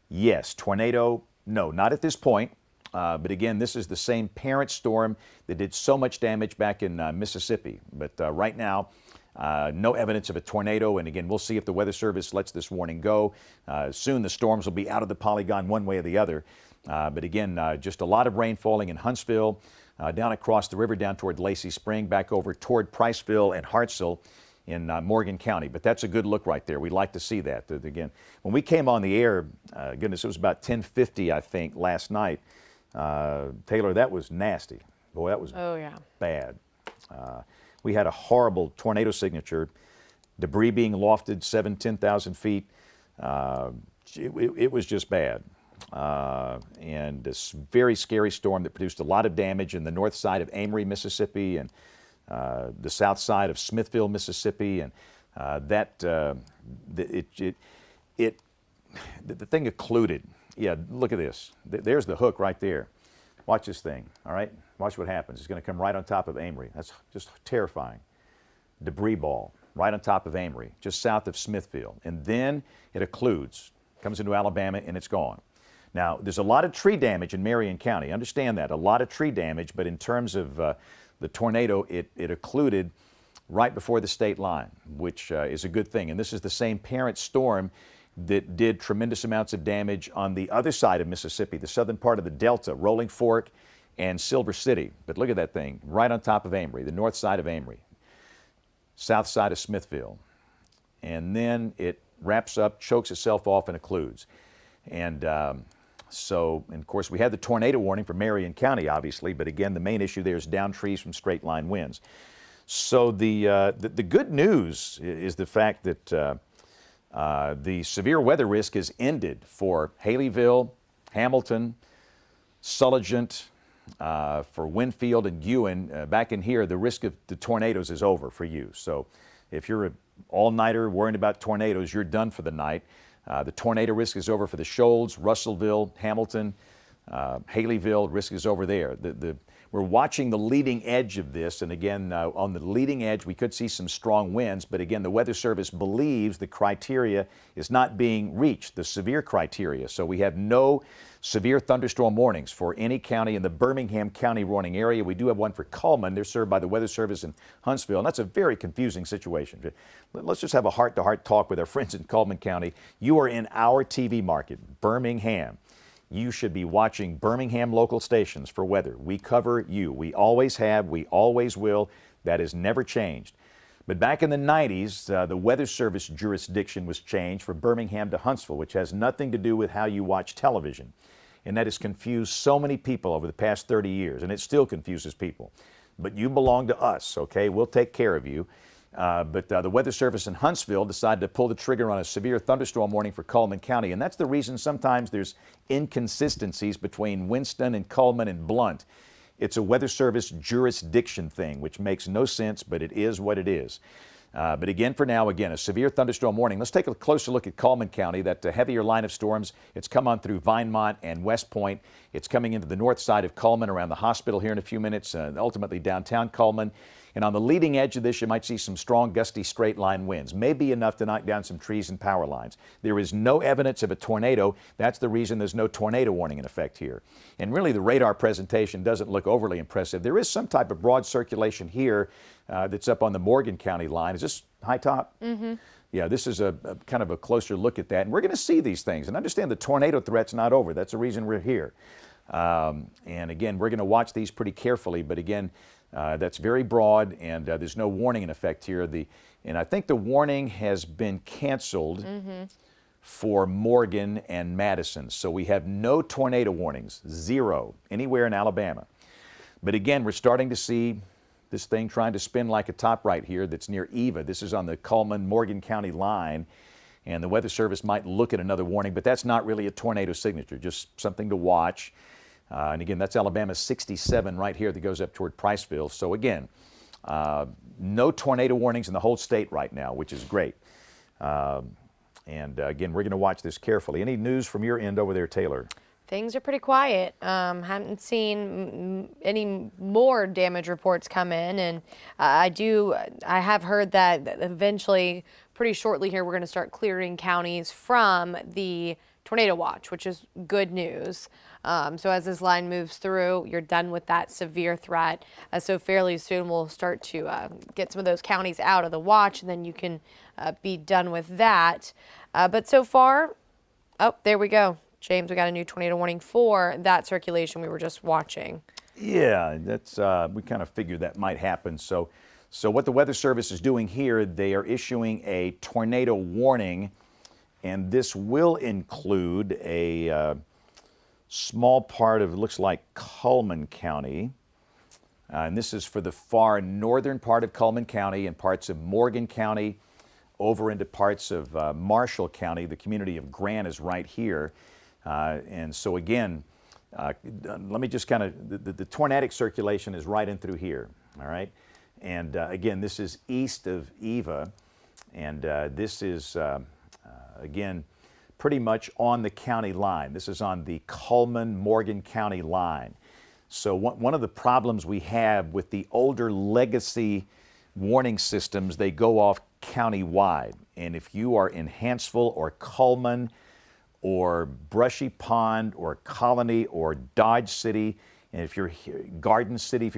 yes. Tornado, no, not at this point. But again, this is the same parent storm that did so much damage back in Mississippi. But right now, no evidence of a tornado. And again, we'll see if the Weather Service lets this warning go. Soon the storms will be out of the polygon one way or the other. But again, just a lot of rain falling in Huntsville, down across the river, down toward Lacey Spring, back over toward Priceville and Hartselle in Morgan County. But that's a good look right there. We'd like to see that. Again, when we came on the air, goodness, it was about 10:50, I think, last night. Taylor, that was nasty. Boy, that was bad. We had a horrible tornado signature, debris being lofted 10,000 feet. It was just bad. And this very scary storm that produced a lot of damage in the north side of Amory, Mississippi, and the south side of Smithville, Mississippi. And the thing occluded. Yeah, look at this. There's the hook right there. Watch this thing, all right? Watch what happens. It's going to come right on top of Amory. That's just terrifying. Debris ball right on top of Amory, just south of Smithville. And then it occludes, comes into Alabama, and it's gone. Now, there's a lot of tree damage in Marion County. Understand that, a lot of tree damage, but in terms of the tornado, it occluded right before the state line, which is a good thing. And this is the same parent storm that did tremendous amounts of damage on the other side of Mississippi, the southern part of the Delta, Rolling Fork and Silver City. But look at that thing, right on top of Amory, the north side of Amory, south side of Smithville. And then it wraps up, chokes itself off, and occludes. And and of course, we had the tornado warning for Marion County, obviously, but again, the main issue there is down trees from straight line winds. So the good news is the fact that the severe weather risk is ended for Haleyville, Hamilton, Sulligent, for Winfield and Ewan. Back in here, the risk of the tornadoes is over for you. So if you're an all-nighter worrying about tornadoes, you're done for the night. The tornado risk is over for the Shoals, Russellville, Hamilton, Haleyville. Risk is over there. We're watching the leading edge of this, and again, on the leading edge, we could see some strong winds, but again, the Weather Service believes the criteria is not being reached, the severe criteria. So we have no severe thunderstorm warnings for any county in the Birmingham County warning area. We do have one for Cullman. They're served by the Weather Service in Huntsville, and that's a very confusing situation. Let's just have a heart-to-heart talk with our friends in Cullman County. You are in our TV market, Birmingham. You should be watching Birmingham local stations for weather. We cover you. We always have. We always will. That has never changed. But back in the 90s, the Weather Service jurisdiction was changed from Birmingham to Huntsville, which has nothing to do with how you watch television. And that has confused so many people over the past 30 years, and it still confuses people. But you belong to us, okay? We'll take care of you. But the Weather Service in Huntsville decided to pull the trigger on a severe thunderstorm warning for Cullman County. And that's the reason sometimes there's inconsistencies between Winston and Cullman and Blount. It's a Weather Service jurisdiction thing, which makes no sense, but it is what it is. But again, for now, a severe thunderstorm warning. Let's take a closer look at Cullman County. That heavier line of storms, it's come on through Vinemont and West Point. It's coming into the north side of Cullman around the hospital here in a few minutes, ultimately downtown Cullman. And on the leading edge of this, you might see some strong, gusty, straight line winds, maybe enough to knock down some trees and power lines. There is no evidence of a tornado. That's the reason there's no tornado warning in effect here. And really, the radar presentation doesn't look overly impressive. There is some type of broad circulation here that's up on the Morgan County line. Is this high top? Mm-hmm. Yeah, this is a kind of a closer look at that. And we're going to see these things. And understand the tornado threat's not over. That's the reason we're here. And again, we're going to watch these pretty carefully. But again, that's very broad, and there's no warning in effect here. And I think the warning has been canceled for Morgan and Madison. So we have no tornado warnings, zero, anywhere in Alabama. But again, we're starting to see this thing trying to spin like a top right here that's near Eva. This is on the Cullman-Morgan County line, and the Weather Service might look at another warning, but that's not really a tornado signature, just something to watch. And again, that's Alabama 67 right here that goes up toward Priceville. So again, no tornado warnings in the whole state right now, which is great. And again, we're going to watch this carefully. Any news from your end over there, Taylor? Things are pretty quiet. Haven't seen any more damage reports come in, and I have heard that eventually, pretty shortly here, we're going to start clearing counties from the tornado watch, which is good news. So as this line moves through, you're done with that severe threat. So fairly soon we'll start to get some of those counties out of the watch, and then you can be done with that. But so far, oh, there we go. James, we got a new tornado warning for that circulation we were just watching. Yeah, that's we kind of figured that might happen. So what the Weather Service is doing here, they are issuing a tornado warning, and this will include a small part of, it looks like, Cullman County. And this is for the far northern part of Cullman County and parts of Morgan County over into parts of Marshall County. The community of Grant is right here. And so again, let me just kind of, the tornadic circulation is right in through here, all right? And again, this is east of Eva, and this is, again, pretty much on the county line. This is on the Cullman-Morgan County line. So one of the problems we have with the older legacy warning systems, they go off county-wide. And if you are in Hanceville or Cullman or Brushy Pond or Colony or Dodge City, and if you're Garden City, if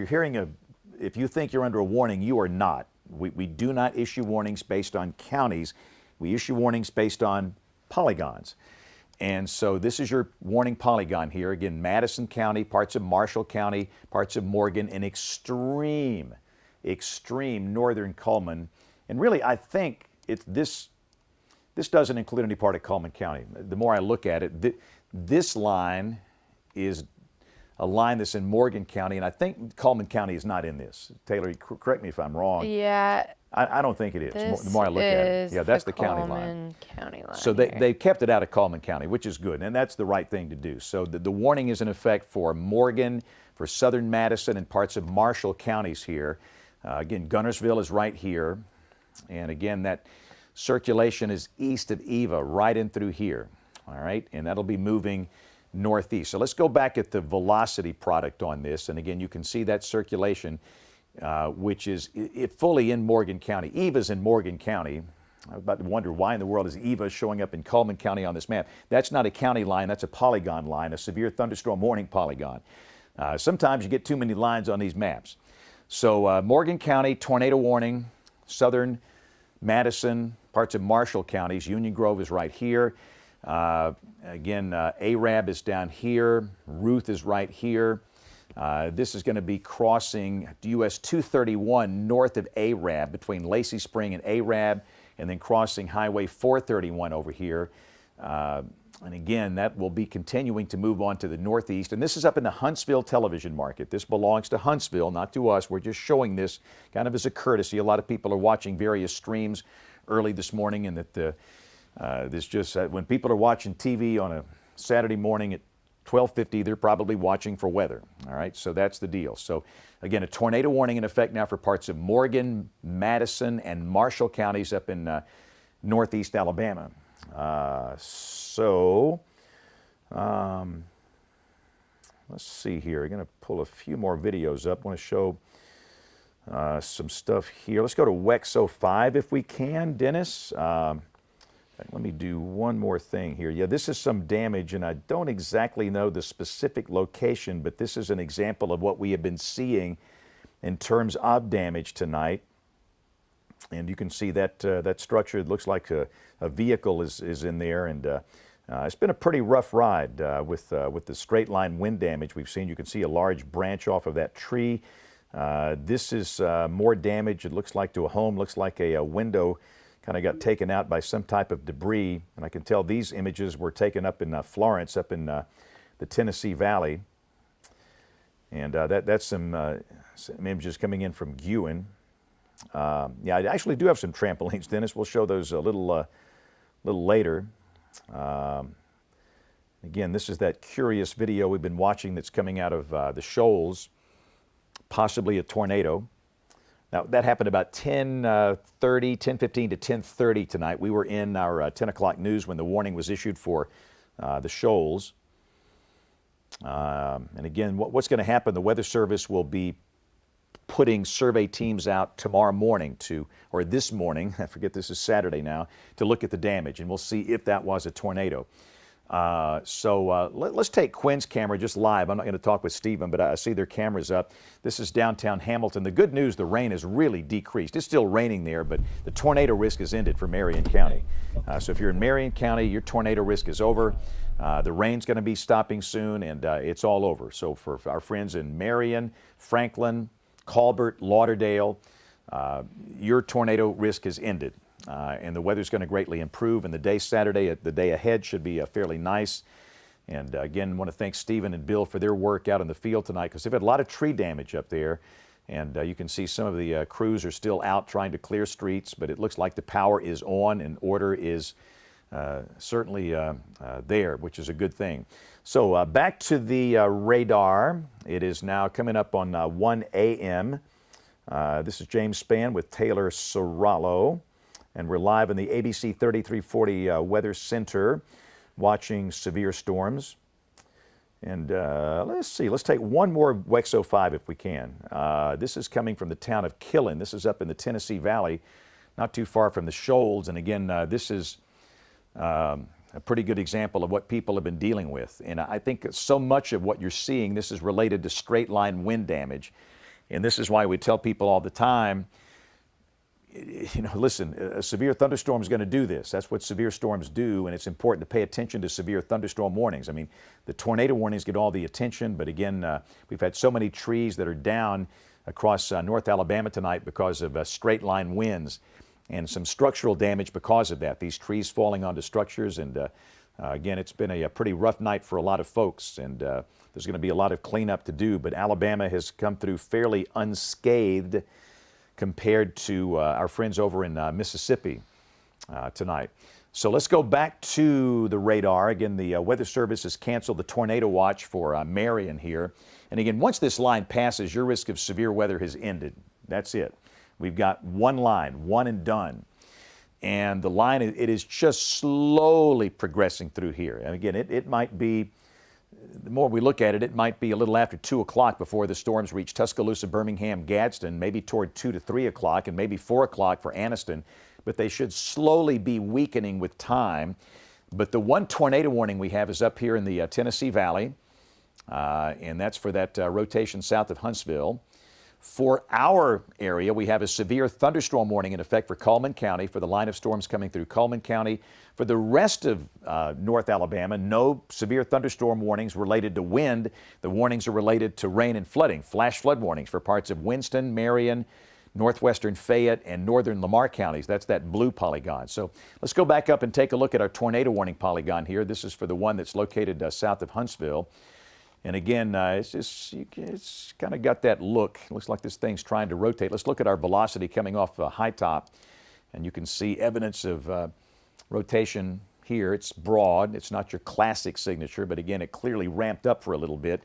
you think you're under a warning, you are not. We do not issue warnings based on counties. We issue warnings based on polygons. And so this is your warning polygon here. Again, Madison County, parts of Marshall County, parts of Morgan, and extreme northern Cullman. And really, I think this doesn't include any part of Cullman County. The more I look at it, this line is a line that's in Morgan County, and I think Cullman County is not in this. Taylor, correct me if I'm wrong. Yeah. I don't think it is. The more I look at it. Yeah, that's the county line. County line. So they kept it out of Cullman County, which is good, and that's the right thing to do. So the warning is in effect for Morgan, for southern Madison, and parts of Marshall counties here. Again, Gunnersville is right here. And again, that circulation is east of Eva, right in through here. All right, and that'll be moving northeast. So let's go back at the velocity product on this. And again, you can see that circulation, which is fully in Morgan County. Eva's in Morgan County. I was about to wonder why in the world is Eva showing up in Cullman County on this map. That's not a county line, that's a polygon line, a severe thunderstorm warning polygon. Sometimes you get too many lines on these maps. So Morgan County, tornado warning, southern Madison, parts of Marshall counties. Union Grove is right here. Again, Arab is down here. Ruth is right here. This is going to be crossing US 231 north of Arab, between Lacey Spring and Arab, and then crossing Highway 431 over here. And again, that will be continuing to move on to the northeast. And this is up in the Huntsville television market. This belongs to Huntsville, not to us. We're just showing this kind of as a courtesy. A lot of people are watching various streams early this morning, and that when people are watching TV on a Saturday morning at 12:50, they're probably watching for weather. All right, so that's the deal. So again, a tornado warning in effect now for parts of Morgan, Madison, and Marshall counties up in northeast Alabama. Let's see here. I'm going to pull a few more videos up. I want to show some stuff here. Let's go to WEX 05 if we can, Dennis. Let me do one more thing here. Yeah, this is some damage, and I don't exactly know the specific location, but this is an example of what we have been seeing in terms of damage tonight. And you can see that that structure. It looks like a vehicle is in there, and it's been a pretty rough ride with the straight line wind damage we've seen. You can see a large branch off of that tree. This is more damage. It looks like to a home. Looks like a window kind of got taken out by some type of debris. And I can tell these images were taken up in Florence, up in the Tennessee Valley. And that's some images coming in from Guin. Yeah, I actually do have some trampolines, Dennis. We'll show those a little later. Again, this is that curious video we've been watching that's coming out of the Shoals, possibly a tornado. Now, that happened about 10:15 to 10:30 tonight. We were in our 10 o'clock news when the warning was issued for the Shoals. And again, what's going to happen, the Weather Service will be putting survey teams out tomorrow morning or this morning, I forget this is Saturday now, to look at the damage, and we'll see if that was a tornado. Let's take Quinn's camera just live. I'm not going to talk with Stephen, but I see their cameras up. This is downtown Hamilton. The good news, the rain has really decreased. It's still raining there, but the tornado risk is ended for Marion County. So if you're in Marion County, your tornado risk is over. The rain's going to be stopping soon, and it's all over. So for our friends in Marion, Franklin, Colbert, Lauderdale, your tornado risk is ended. And the weather's going to greatly improve, and the day Saturday, the day ahead, should be fairly nice. And again, I want to thank Stephen and Bill for their work out in the field tonight, because they've had a lot of tree damage up there. And you can see some of the crews are still out trying to clear streets, but it looks like the power is on and order is certainly there, which is a good thing. So back to the radar. It is now coming up on 1 a.m. This is James Spann with Taylor Sorallo. And we're live in the ABC 3340 Weather Center watching severe storms. And let's see, let's take one more WEX 05 if we can. This is coming from the town of Killen. This is up in the Tennessee Valley, not too far from the Shoals. And again, this is a pretty good example of what people have been dealing with. And I think so much of what you're seeing, this is related to straight line wind damage. And this is why we tell people all the time, listen, a severe thunderstorm is going to do this. That's what severe storms do, and it's important to pay attention to severe thunderstorm warnings. I mean, the tornado warnings get all the attention, but again, we've had so many trees that are down across North Alabama tonight because of straight line winds and some structural damage because of that. These trees falling onto structures, and again, it's been a pretty rough night for a lot of folks, and there's going to be a lot of cleanup to do, but Alabama has come through fairly unscathed compared to our friends over in Mississippi tonight. So let's go back to the radar. Again, the Weather Service has canceled the tornado watch for Marion here. And again, once this line passes, your risk of severe weather has ended. That's it. We've got one line, one and done. And the line, it is just slowly progressing through here. And again, it might be, the more we look at it, it might be a little after 2 o'clock before the storms reach Tuscaloosa, Birmingham, Gadsden, maybe toward 2 to 3 o'clock, and maybe 4 o'clock for Anniston. But they should slowly be weakening with time. But the one tornado warning we have is up here in the Tennessee Valley, and that's for that rotation south of Huntsville. For our area, we have a severe thunderstorm warning in effect for Cullman County, for the line of storms coming through Cullman County. For the rest of North Alabama, no severe thunderstorm warnings related to wind. The warnings are related to rain and flooding. Flash flood warnings for parts of Winston, Marion, northwestern Fayette, and northern Lamar counties. That's that blue polygon. So let's go back up and take a look at our tornado warning polygon here. This is for the one that's located south of Huntsville. And again, it's kind of got that look. It looks like this thing's trying to rotate. Let's look at our velocity coming off high top. And you can see evidence of rotation here. It's broad. It's not your classic signature, but again, it clearly ramped up for a little bit.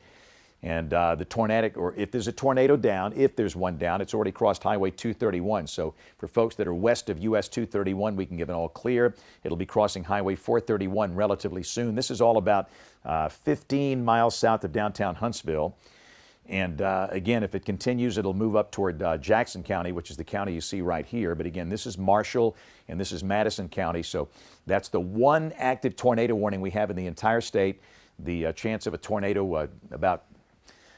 And the tornadic, or if there's a tornado down, if there's one down, it's already crossed Highway 231. So for folks that are west of US 231, we can give an all clear. It'll be crossing Highway 431 relatively soon. This is all about 15 miles south of downtown Huntsville. And again, if it continues, it'll move up toward Jackson County, which is the county you see right here. But again, this is Marshall and this is Madison County. So that's the one active tornado warning we have in the entire state. The chance of a tornado about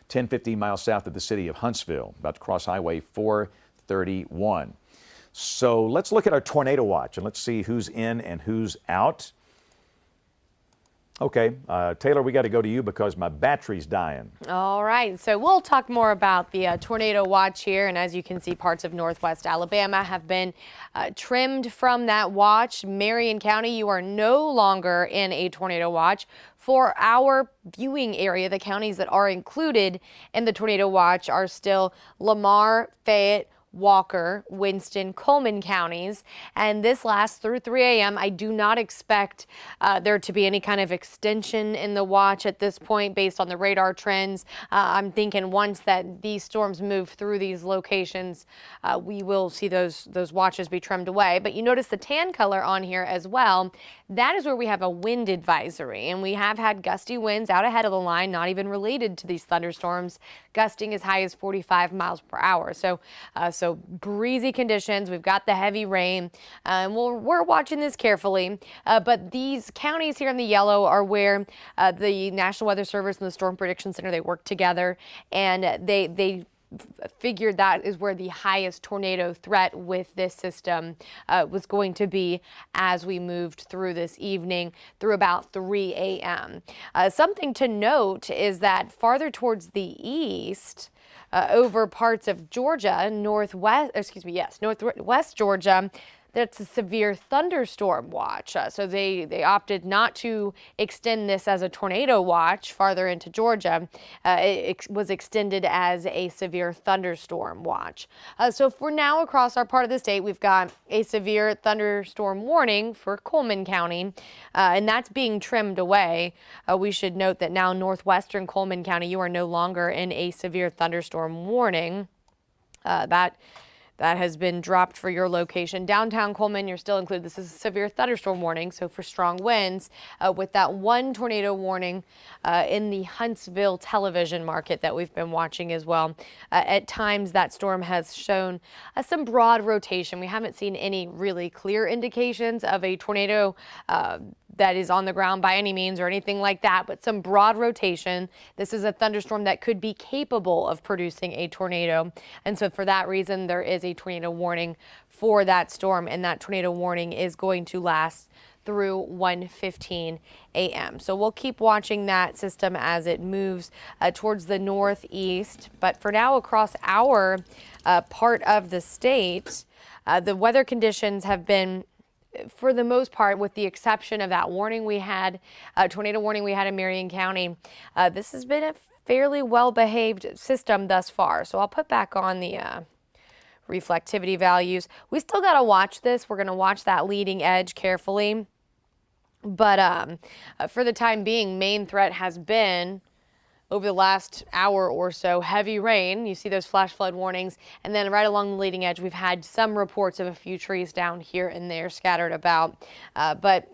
10, 15 miles south of the city of Huntsville, about to cross Highway 431. So let's look at our tornado watch and let's see who's in and who's out. Okay, Taylor, we got to go to you because my battery's dying. All right, so we'll talk more about the tornado watch here. And as you can see, parts of northwest Alabama have been trimmed from that watch. Marion County, you are no longer in a tornado watch. For our viewing area, the counties that are included in the tornado watch are still Lamar, Fayette, Walker, Winston, Coleman counties, and this lasts through 3 a.m. I do not expect there to be any kind of extension in the watch at this point based on the radar trends. I'm thinking once that these storms move through these locations, we will see those watches be trimmed away. But you notice the tan color on here as well. That is where we have a wind advisory, and we have had gusty winds out ahead of the line, not even related to these thunderstorms, gusting as high as 45 miles per hour. So breezy conditions. We've got the heavy rain, and we're watching this carefully. But these counties here in the yellow are where the National Weather Service and the Storm Prediction Center, they work together, and they figured that is where the highest tornado threat with this system was going to be as we moved through this evening through about 3 a.m. Something to note is that farther towards the east, over parts of Georgia, northwest Georgia, that's a severe thunderstorm watch. So they opted not to extend this as a tornado watch farther into Georgia. It was extended as a severe thunderstorm watch. So for now, across our part of the state, we've got a severe thunderstorm warning for Coleman County, and that's being trimmed away. We should note that now northwestern Coleman County, you are no longer in a severe thunderstorm warning. That has been dropped for your location. Downtown Coleman, you're still included. This is a severe thunderstorm warning, so for strong winds, with that one tornado warning in the Huntsville television market that we've been watching as well. At times, that storm has shown some broad rotation. We haven't seen any really clear indications of a tornado that is on the ground by any means or anything like that, but some broad rotation. This is a thunderstorm that could be capable of producing a tornado. And so for that reason, there is a tornado warning for that storm, and that tornado warning is going to last through 1:15 a.m. So we'll keep watching that system as it moves towards the northeast. But for now, across our part of the state, the weather conditions have been, for the most part, with the exception of that warning we had, tornado warning we had in Marion County, this has been a fairly well-behaved system thus far. So I'll put back on the reflectivity values. We still got to watch this. We're going to watch that leading edge carefully. But for the time being, main threat has been, over the last hour or so, heavy rain. You see those flash flood warnings. And then right along the leading edge, we've had some reports of a few trees down here and there scattered about. But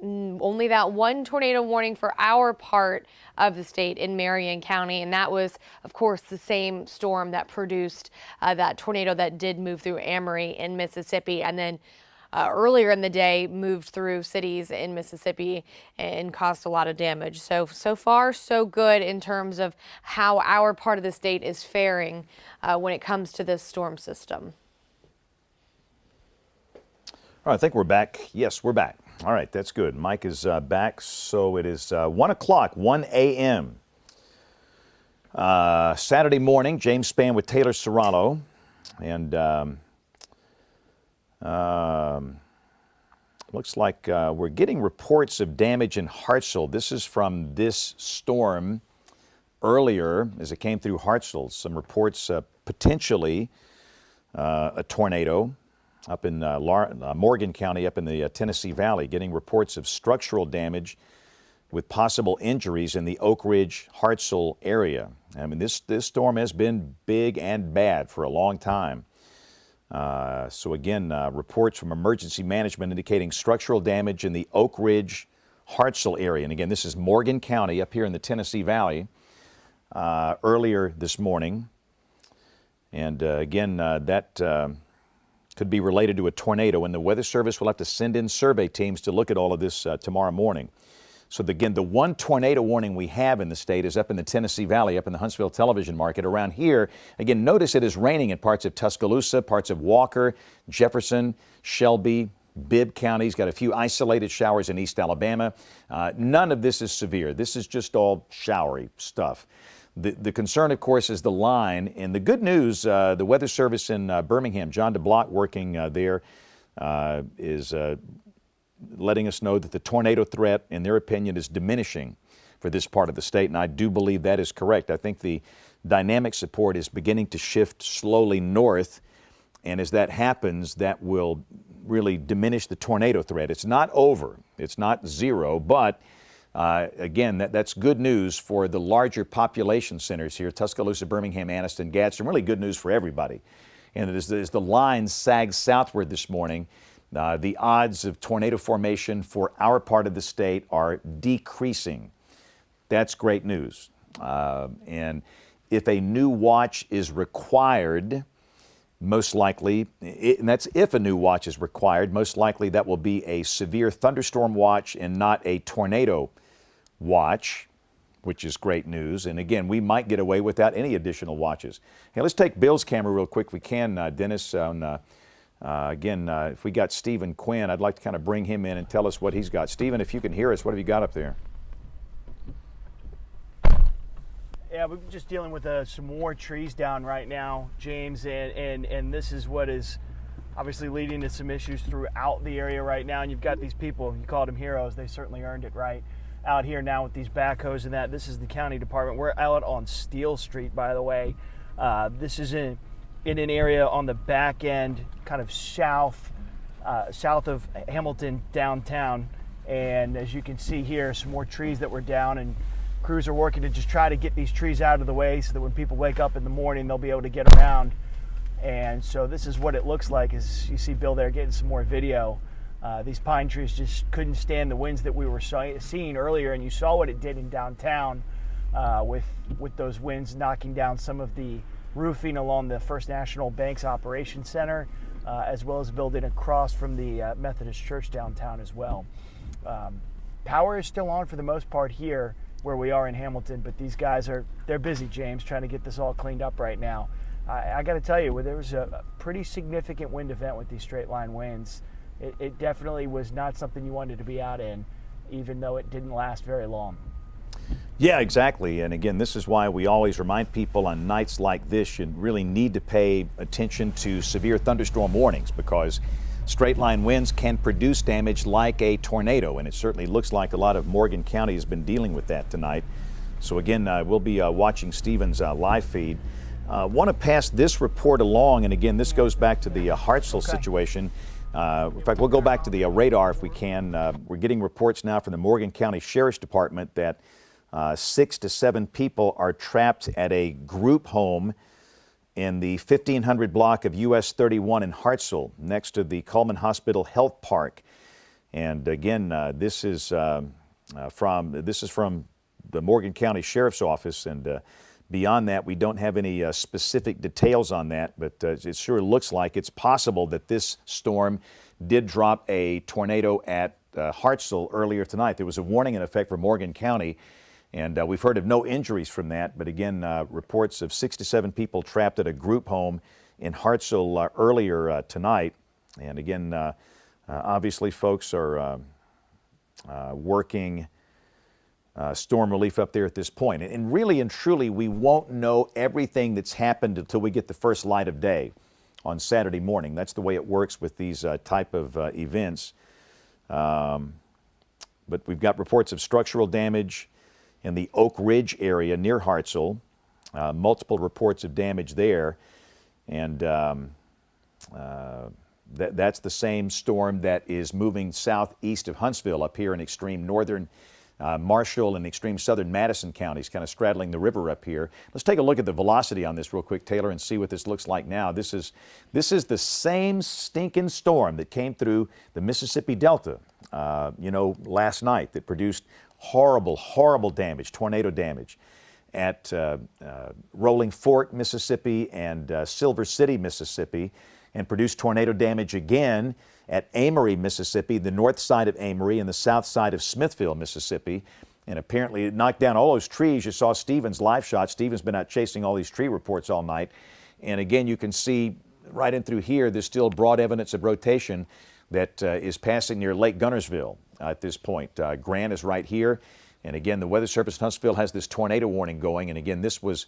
only that one tornado warning for our part of the state in Marion County. And that was, of course, the same storm that produced that tornado that did move through Amory in Mississippi. And then earlier in the day moved through cities in Mississippi and caused a lot of damage. So far, so good in terms of how our part of the state is faring when it comes to this storm system. All right, I think we're back. Yes, we're back. All right, that's good. Mike is back. So it is 1 o'clock, 1 a.m. Saturday morning. James Spann with Taylor Serrano. And looks like we're getting reports of damage in Hartselle. This is from this storm earlier as it came through Hartselle. Some reports potentially a tornado. up in Morgan County, up in the Tennessee Valley, getting reports of structural damage with possible injuries in the Oak Ridge, Hartselle area. I mean, this storm has been big and bad for a long time. So again, reports from emergency management indicating structural damage in the Oak Ridge, Hartselle area. And again, this is Morgan County up here in the Tennessee Valley earlier this morning. And again, that could be related to a tornado, and the Weather Service will have to send in survey teams to look at all of this tomorrow morning. So again, the one tornado warning we have in the state is up in the Tennessee Valley, up in the Huntsville television market. Around here, again, notice it is raining in parts of Tuscaloosa, parts of Walker, Jefferson, Shelby, Bibb counties. Got a few isolated showers in East Alabama. None of this is severe. This is just all showery stuff. The concern, of course, is the line. And the good news, the Weather Service in Birmingham, John DeBlock working there, is letting us know that the tornado threat, in their opinion, is diminishing for this part of the state. And I do believe that is correct. I think the dynamic support is beginning to shift slowly north. And as that happens, that will really diminish the tornado threat. It's not over. It's not zero, but again, that's good news for the larger population centers here, Tuscaloosa, Birmingham, Anniston, Gadsden, really good news for everybody. And as the line sags southward this morning, the odds of tornado formation for our part of the state are decreasing. That's great news. And if a new watch is required, most likely, and that's if a new watch is required, most likely that will be a severe thunderstorm watch and not a tornado watch, which is great news. And again, we might get away without any additional watches. Hey, let's take Bill's camera real quick if we can, Dennis. Again, if we got Stephen Quinn, I'd like to kind of bring him in and tell us what he's got. Stephen, if you can hear us, what have you got up there? Yeah, we're just dealing with some more trees down right now, James, and this is what is obviously leading to some issues throughout the area right now. And you've got these people, you called them heroes, they certainly earned it, right? Out here now with these backhoes and that. This is the county department. We're out on Steel Street, by the way. This is in an area on the back end, kind of south of Hamilton downtown. And as you can see here, some more trees that were down, and crews are working to just try to get these trees out of the way so that when people wake up in the morning, they'll be able to get around. And so this is what it looks like as you see Bill there getting some more video. These pine trees just couldn't stand the winds that we were seeing earlier, and you saw what it did in downtown with those winds knocking down some of the roofing along the First National Bank's Operations Center, as well as building across from the Methodist Church downtown as well. Power is still on for the most part here where we are in Hamilton, but these guys they're busy, James, trying to get this all cleaned up right now. I got to tell you, there was a pretty significant wind event with these straight line winds. It definitely was not something you wanted to be out in, even though it didn't last very long. Yeah, exactly. And again, this is why we always remind people on nights like this, you really need to pay attention to severe thunderstorm warnings, because straight line winds can produce damage like a tornado. And it certainly looks like a lot of Morgan County has been dealing with that tonight. So again, we'll be watching Stephen's live feed. Want to pass this report along. And again, this goes back to the Hartselle situation. In fact, we'll go back to the radar if we can. We're getting reports now from the Morgan County Sheriff's Department that 6 to 7 people are trapped at a group home in the 1500 block of US 31 in Hartselle, next to the Coleman Hospital Health Park. And again, this is from the Morgan County Sheriff's Office, and beyond that, we don't have any specific details on that, but it sure looks like it's possible that this storm did drop a tornado at Hartselle earlier tonight. There was a warning in effect for Morgan County, and we've heard of no injuries from that. But again, reports of 6 to 7 people trapped at a group home in Hartselle earlier tonight. And again, obviously folks are working storm relief up there at this point. And really and truly, we won't know everything that's happened until we get the first light of day on Saturday morning. That's the way it works with these type of events. But we've got reports of structural damage in the Oak Ridge area near Hartselle, multiple reports of damage there. And That's the same storm that is moving southeast of Huntsville up here in extreme northern Marshall and extreme southern Madison counties, kind of straddling the river up here. Let's take a look at the velocity on this real quick, Taylor, and see what this looks like now. This is the same stinking storm that came through the Mississippi Delta, last night, that produced horrible damage, tornado damage at Rolling Fork, Mississippi, and Silver City, Mississippi, and produced tornado damage again at Amory, Mississippi, the north side of Amory and the south side of Smithville, Mississippi. And apparently it knocked down all those trees. You saw Stephen's live shot. Stephen's been out chasing all these tree reports all night. And again, you can see right in through here, there's still broad evidence of rotation that is passing near Lake Gunnersville at this point. Grant is right here. And again, the Weather Service in Huntsville has this tornado warning going. And again, this was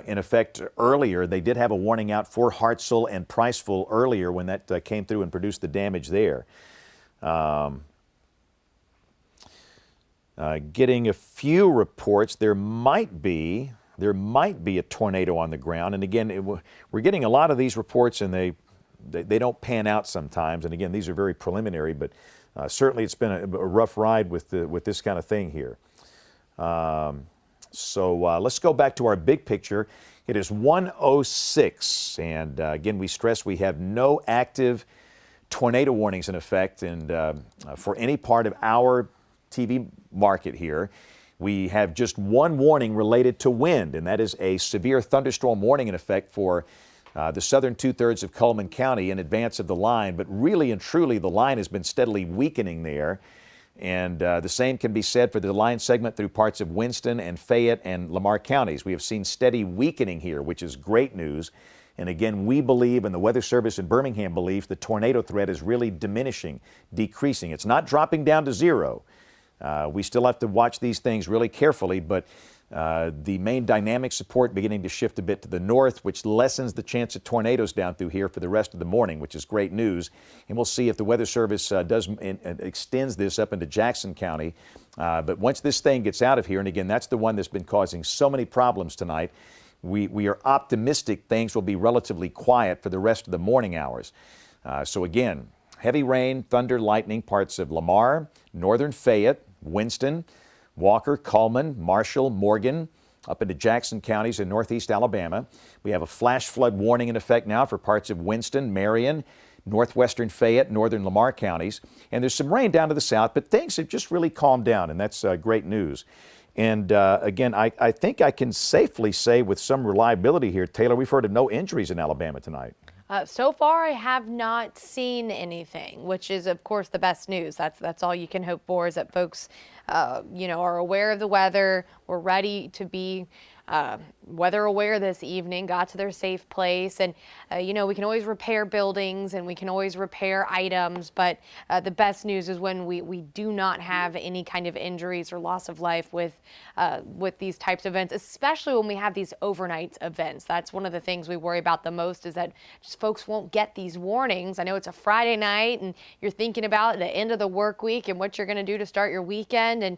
in effect earlier. They did have a warning out for Hartselle and Priceville earlier when that came through and produced the damage there. Getting a few reports, there might be a tornado on the ground. And again, we're getting a lot of these reports, and they don't pan out sometimes. And again, these are very preliminary, but certainly it's been a rough ride with this kind of thing here. So let's go back to our big picture. It is 1:06, and again, we stress we have no active tornado warnings in effect, and for any part of our TV market here. We have just one warning related to wind, and that is a severe thunderstorm warning in effect for the southern two-thirds of Cullman County in advance of the line. But really and truly, the line has been steadily weakening there. And the same can be said for the line segment through parts of Winston and Fayette and Lamar counties. We have seen steady weakening here, which is great news. And again, we believe, and the Weather Service in Birmingham believes, the tornado threat is really diminishing, decreasing. It's not dropping down to zero. We still have to watch these things really carefully, but the main dynamic support beginning to shift a bit to the north, which lessens the chance of tornadoes down through here for the rest of the morning, which is great news. And we'll see if the Weather Service extends this up into Jackson County. But once this thing gets out of here, and again, that's the one that's been causing so many problems tonight, we are optimistic things will be relatively quiet for the rest of the morning hours. So again, heavy rain, thunder, lightning, parts of Lamar, northern Fayette, Winston, Walker, Cullman, Marshall, Morgan, up into Jackson counties in northeast Alabama. We have a flash flood warning in effect now for parts of Winston, Marion, northwestern Fayette, northern Lamar counties. And there's some rain down to the south, but things have just really calmed down, and that's great news. And again, I think I can safely say with some reliability here, Taylor, we've heard of no injuries in Alabama tonight. So far, I have not seen anything, which is, of course, the best news. That's all you can hope for, is that folks, are aware of the weather. We're ready to be weather aware this evening, got to their safe place. And, we can always repair buildings and we can always repair items. But the best news is when we do not have any kind of injuries or loss of life with these types of events, especially when we have these overnight events. That's one of the things we worry about the most, is that just folks won't get these warnings. I know it's a Friday night and you're thinking about the end of the work week and what you're going to do to start your weekend. And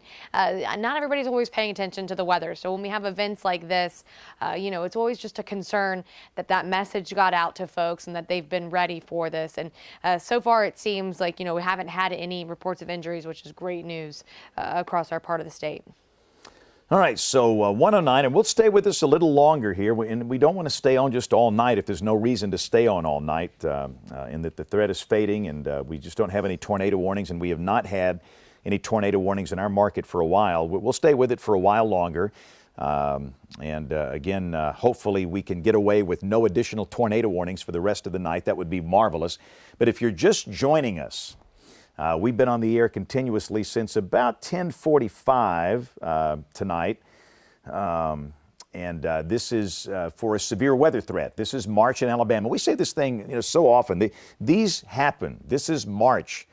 not everybody's always paying attention to the weather. So when we have events like this, it's always just a concern that message got out to folks and that they've been ready for this. And so far it seems like, we haven't had any reports of injuries, which is great news across our part of the state. All right, so 109, and we'll stay with us a little longer here. And we don't want to stay on just all night if there's no reason to stay on all night, and that the threat is fading, and we just don't have any tornado warnings, and we have not had any tornado warnings in our market for a while. We'll stay with it for a while longer. Again, hopefully we can get away with no additional tornado warnings for the rest of the night. That would be marvelous. But if you're just joining us, we've been on the air continuously since about 10:45 tonight. This is for a severe weather threat. This is March in Alabama. We say this thing so often. These happen. This is March.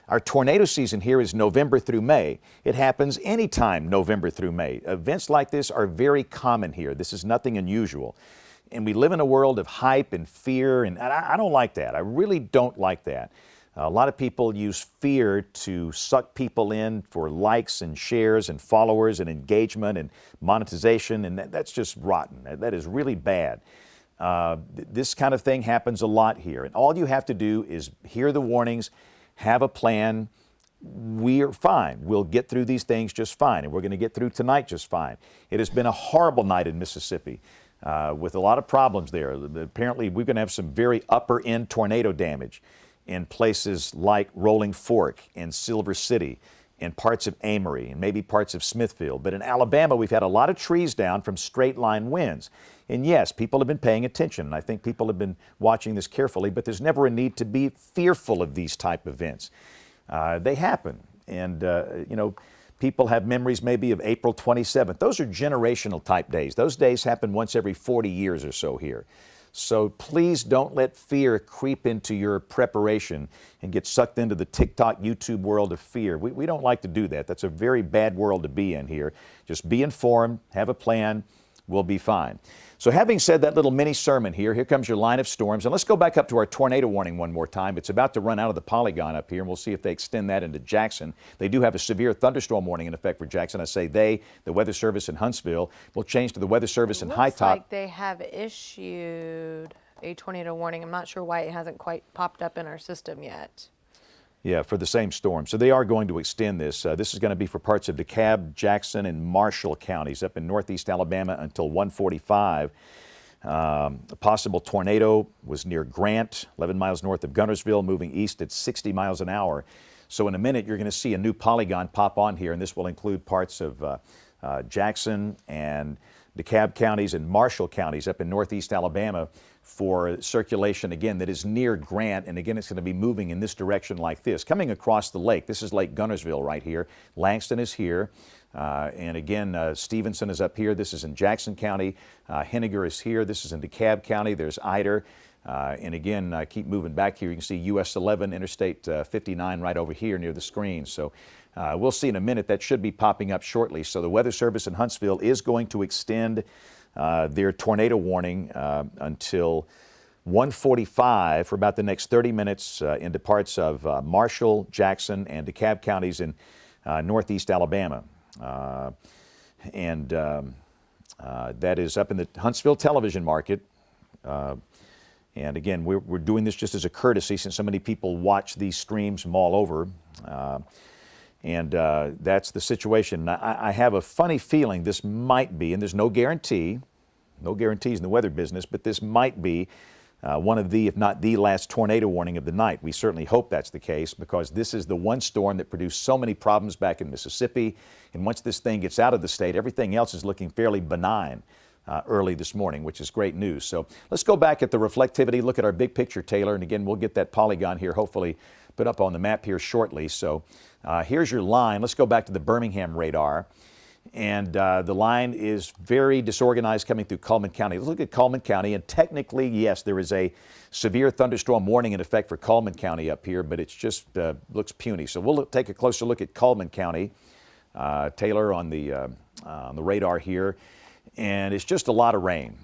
Our tornado season here is November through May. It happens anytime November through May. Events like this are very common here. This is nothing unusual. And we live in a world of hype and fear, and I don't like that. I really don't like that. A lot of people use fear to suck people in for likes and shares and followers and engagement and monetization, and that's just rotten. That is really bad. This kind of thing happens a lot here. And all you have to do is hear the warnings, have a plan. We are fine. We'll get through these things just fine, and we're going to get through tonight just fine. It has been a horrible night in Mississippi with a lot of problems there. Apparently, we're going to have some very upper-end tornado damage in places like Rolling Fork and Silver City and parts of Amory and maybe parts of Smithfield. But in Alabama, we've had a lot of trees down from straight-line winds. And yes, people have been paying attention, and I think people have been watching this carefully, but there's never a need to be fearful of these type events. They happen, and people have memories maybe of April 27th. Those are generational type days. Those days happen once every 40 years or so here. So please don't let fear creep into your preparation and get sucked into the TikTok, YouTube world of fear. We don't like to do that. That's a very bad world to be in here. Just be informed, have a plan, we'll be fine. So having said that little mini sermon here comes your line of storms. And let's go back up to our tornado warning one more time. It's about to run out of the polygon up here, and we'll see if they extend that into Jackson. They do have a severe thunderstorm warning in effect for Jackson. I say they, the Weather Service in Huntsville. We'll change to the Weather Service in High Top. Looks like they have issued a tornado warning. I'm not sure why it hasn't quite popped up in our system yet. Yeah, for the same storm. So they are going to extend this. This is going to be for parts of DeKalb, Jackson, and Marshall counties up in northeast Alabama until 1:45. A possible tornado was near Grant, 11 miles north of Guntersville, moving east at 60 miles an hour. So in a minute, you're going to see a new polygon pop on here, and this will include parts of Jackson and DeKalb counties and Marshall counties up in northeast Alabama for circulation, again, that is near Grant. And again, it's going to be moving in this direction like this, coming across the lake. This is Lake Guntersville right here. Langston is here. And again, Stevenson is up here. This is in Jackson County. Henniger is here. This is in DeKalb County. There's Eider. And again, keep moving back here. You can see US 11, Interstate 59 right over here near the screen. So we'll see in a minute. That should be popping up shortly. So the Weather Service in Huntsville is going to extend their tornado warning until 1:45 for about the next 30 minutes into parts of Marshall, Jackson, and DeKalb counties in northeast Alabama. That is up in the Huntsville television market. And again, we're doing this just as a courtesy since so many people watch these streams from all over. That's the situation. I have a funny feeling this might be, and there's no guarantees in the weather business, but this might be one of the, if not the last tornado warning of the night. We certainly hope that's the case because this is the one storm that produced so many problems back in Mississippi. And once this thing gets out of the state, everything else is looking fairly benign early this morning, which is great news. So let's go back at the reflectivity, look at our big picture, Taylor. And again, we'll get that polygon here, hopefully put up on the map here shortly. So here's your line. Let's go back to the Birmingham radar. And the line is very disorganized coming through Cullman County. Let's look at Cullman County, and technically, yes, there is a severe thunderstorm warning in effect for Cullman County up here, but it's just looks puny. So we'll take a closer look at Cullman County, Taylor, on the radar here, and it's just a lot of rain.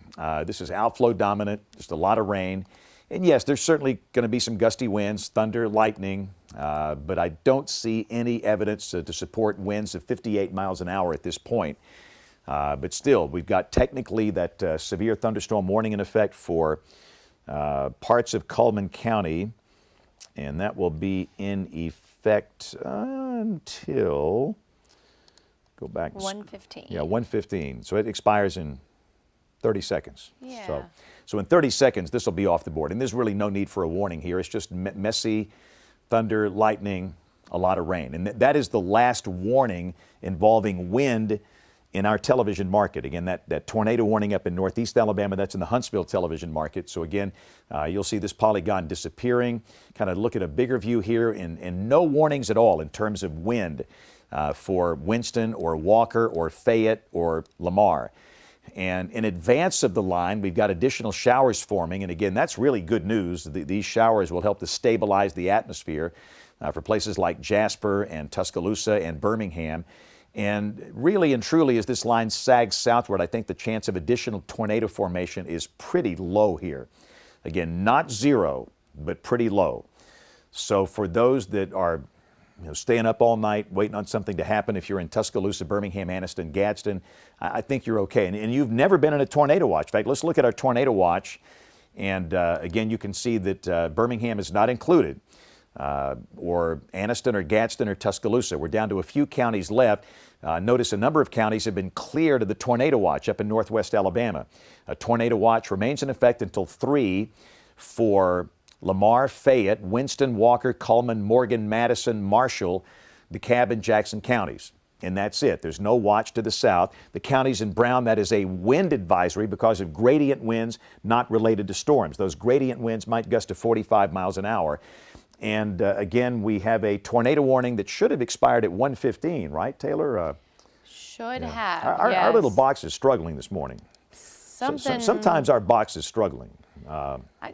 This is outflow dominant, just a lot of rain. And yes, there's certainly going to be some gusty winds, thunder, lightning, but I don't see any evidence to support winds of 58 miles an hour at this point. But still, we've got technically that severe thunderstorm warning in effect for parts of Cullman County, and that will be in effect until, go back. 1:15. Yeah, 1:15. So it expires in 30 seconds. Yeah. So in 30 seconds, this will be off the board. And there's really no need for a warning here. It's just messy thunder, lightning, a lot of rain. And that is the last warning involving wind in our television market. Again, that tornado warning up in northeast Alabama, that's in the Huntsville television market. So again, you'll see this polygon disappearing. Kind of look at a bigger view here, and no warnings at all in terms of wind for Winston or Walker or Fayette or Lamar. And in advance of the line, we've got additional showers forming. And again, that's really good news. These showers will help to stabilize the atmosphere for places like Jasper and Tuscaloosa and Birmingham. And really and truly, as this line sags southward, I think the chance of additional tornado formation is pretty low here. Again, not zero, but pretty low. So for those that are staying up all night, waiting on something to happen. If you're in Tuscaloosa, Birmingham, Anniston, Gadsden, I think you're okay. And you've never been in a tornado watch. In fact, let's look at our tornado watch. And again, you can see that Birmingham is not included, or Anniston or Gadsden or Tuscaloosa. We're down to a few counties left. Notice a number of counties have been cleared of the tornado watch up in northwest Alabama. A tornado watch remains in effect until 3 for Lamar, Fayette, Winston, Walker, Cullman, Morgan, Madison, Marshall, DeKalb, and Jackson counties. And that's it. There's no watch to the south. The counties in brown, that is a wind advisory because of gradient winds not related to storms. Those gradient winds might gust to 45 miles an hour. And again, we have a tornado warning that should have expired at 1:15, right, Taylor? Should have. Our little box is struggling this morning. Sometimes our box is struggling.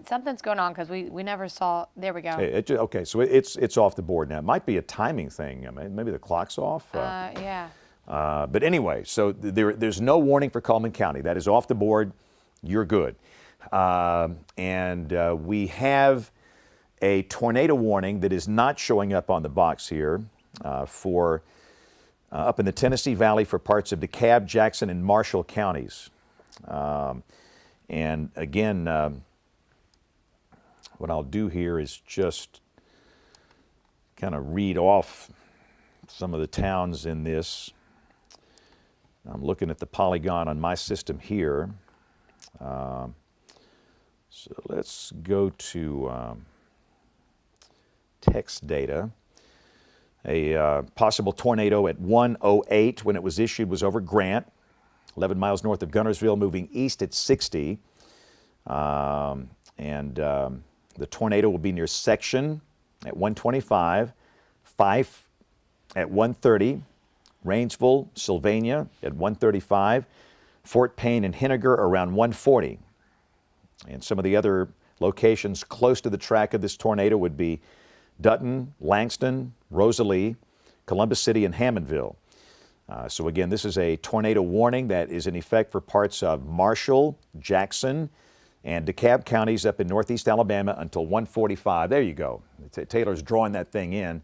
Something's going on because we never saw. There we go. Okay, so it's off the board now. It might be a timing thing. I mean, maybe the clock's off. Yeah. But anyway, so there's no warning for Cullman County. That is off the board. You're good. And we have a tornado warning that is not showing up on the box here for up in the Tennessee Valley for parts of DeKalb, Jackson, and Marshall counties. And again, what I'll do here is just kind of read off some of the towns in this. I'm looking at the polygon on my system here. So let's go to text data. A possible tornado at 1:08 when it was issued was over Grant, 11 miles north of Guntersville, moving east at 60. The tornado will be near Section at 1:25, Fife at 1:30, Rainsville, Sylvania at 1:35, Fort Payne and Henniger around 1:40. And some of the other locations close to the track of this tornado would be Dutton, Langston, Rosalie, Columbus City, and Hammondville. So again, this is a tornado warning that is in effect for parts of Marshall, Jackson, and DeKalb counties up in northeast Alabama until 1:45. There you go. Taylor's drawing that thing in.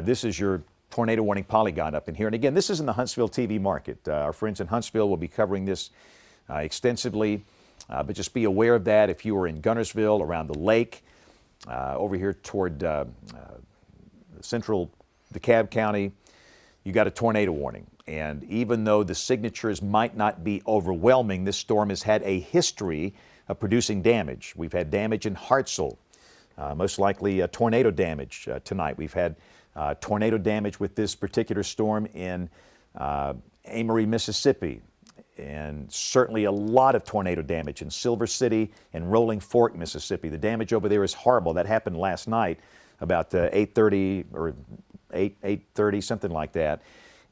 This is your tornado warning polygon up in here. And again, this is in the Huntsville TV market. Our friends in Huntsville will be covering this extensively. But just be aware of that if you are in Guntersville, around the lake, over here toward central DeKalb County, you got a tornado warning. And even though the signatures might not be overwhelming, this storm has had a history of producing damage. We've had damage in Hartselle, most likely tornado damage tonight. We've had tornado damage with this particular storm in Amory, Mississippi, and certainly a lot of tornado damage in Silver City and Rolling Fork, Mississippi. The damage over there is horrible. That happened last night about 8:30 or 8:30, something like that.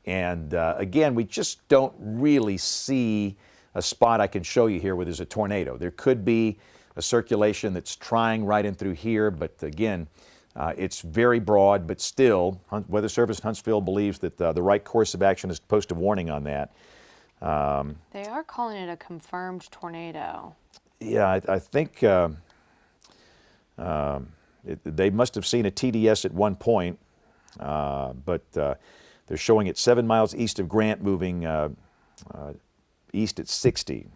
And again, we just don't really see a spot I can show you here where there's a tornado. There could be a circulation that's trying right in through here, but again, it's very broad, but still, Weather Service Huntsville believes that the right course of action is to post a warning on that. They are calling it a confirmed tornado. Yeah, I think they must have seen a TDS at one point, but they're showing it 7 miles east of Grant, moving east at 60.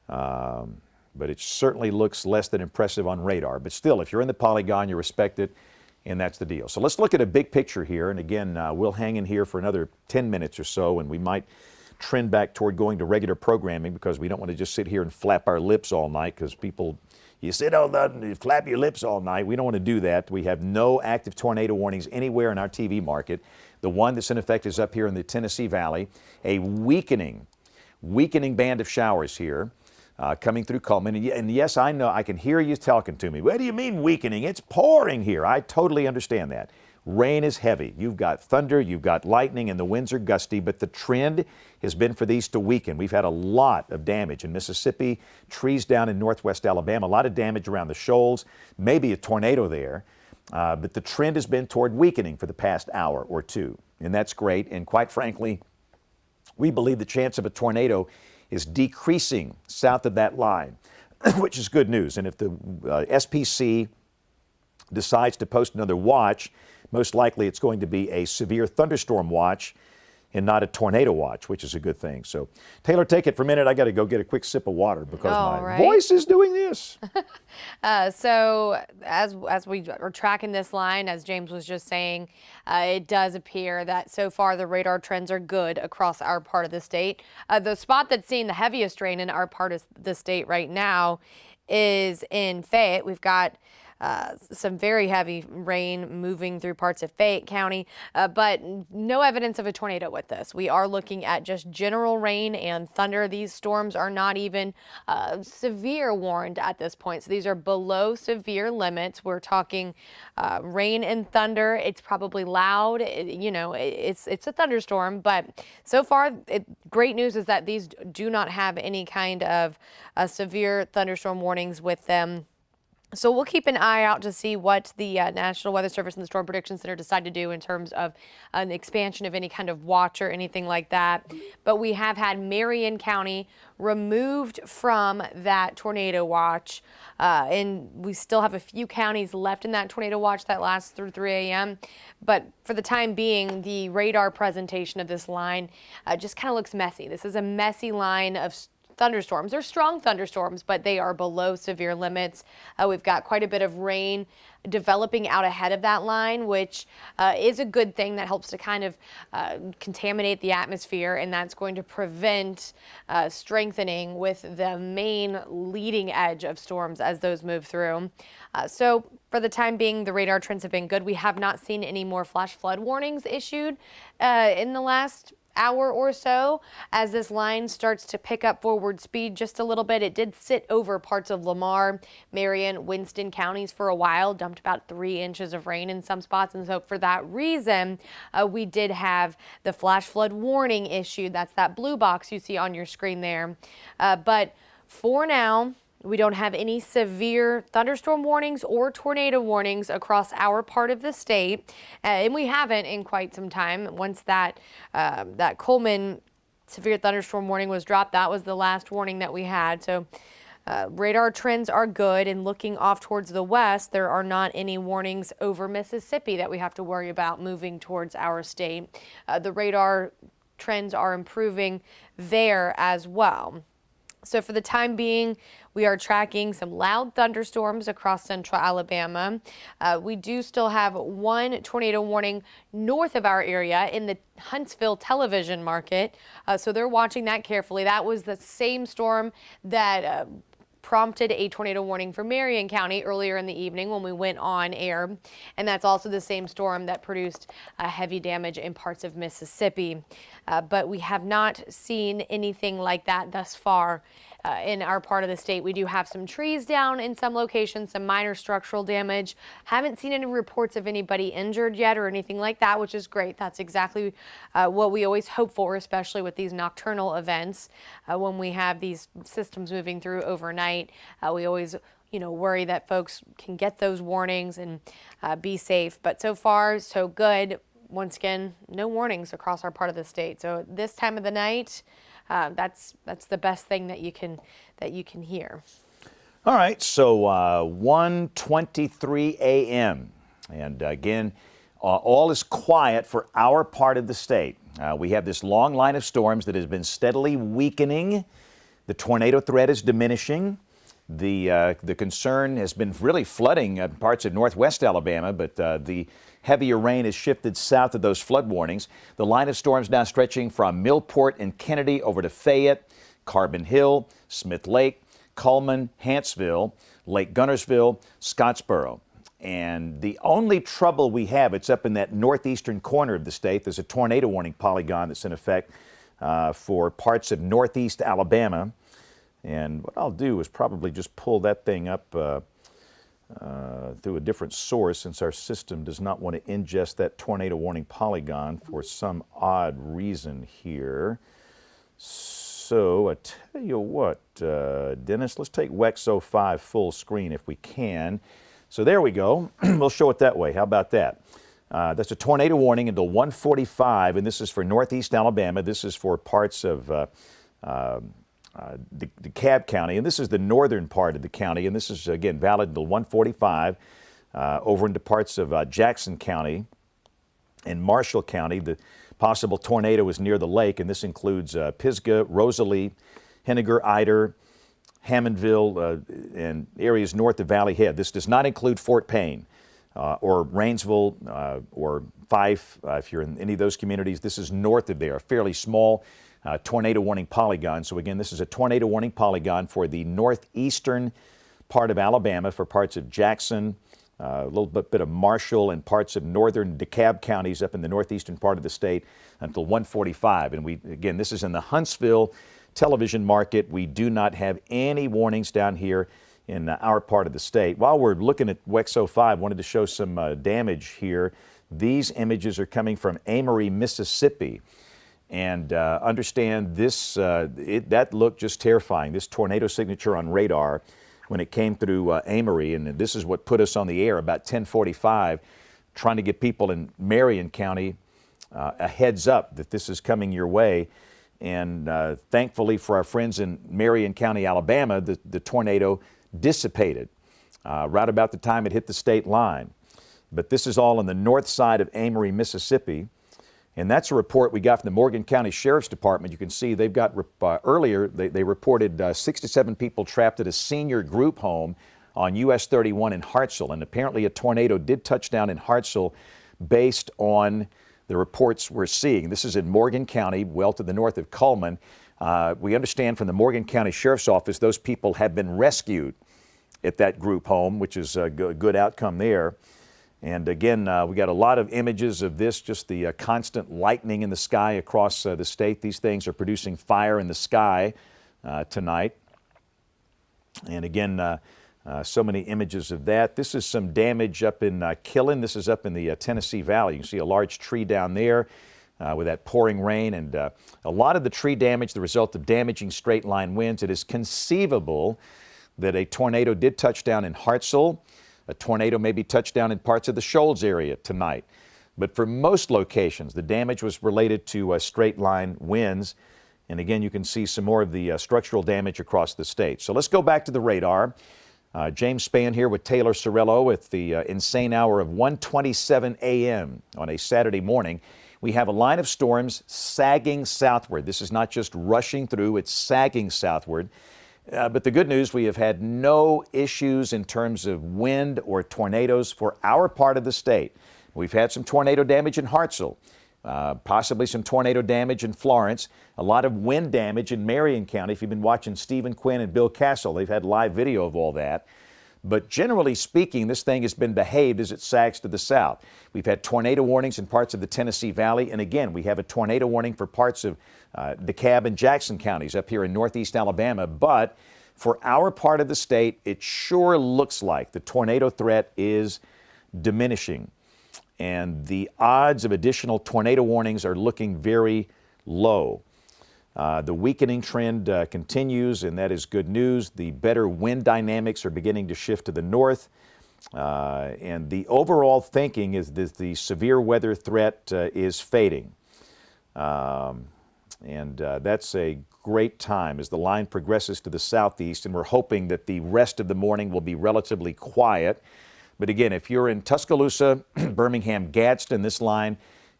But it certainly looks less than impressive on radar. But still, if you're in the polygon, you respect it, and that's the deal. So let's look at a big picture here. And again, we'll hang in here for another 10 minutes or so, and we might trend back toward going to regular programming because we don't want to just sit here and flap our lips all night because people, you sit all night and you flap your lips all night. We don't want to do that. We have no active tornado warnings anywhere in our TV market. The one that's in effect is up here in the Tennessee Valley. A weakening band of showers here coming through Cullman. And yes, I know, I can hear you talking to me. What do you mean weakening? It's pouring here. I totally understand that. Rain is heavy. You've got thunder, you've got lightning, and the winds are gusty, but the trend has been for these to weaken. We've had a lot of damage in Mississippi, trees down in northwest Alabama, a lot of damage around the shoals, maybe a tornado there, but the trend has been toward weakening for the past hour or two, and that's great. And quite frankly, we believe the chance of a tornado is decreasing south of that line, which is good news. And if the SPC decides to post another watch, Most likely it's going to be a severe thunderstorm watch and not a tornado watch, which is a good thing. So, Taylor, take it for a minute. I got to go get a quick sip of water because my voice is doing this. So as we are tracking this line, as James was just saying, it does appear that so far the radar trends are good across our part of the state. The spot that's seeing the heaviest rain in our part of the state right now is in Fayette. We've got some very heavy rain moving through parts of Fayette County, but no evidence of a tornado with this. We are looking at just general rain and thunder. These storms are not even severe warned at this point. So these are below severe limits. We're talking rain and thunder. It's probably loud. It's a thunderstorm, but so far, great news is that these do not have any kind of severe thunderstorm warnings with them. So we'll keep an eye out to see what the National Weather Service and the Storm Prediction Center decide to do in terms of an expansion of any kind of watch or anything like that. But we have had Marion County removed from that tornado watch, and we still have a few counties left in that tornado watch that lasts through 3 a.m. But for the time being, the radar presentation of this line just kind of looks messy. This is a messy line of thunderstorms. They're strong thunderstorms, but they are below severe limits. We've got quite a bit of rain developing out ahead of that line, which is a good thing. That helps to kind of contaminate the atmosphere, and that's going to prevent strengthening with the main leading edge of storms as those move through. So for the time being, the radar trends have been good. We have not seen any more flash flood warnings issued in the last hour or so. As this line starts to pick up forward speed just a little bit, it did sit over parts of Lamar, Marion, Winston counties for a while, dumped about 3 inches of rain in some spots. And so for that reason, we did have the flash flood warning issued. That's that blue box you see on your screen there. But for now, we don't have any severe thunderstorm warnings or tornado warnings across our part of the state, and we haven't in quite some time. Once that Coleman severe thunderstorm warning was dropped, that was the last warning that we had. So radar trends are good, and looking off towards the west, there are not any warnings over Mississippi that we have to worry about moving towards our state. The radar trends are improving there as well. So for the time being, we are tracking some loud thunderstorms across central Alabama. We do still have one tornado warning north of our area in the Huntsville television market. So they're watching that carefully. That was the same storm that prompted a tornado warning for Marion County earlier in the evening when we went on air. And that's also the same storm that produced heavy damage in parts of Mississippi. But we have not seen anything like that thus far in our part of the state. We do have some trees down in some locations, some minor structural damage. Haven't seen any reports of anybody injured yet or anything like that, which is great. That's exactly what we always hope for, especially with these nocturnal events. When we have these systems moving through overnight, we always worry that folks can get those warnings and be safe. But so far, so good. Once again, no warnings across our part of the state. So this time of the night, that's the best thing that you can hear. All right, so 1:23 a.m. and again, all is quiet for our part of the state. We have this long line of storms that has been steadily weakening. The tornado threat is diminishing. The concern has been really flooding parts of northwest Alabama, but the heavier rain has shifted south of those flood warnings. The line of storms now stretching from Millport and Kennedy over to Fayette, Carbon Hill, Smith Lake, Cullman, Huntsville, Lake Gunnersville, Scottsboro. And the only trouble we have, it's up in that northeastern corner of the state. There's a tornado warning polygon that's in effect for parts of northeast Alabama. And what I'll do is probably just pull that thing up through a different source, since our system does not want to ingest that tornado warning polygon for some odd reason here. So I tell you what, Dennis, let's take WEX 05 full screen if we can. So there we go. We'll show it that way. How about that? That's a tornado warning until 1:45, and this is for northeast Alabama. This is for parts of DeKalb County, and this is the northern part of the county, and this is, again, valid until 1:45 over into parts of Jackson County In Marshall County, the possible tornado is near the lake, and this includes Pisgah, Rosalie, Henniger, Ider, Hammondville, and areas north of Valley Head. This does not include Fort Payne or Rainsville or Fife. If you're in any of those communities, this is north of there, a fairly small tornado warning polygon. So again, this is a tornado warning polygon for the northeastern part of Alabama, for parts of Jackson, a little bit of Marshall, and parts of northern DeKalb counties up in the northeastern part of the state until 1:45. And again, this is in the Huntsville television market. We do not have any warnings down here in our part of the state. While we're looking at WEX 05, wanted to show some damage here. These images are coming from Amory, Mississippi. And understand this, that looked just terrifying, this tornado signature on radar when it came through Amory. And this is what put us on the air about 10:45, trying to get people in Marion County a heads up that this is coming your way. And thankfully for our friends in Marion County, Alabama, the tornado dissipated right about the time it hit the state line. But this is all on the north side of Amory, Mississippi. And that's a report we got from the Morgan County Sheriff's Department. You can see they've got earlier, they reported 67 people trapped at a senior group home on US 31 in Hartselle. And apparently a tornado did touch down in Hartselle based on the reports we're seeing. This is in Morgan County, well to the north of Cullman. We understand from the Morgan County Sheriff's Office those people have been rescued at that group home, which is a good outcome there. And again, we got a lot of images of this, just the constant lightning in the sky across the state. These things are producing fire in the sky tonight. And again, so many images of that. This is some damage up in Killen. This is up in the Tennessee Valley. You can see a large tree down there with that pouring rain. And a lot of the tree damage, the result of damaging straight line winds. It is conceivable that a tornado did touch down in Hartselle. A tornado may be touched down in parts of the Shoals area tonight. But for most locations, the damage was related to straight line winds. And again, you can see some more of the structural damage across the state. So let's go back to the radar. James Spann here with Taylor Sorello with the insane hour of 1:27 a.m. on a Saturday morning. We have a line of storms sagging southward. This is not just rushing through, it's sagging southward. But the good news, we have had no issues in terms of wind or tornadoes for our part of the state. We've had some tornado damage in Hartselle, possibly some tornado damage in Florence, a lot of wind damage in Marion County. If you've been watching Stephen Quinn and Bill Castle, they've had live video of all that. But generally speaking, this thing has been behaved as it sags to the south. We've had tornado warnings in parts of the Tennessee Valley. And again, we have a tornado warning for parts of DeKalb and Jackson counties up here in northeast Alabama. But for our part of the state, it sure looks like the tornado threat is diminishing. And the odds of additional tornado warnings are looking very low. The weakening trend continues, and that is good news. The better wind dynamics are beginning to shift to the north. And the overall thinking is that the severe weather threat is fading. That's a great time as the line progresses to the southeast, and we're hoping that the rest of the morning will be relatively quiet. But again, if you're in Tuscaloosa, Birmingham, Gadsden, this line,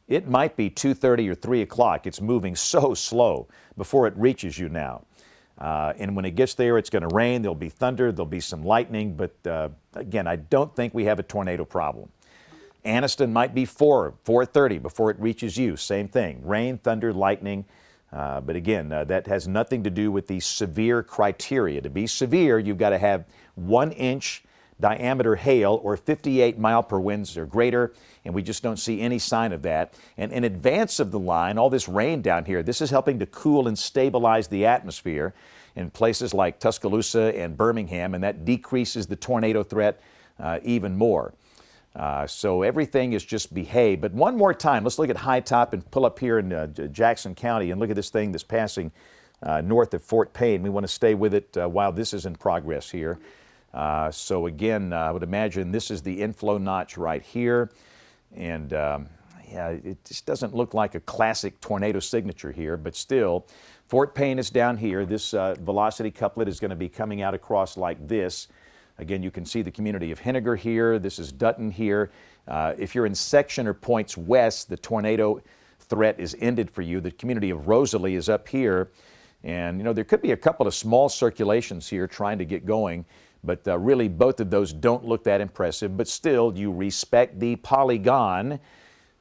it might be 2:30 or 3 o'clock. It's moving so slow before it reaches you now. And when it gets there, it's going to rain. There'll be thunder. There'll be some lightning. But again, I don't think we have a tornado problem. Anniston might be 4:30 before it reaches you. Same thing. Rain, thunder, lightning. But again, that has nothing to do with the severe criteria. To be severe, you've got to have 1-inch diameter hail or 58 mile per winds or greater, and we just don't see any sign of that. And in advance of the line, all this rain down here, this is helping to cool and stabilize the atmosphere in places like Tuscaloosa and Birmingham, and that decreases the tornado threat even more. So everything is just behaved. But one more time, let's look at high top and pull up here in Jackson County and look at this thing that's passing north of Fort Payne. We want to stay with it while this is in progress here. So again, I would imagine this is the inflow notch right here. And yeah, it just doesn't look like a classic tornado signature here, but still, Fort Payne is down here. This velocity couplet is going to be coming out across like this. Again, you can see the community of Henniger here. This is Dutton here. If you're in section or points west, the tornado threat is ended for you. The community of Rosalie is up here. And, you know, there could be a couple of small circulations here trying to get going, but really both of those don't look that impressive. But still, you respect the polygon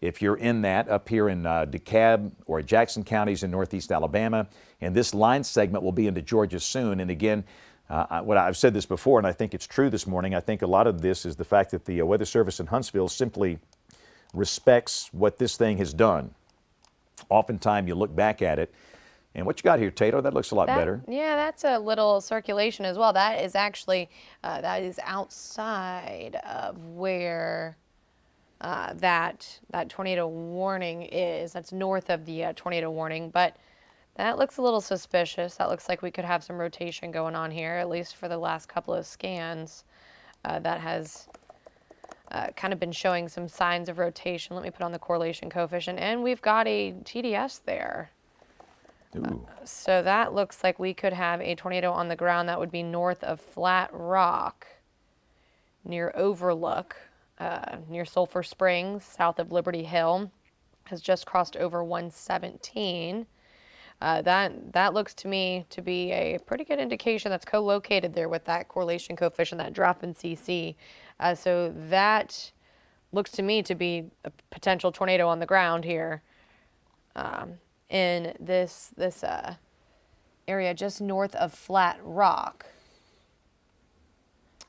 if you're in that up here in DeKalb or Jackson counties in northeast Alabama. And this line segment will be into Georgia soon. And again, what I've said this before, and I think it's true this morning, I think a lot of this is the fact that the Weather Service in Huntsville simply respects what this thing has done. Oftentimes you look back at it, and what you got here, Tato, that looks a lot better. Yeah, that's a little circulation as well. That is actually, that is outside of where that tornado warning is. That's north of the tornado warning, but that looks a little suspicious. That looks like we could have some rotation going on here, at least for the last couple of scans. That has kind of been showing some signs of rotation. Let me put on the correlation coefficient, and we've got a TDS there. So that looks like we could have a tornado on the ground that would be north of Flat Rock, near Overlook, near Sulphur Springs, south of Liberty Hill, has just crossed over 117. That looks to me to be a pretty good indication that's co-located there with that correlation coefficient, that drop in CC. So that looks to me to be a potential tornado on the ground here in this area just north of Flat Rock.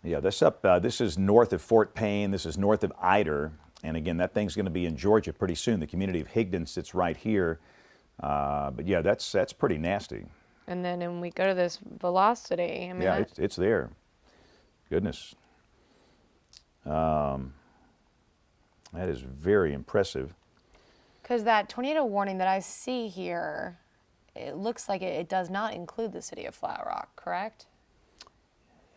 Yeah, this is north of Fort Payne. This is north of Eider. And again, that thing's going to be in Georgia pretty soon. The community of Higdon sits right here. But yeah, that's pretty nasty. And then when we go to this velocity, I mean, yeah, it's there. Goodness. That is very impressive. Because that tornado warning that I see here, it looks like it does not include the city of Flat Rock, correct?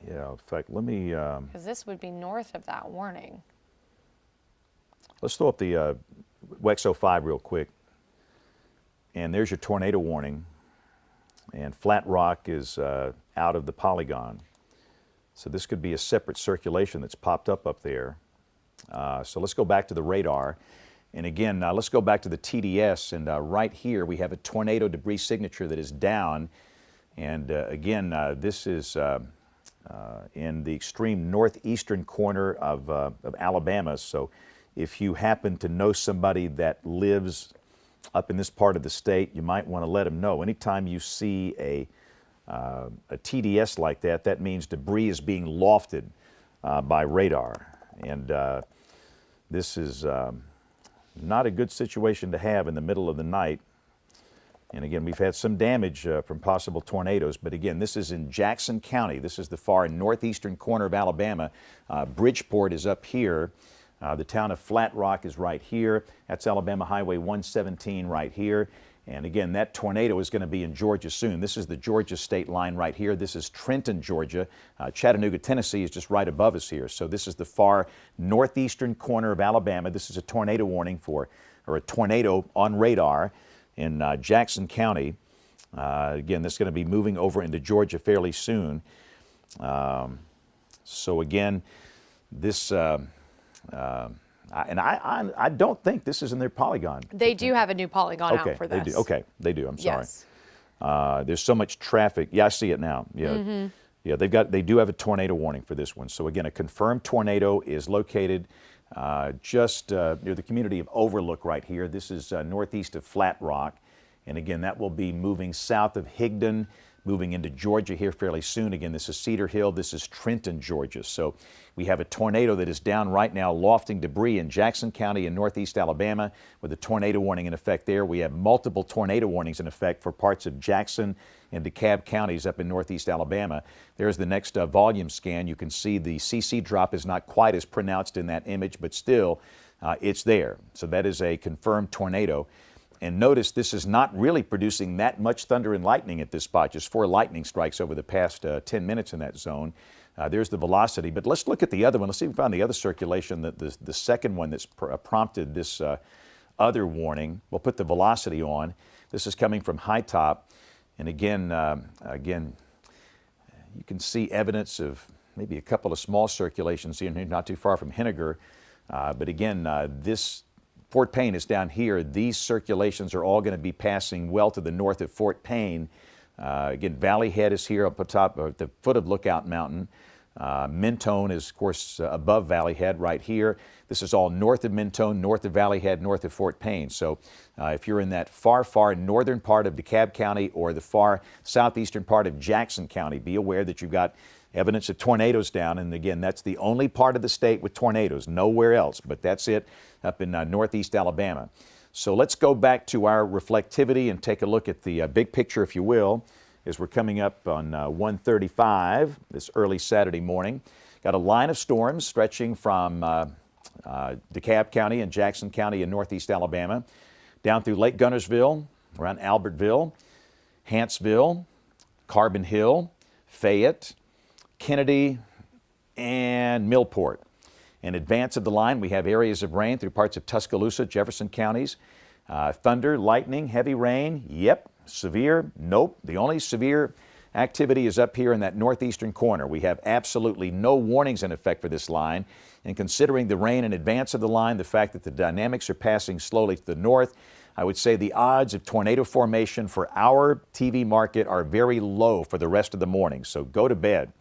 Yeah, in fact, let me... Because this would be north of that warning. Let's throw up the WEX-05 real quick. And there's your tornado warning. And Flat Rock is out of the polygon. So this could be a separate circulation that's popped up there. So let's go back to the radar. And again, let's go back to the TDS. And right here we have a tornado debris signature that is down. And again, this is in the extreme northeastern corner of Alabama. So if you happen to know somebody that lives up in this part of the state, you might want to let them know. Anytime you see a TDS like that, that means debris is being lofted by radar. And this is not a good situation to have in the middle of the night. And again, we've had some damage from possible tornadoes, but again, this is in Jackson County. This is the far northeastern corner of Alabama. Bridgeport is up here. The town of Flat Rock is right here. That's Alabama Highway 117 right here. And again, that tornado is going to be in Georgia soon. This is the Georgia state line right here. This is Trenton, Georgia. Chattanooga, Tennessee is just right above us here. So this is the far northeastern corner of Alabama. This is a tornado warning or a tornado on radar in Jackson County. Again, this is going to be moving over into Georgia fairly soon. So again, this... I don't think this is in their polygon. They do have a new polygon out for this. They do. I'm sorry. Yes. There's so much traffic. Yeah, I see it now. Yeah, yeah. They do have a tornado warning for this one. So again, a confirmed tornado is located just near the community of Overlook right here. This is northeast of Flat Rock, and again, that will be moving south of Higdon, moving into Georgia here fairly soon. Again, this is Cedar Hill. This is Trenton, Georgia. So we have a tornado that is down right now, lofting debris in Jackson County in northeast Alabama with a tornado warning in effect there. We have multiple tornado warnings in effect for parts of Jackson and DeKalb counties up in northeast Alabama. There's the next volume scan. You can see the CC drop is not quite as pronounced in that image, but still it's there. So that is a confirmed tornado. And notice this is not really producing that much thunder and lightning at this spot, just 4 lightning strikes over the past 10 minutes in that zone. There's the velocity. But let's look at the other one. Let's see if we find the other circulation, the second one that's prompted this other warning. We'll put the velocity on. This is coming from High Top. And again, you can see evidence of maybe a couple of small circulations here, not too far from Henniger. But again, this Fort Payne is down here. These circulations are all going to be passing well to the north of Fort Payne. Again, Valley Head is here up atop at the foot of Lookout Mountain. Mentone is, of course, above Valley Head right here. This is all north of Mentone, north of Valley Head, north of Fort Payne. So if you're in that far, far northern part of DeKalb County or the far southeastern part of Jackson County, be aware that you've got evidence of tornadoes down. And again, that's the only part of the state with tornadoes, nowhere else, but that's it up in northeast Alabama. So let's go back to our reflectivity and take a look at the big picture, if you will, as we're coming up on 1:35 this early Saturday morning. Got a line of storms stretching from DeKalb County and Jackson County in northeast Alabama, down through Lake Gunnersville, around Albertville, Hanceville, Carbon Hill, Fayette, Kennedy, and Millport. In advance of the line, we have areas of rain through parts of Tuscaloosa, Jefferson counties. Thunder, lightning, heavy rain, yep. Severe, nope. The only severe activity is up here in that northeastern corner. We have absolutely no warnings in effect for this line. And considering the rain in advance of the line, the fact that the dynamics are passing slowly to the north, I would say the odds of tornado formation for our TV market are very low for the rest of the morning. So go to bed.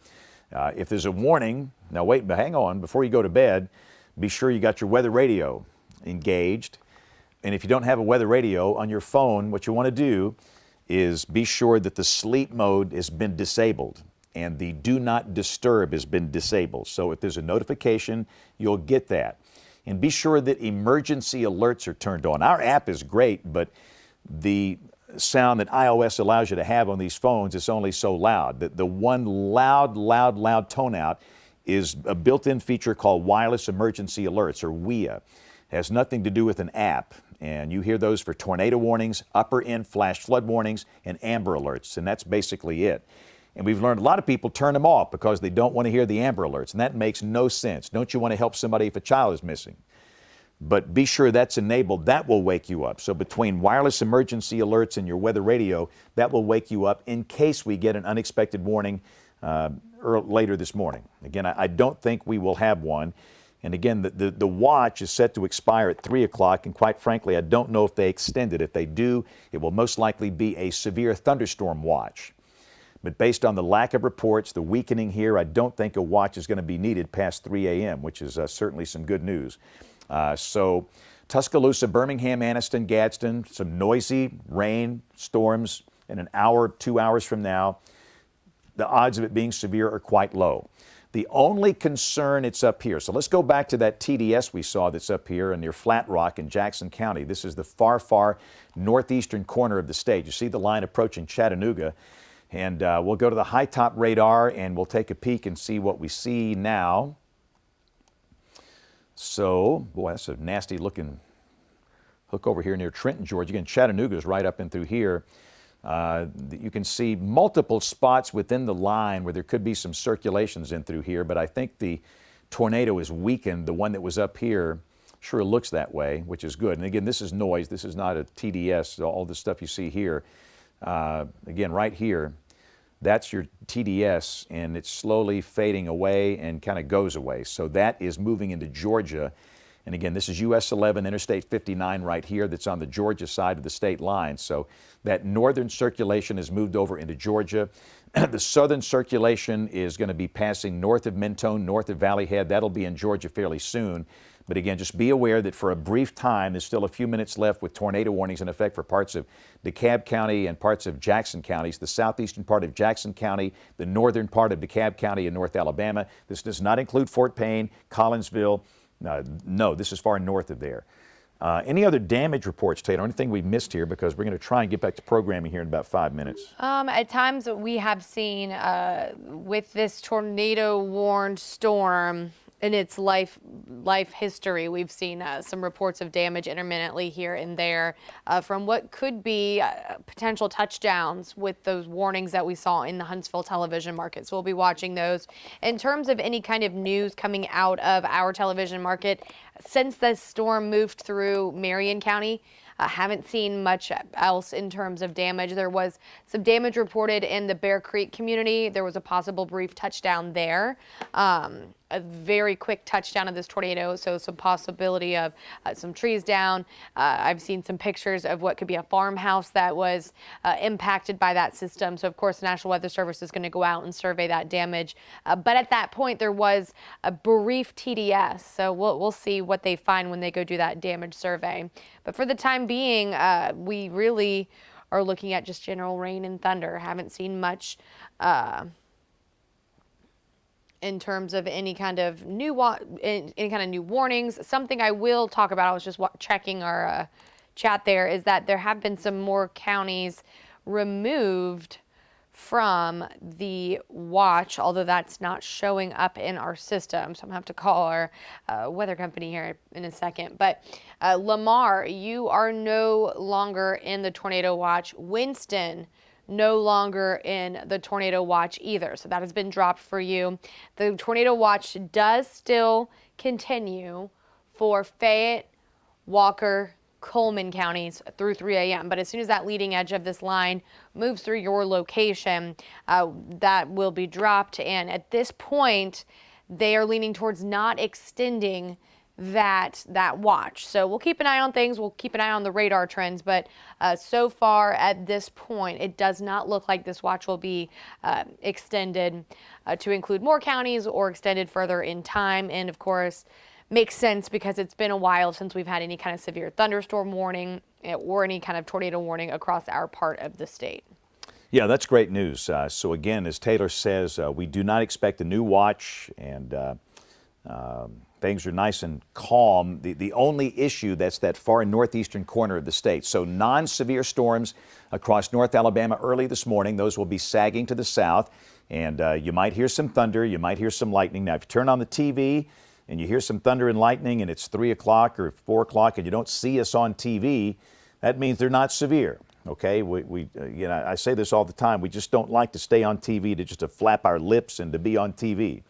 If there's a warning, now wait, but hang on, before you go to bed, be sure you got your weather radio engaged. And if you don't have a weather radio on your phone, what you want to do is be sure that the sleep mode has been disabled and the do not disturb has been disabled. So if there's a notification, you'll get that. And be sure that emergency alerts are turned on. Our app is great, but the sound that iOS allows you to have on these phones is only so loud. The one loud tone out is a built-in feature called Wireless Emergency Alerts, or WEA. It has nothing to do with an app. And you hear those for tornado warnings, upper end flash flood warnings, and amber alerts. And that's basically it. And we've learned a lot of people turn them off because they don't want to hear the amber alerts. And that makes no sense. Don't you want to help somebody if a child is missing? But be sure that's enabled. That will wake you up. So between wireless emergency alerts and your weather radio, that will wake you up in case we get an unexpected warning later this morning. Again, I don't think we will have one. And again, the watch is set to expire at 3 o'clock, and quite frankly, I don't know if they extend it. If they do, it will most likely be a severe thunderstorm watch. But based on the lack of reports, the weakening here, I don't think a watch is going to be needed past 3 a.m., which is certainly some good news. So Tuscaloosa, Birmingham, Anniston, Gadsden, some noisy rain, storms in an hour, 2 hours from now. The odds of it being severe are quite low. The only concern, it's up here. So let's go back to that TDS we saw that's up here near Flat Rock in Jackson County. This is the far, far northeastern corner of the state. You see the line approaching Chattanooga. And we'll go to the high top radar and we'll take a peek and see what we see now. So, boy, that's a nasty looking hook over here near Trenton, Georgia. Again, Chattanooga's right up and through here. You can see multiple spots within the line where there could be some circulations in through here, but I think the tornado is weakened. The one that was up here sure looks that way, which is good. And again, this is noise. This is not a TDS, all the stuff you see here. Again, right here, that's your TDS, and it's slowly fading away and kind of goes away. So that is moving into Georgia. And again, this is US 11, Interstate 59 right here that's on the Georgia side of the state line. So that northern circulation has moved over into Georgia. The southern circulation is going to be passing north of Mentone, north of Valley Head. That'll be in Georgia fairly soon. But again, just be aware that for a brief time, there's still a few minutes left with tornado warnings in effect for parts of DeKalb County and parts of Jackson counties, the southeastern part of Jackson County, the northern part of DeKalb County in North Alabama. This does not include Fort Payne, Collinsville. No, this is far north of there. Any other damage reports, Tate, or anything we missed here? Because we're going to try and get back to programming here in about 5 minutes. At times we have seen with this tornado-warned storm in its life history, we've seen some reports of damage intermittently here and there from what could be potential touchdowns with those warnings that we saw in the Huntsville television market. So we'll be watching those. In terms of any kind of news coming out of our television market, since the storm moved through Marion County, Haven't seen much else in terms of damage. There was some damage reported in the Bear Creek community. There was a possible brief touchdown there. A very quick touchdown of this tornado, so some possibility of some trees down. I've seen some pictures of what could be a farmhouse that was impacted by that system. So of course the National Weather Service is going to go out and survey that damage. But at that point there was a brief TDS, so we'll see what they find when they go do that damage survey. But for the time being, we really are looking at just general rain and thunder. Haven't seen much in terms of any kind of new warnings. Something I will talk about, I was just checking our chat there, is that there have been some more counties removed from the watch, although that's not showing up in our system. So I'm gonna have to call our weather company here in a second. But Lamar, you are no longer in the tornado watch. Winston, no longer in the tornado watch either. So that has been dropped for you. The tornado watch does still continue for Fayette, Walker, Coleman counties through 3 a.m. But as soon as that leading edge of this line moves through your location, that will be dropped. And at this point, they are leaning towards not extending that watch. So we'll keep an eye on things. We'll keep an eye on the radar trends. But so far at this point, it does not look like this watch will be extended to include more counties or extended further in time. And of course, makes sense because it's been a while since we've had any kind of severe thunderstorm warning or any kind of tornado warning across our part of the state. Yeah, that's great news. So again, as Taylor says, we do not expect a new watch, and things are nice and calm. The only issue, that's that far northeastern corner of the state. So non-severe storms across North Alabama early this morning. Those will be sagging to the south, and you might hear some thunder, you might hear some lightning. Now, if you turn on the TV and you hear some thunder and lightning and it's 3 o'clock or 4 o'clock and you don't see us on TV, that means they're not severe. Okay, you know, I say this all the time. We just don't like to stay on TV to flap our lips and to be on TV.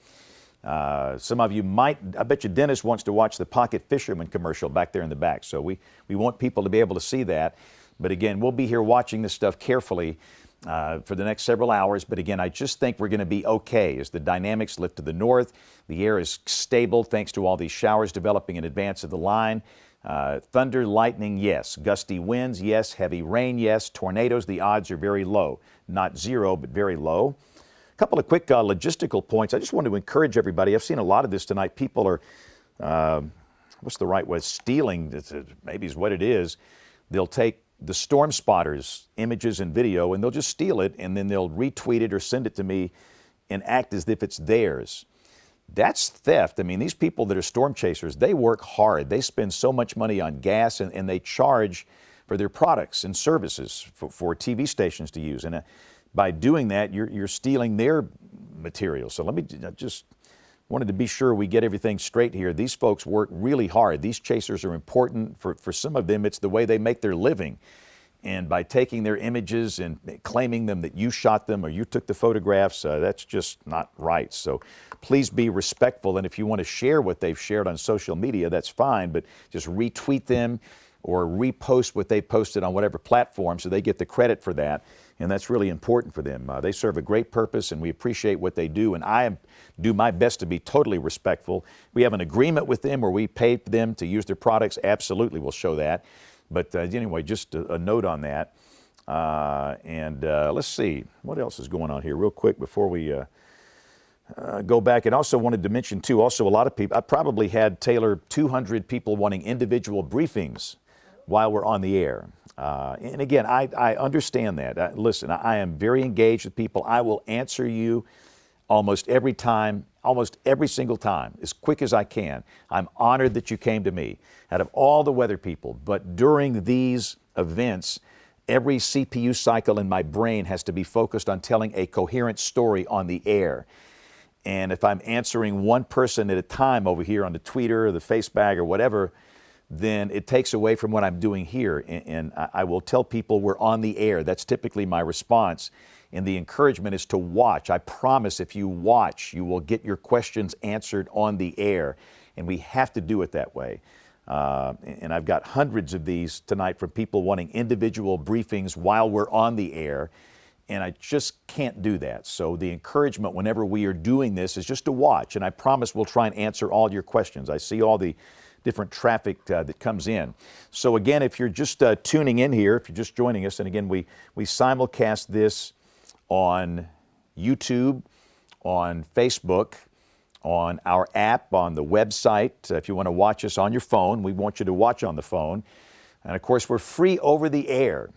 Some of you might, I bet you Dennis wants to watch the Pocket Fisherman commercial back there in the back. So we want people to be able to see that. But again, we'll be here watching this stuff carefully for the next several hours. But again, I just think we're going to be okay as the dynamics lift to the north. The air is stable thanks to all these showers developing in advance of the line. Thunder, lightning, yes. Gusty winds, yes. Heavy rain, yes. Tornadoes, the odds are very low. Not zero, but very low. A couple of quick logistical points. I just want to encourage everybody. I've seen a lot of this tonight. People are, what's the right word? Stealing, maybe is what it is. They'll take the storm spotters images and video and they'll just steal it and then they'll retweet it or send it to me and act as if it's theirs. That's theft. I mean, these people that are storm chasers, they work hard. They spend so much money on gas and they charge for their products and services for TV stations to use. And by doing that, you're stealing their material. So let me just wanted to be sure we get everything straight here. These folks work really hard. These chasers are important. For some of them, it's the way they make their living. And by taking their images and claiming them that you shot them or you took the photographs, that's just not right. So please be respectful. And if you want to share what they've shared on social media, that's fine. But just retweet them or repost what they posted on whatever platform so they get the credit for that. And that's really important for them. They serve a great purpose and we appreciate what they do. And I do my best to be totally respectful. We have an agreement with them where we pay them to use their products. Absolutely, we'll show that. But anyway, just a note on that. Let's see, what else is going on here real quick before we go back. And also wanted to mention too, also a lot of people, I probably had, Taylor, 200 people wanting individual briefings while we're on the air. And again, I understand that. Listen, I am very engaged with people. I will answer you almost every time, almost every single time, as quick as I can. I'm honored that you came to me out of all the weather people. But during these events, every CPU cycle in my brain has to be focused on telling a coherent story on the air. And if I'm answering one person at a time over here on the tweeter or the Facebag or whatever, then it takes away from what I'm doing here. And I will tell people we're on the air. That's typically my response. And the encouragement is to watch. I promise if you watch, you will get your questions answered on the air. And we have to do it that way. And I've got hundreds of these tonight from people wanting individual briefings while we're on the air. And I just can't do that. So the encouragement whenever we are doing this is just to watch. And I promise we'll try and answer all your questions. I see all the different traffic that comes in. So again, if you're just tuning in here, if you're just joining us, and again, we simulcast this on YouTube, on Facebook, on our app, on the website. If you want to watch us on your phone, we want you to watch on the phone. And of course, we're free over the air.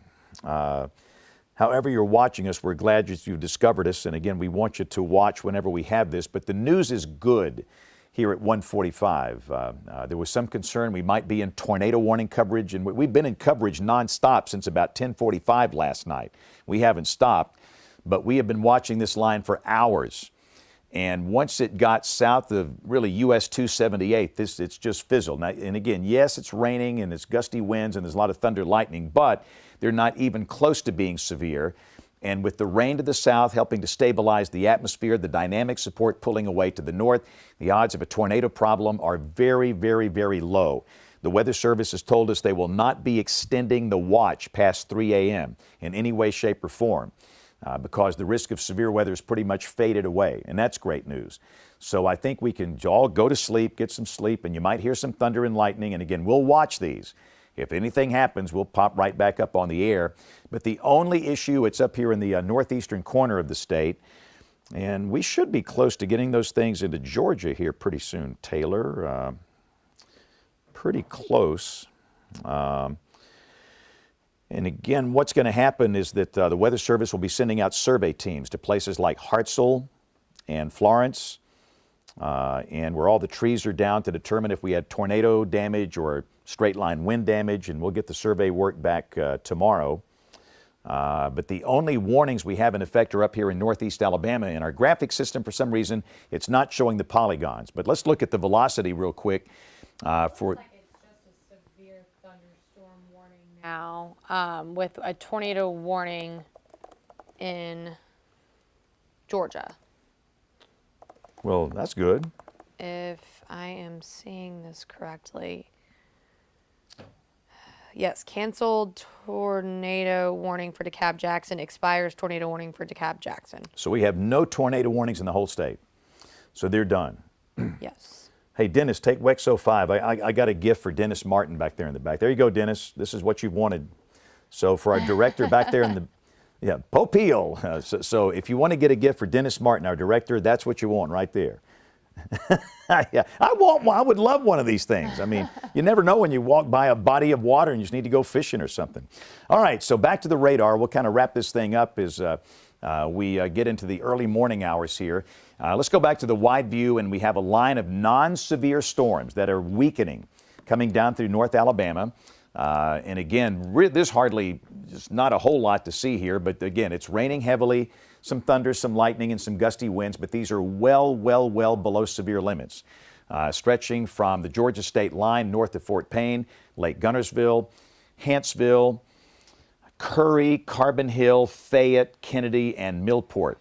However you're watching us, we're glad that you've discovered us. And again, we want you to watch whenever we have this. But the news is good here at 1:45. There was some concern we might be in tornado warning coverage, and we've been in coverage nonstop since about 10:45 last night. We haven't stopped, but we have been watching this line for hours. And once it got south of really US 278, it's just fizzled. Now, and again, yes, it's raining and it's gusty winds and there's a lot of thunder, lightning, but they're not even close to being severe. And with the rain to the south helping to stabilize the atmosphere, the dynamic support pulling away to the north, the odds of a tornado problem are very, very, very low. The Weather Service has told us they will not be extending the watch past 3 a.m. in any way, shape, or form because the risk of severe weather is pretty much faded away, and that's great news. So I think we can all go to sleep, get some sleep, and you might hear some thunder and lightning, and again, we'll watch these. If anything happens, we'll pop right back up on the air. But the only issue, it's up here in the northeastern corner of the state, and we should be close to getting those things into Georgia here pretty soon, Taylor. Pretty close. And again, what's going to happen is that the Weather Service will be sending out survey teams to places like Hartselle and Florence, and where all the trees are down to determine if we had tornado damage or straight line wind damage, and we'll get the survey work back tomorrow. But the only warnings we have in effect are up here in northeast Alabama. In our graphic system, for some reason, it's not showing the polygons. But let's look at the velocity real quick. For Like it's just a severe thunderstorm warning now, with a tornado warning in Georgia. Well, that's good. If I am seeing this correctly. Yes, canceled tornado warning for DeKalb Jackson, expires tornado warning for DeKalb Jackson. So we have no tornado warnings in the whole state. So they're done. Yes. Hey, Dennis, take Wexo 5. I got a gift for Dennis Martin back there in the back. There you go, Dennis. This is what you wanted. So for our director back there in the, yeah, Popeil. So if you want to get a gift for Dennis Martin, our director, that's what you want right there. Yeah, I want one. I would love one of these things. I mean, you never know when you walk by a body of water and you just need to go fishing or something. All right, so back to the radar. We'll kind of wrap this thing up as we get into the early morning hours here. Let's go back to the wide view, and we have a line of non-severe storms that are weakening coming down through North Alabama. And again, there's hardly, just not a whole lot to see here, but again, it's raining heavily, some thunder, some lightning, and some gusty winds, but these are well below severe limits. Stretching from the Georgia state line north of Fort Payne, Lake Gunnersville, Huntsville, Curry, Carbon Hill, Fayette, Kennedy, and Millport.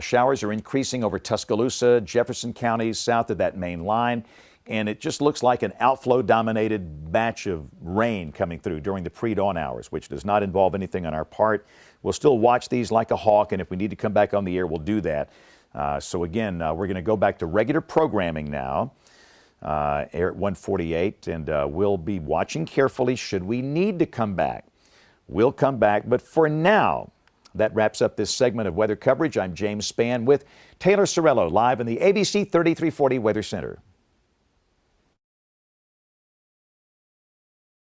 Showers are increasing over Tuscaloosa, Jefferson counties south of that main line, and it just looks like an outflow-dominated batch of rain coming through during the pre-dawn hours, which does not involve anything on our part. We'll still watch these like a hawk, and if we need to come back on the air, we'll do that. So again, we're going to go back to regular programming now, air at 1:48, and we'll be watching carefully should we need to come back. We'll come back, but for now, that wraps up this segment of weather coverage. I'm James Spann with Taylor Sorello live in the ABC 3340 Weather Center.